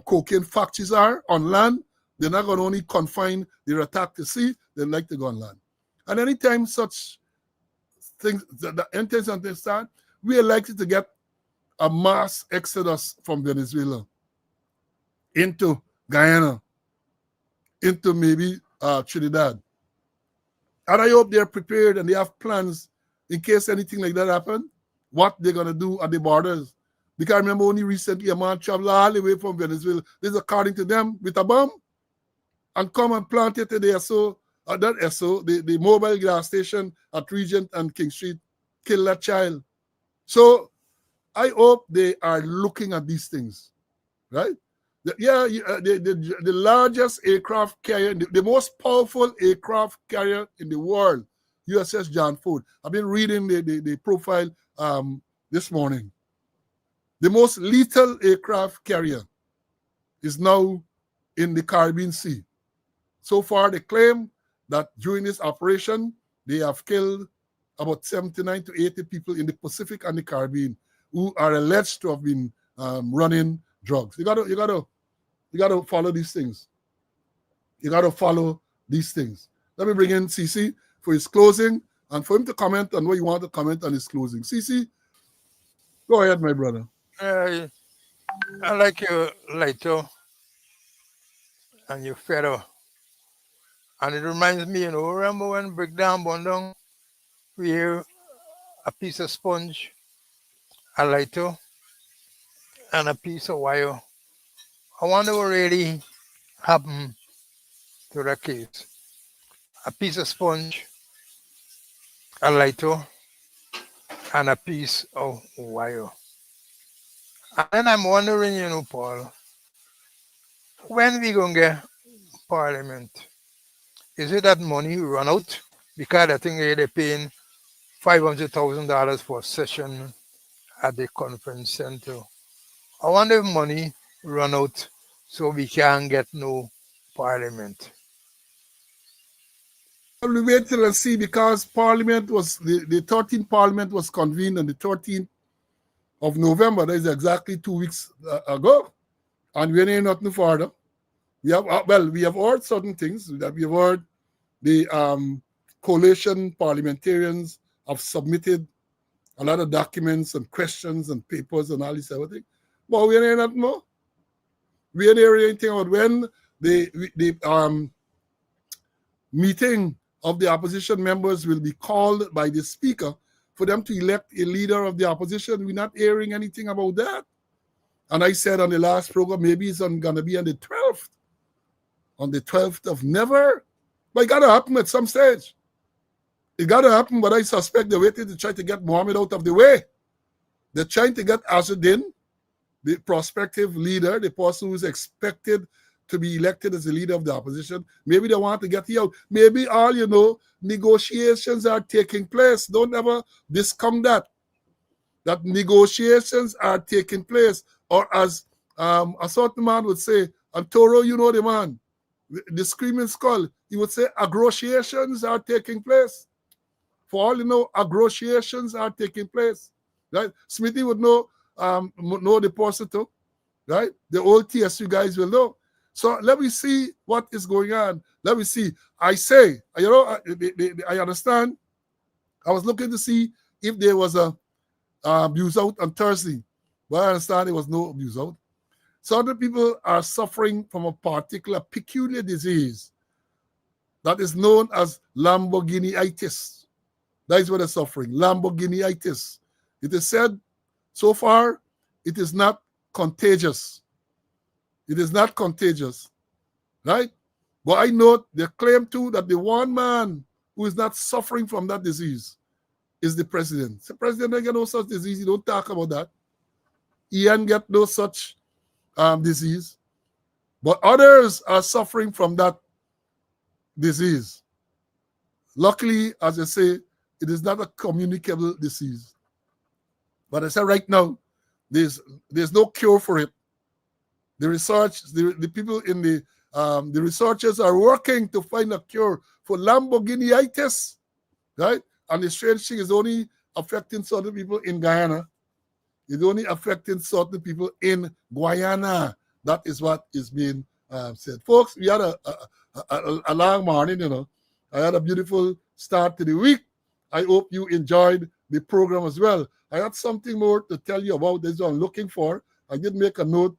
A: cocaine factories are on land. They're not going to only confine their attack to sea, they like to go on land. And anytime such things, the intentions on this start, we are likely to get a mass exodus from Venezuela into Guyana, into maybe Trinidad. And I hope they're prepared and they have plans in case anything like that happens, what they're going to do at the borders. Because I remember only recently a man traveled all the way from Venezuela, this is according to them, with a bomb, and come and plant it at the the mobile gas station at Regent and King Street, kill that child. So I hope they are looking at these things, right? The largest aircraft carrier, the most powerful aircraft carrier in the world, USS John Ford. I've been reading the profile this morning. The most lethal aircraft carrier is now in the Caribbean Sea. So far, they claim that during this operation, they have killed about 79 to 80 people in the Pacific and the Caribbean who are alleged to have been running drugs. You gotta follow these things. You gotta follow these things. Let me bring in CC for his closing and for him to comment on what you want to comment on his closing. CC, go ahead, my brother.
B: I like your lighter and your feather. And it reminds me, remember when breakdown bundle, we hear a piece of sponge, a lighter, and a piece of wire. I wonder what really happened to that case. A piece of sponge, a lighter, and a piece of wire. And then I'm wondering, Paul, when we gonna get Parliament? Is it that money run out? Because I think they're paying $500,000 for a session at the conference center. I wonder if money run out so we can't get no Parliament.
A: We'll wait till and see because Parliament was, the 13th Parliament was convened on the 13th of November. That is exactly 2 weeks ago. And we ain't nothing further. We have heard certain things. That we have heard the coalition parliamentarians have submitted a lot of documents and questions and papers and all this everything. But we ain't nothing more. We ain't hearing anything about when the meeting of the opposition members will be called by the speaker for them to elect a leader of the opposition. We're not hearing anything about that. And I said on the last program, maybe it's going to be on the 12th. On the 12th of never. But it got to happen at some stage. It got to happen, but I suspect they're waiting to try to get Mohammed out of the way. They're trying to get Azuddin, the prospective leader, the person who's expected to be elected as the leader of the opposition. Maybe they want to get you out. Maybe negotiations are taking place. Don't ever discount that. That negotiations are taking place. Or as a certain man would say, and Toro, the man, the screaming skull, he would say, negotiations are taking place. For all you know, negotiations are taking place. Right? Smithy would know the person too. Right? The old TSU guys will know. So let me see what is going on. Let me see. I say, I understand. I was looking to see if there was a abuse out on Thursday. But I understand there was no abuse out. So other people are suffering from a particular peculiar disease that is known as Lamborghini-itis. That is what they're suffering, Lamborghini-itis. It is said, so far, it is not contagious. It is not contagious, right? But I note they claim too that the one man who is not suffering from that disease is the president. The president don't get no such disease. You don't talk about that. He ain't get no such disease. But others are suffering from that disease. Luckily, as I say, it is not a communicable disease. But I say right now, there's no cure for it. The research, the people in the The researchers are working to find a cure for Lamborghini-itis, right? And the strange thing is only affecting certain people in Guyana. It's only affecting certain people in Guyana. That is what is being said. Folks, we had a long morning, you know. I had a beautiful start to the week. I hope you enjoyed the program as well. I had something more to tell you about this I'm looking for. I did make a note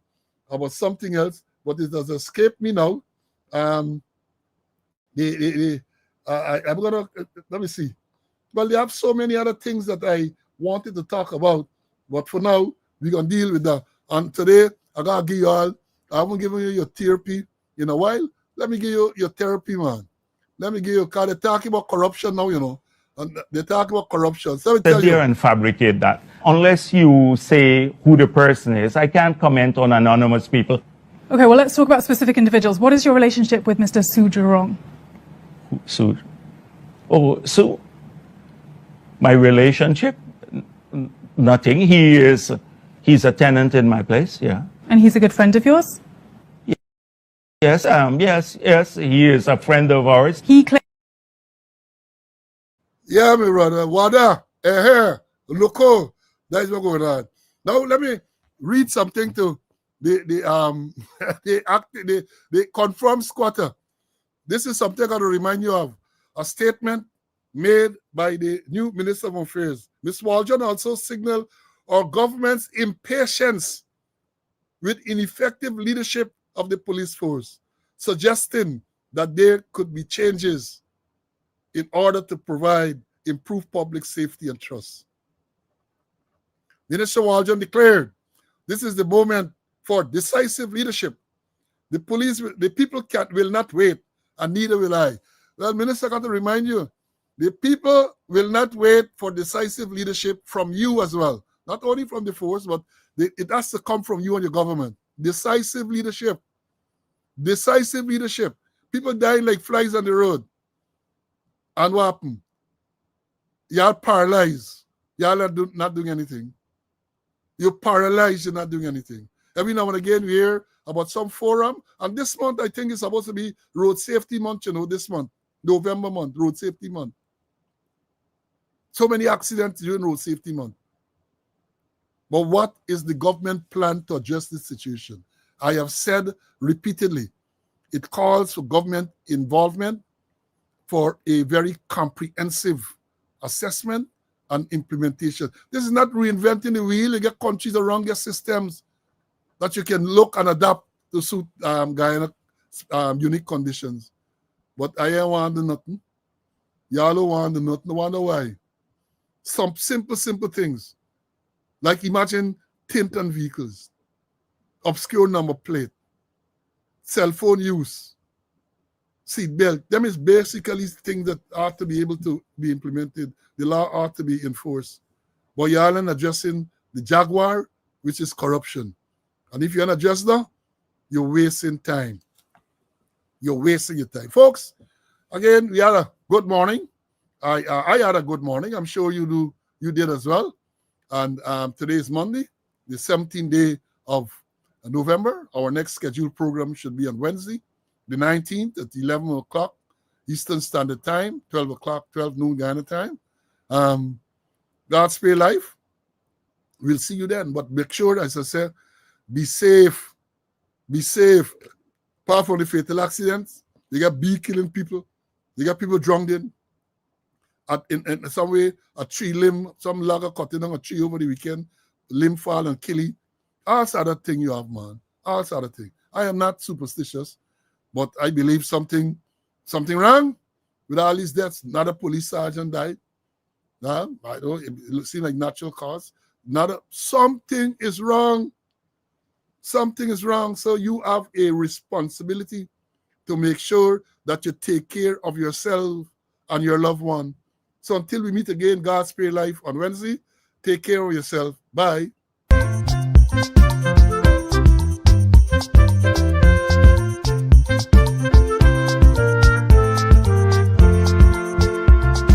A: about something else, but it has escaped me now. I'm gonna let me see. Well, they have so many other things that I wanted to talk about, but for now, we're gonna deal with that. And today, I gotta give you all, I haven't given you your therapy in a while. Let me give you your therapy, man. Let me give you, because they're talking about corruption now, you know. And they're talking about corruption. So let me tell
G: Sit there
A: you.
G: and fabricate that. Unless you say who the person is, I can't comment on anonymous people.
H: Okay, well, let's talk about specific individuals. What is your relationship with Mr. Su Jurong?
G: So my relationship? Nothing. He's a tenant in my place, yeah.
H: And he's a good friend of yours?
G: Yes, he is a friend of ours.
H: He claims
A: Yeah, my brother. Wada, loco. That is what's going on. Now let me read something to the the confirmed squatter. This is something I'm going to remind you of. A statement made by the new Minister of Affairs. Ms. Waljon also signaled our government's impatience with ineffective leadership of the police force, suggesting that there could be changes in order to provide improved public safety and trust. Minister Waljon declared, this is the moment for decisive leadership. The people will not wait, and neither will I. Well, Minister, I got to remind you, the people will not wait for decisive leadership from you as well. Not only from the force, but it has to come from you and your government. Decisive leadership. Decisive leadership. People dying like flies on the road. And what happened? Y'all paralyzed. Y'all are not doing anything. You're paralyzed, you're not doing anything. Every now and again we hear about some forum. And this month, I think it's supposed to be Road Safety Month, you know, this month. November month, Road Safety Month. So many accidents during Road Safety Month. But what is the government plan to address this situation? I have said repeatedly, it calls for government involvement for a very comprehensive assessment and implementation. This is not reinventing the wheel. You get countries around your systems that you can look and adapt to suit Guyana unique conditions. But I ain't want to do nothing. Y'all don't want to do nothing. I wonder why. Some simple things. Like imagine tint on vehicles, obscure number plate, cell phone use, seat belt. Them is basically things that ought to be able to be implemented. The law ought to be enforced. But y'all are addressing the jaguar, which is corruption. And if you're not addressing that, you're wasting time. You're wasting your time. Folks, again, we had a good morning. I had a good morning. I'm sure you did as well. And today is Monday, the 17th day of November. Our next scheduled program should be on Wednesday, the 19th at 11 o'clock Eastern Standard Time, 12 o'clock, 12 noon Guyana time. God's Spare Life. We'll see you then. But make sure, as I said, be safe. Be safe. Apart from the fatal accidents, they got bee killing people. They got people drowned in some way, a tree limb, some logger cutting on a tree over the weekend, limb fall and kill it. All sort of thing you have, man. All sort of thing. I am not superstitious, but I believe something wrong with all these deaths. Not a police sergeant died. No, I don't. It seems like natural cause. Something is wrong. Something is wrong. So you have a responsibility to make sure that you take care of yourself and your loved one. So until we meet again, God's Spare Life on Wednesday, take care of yourself. Bye.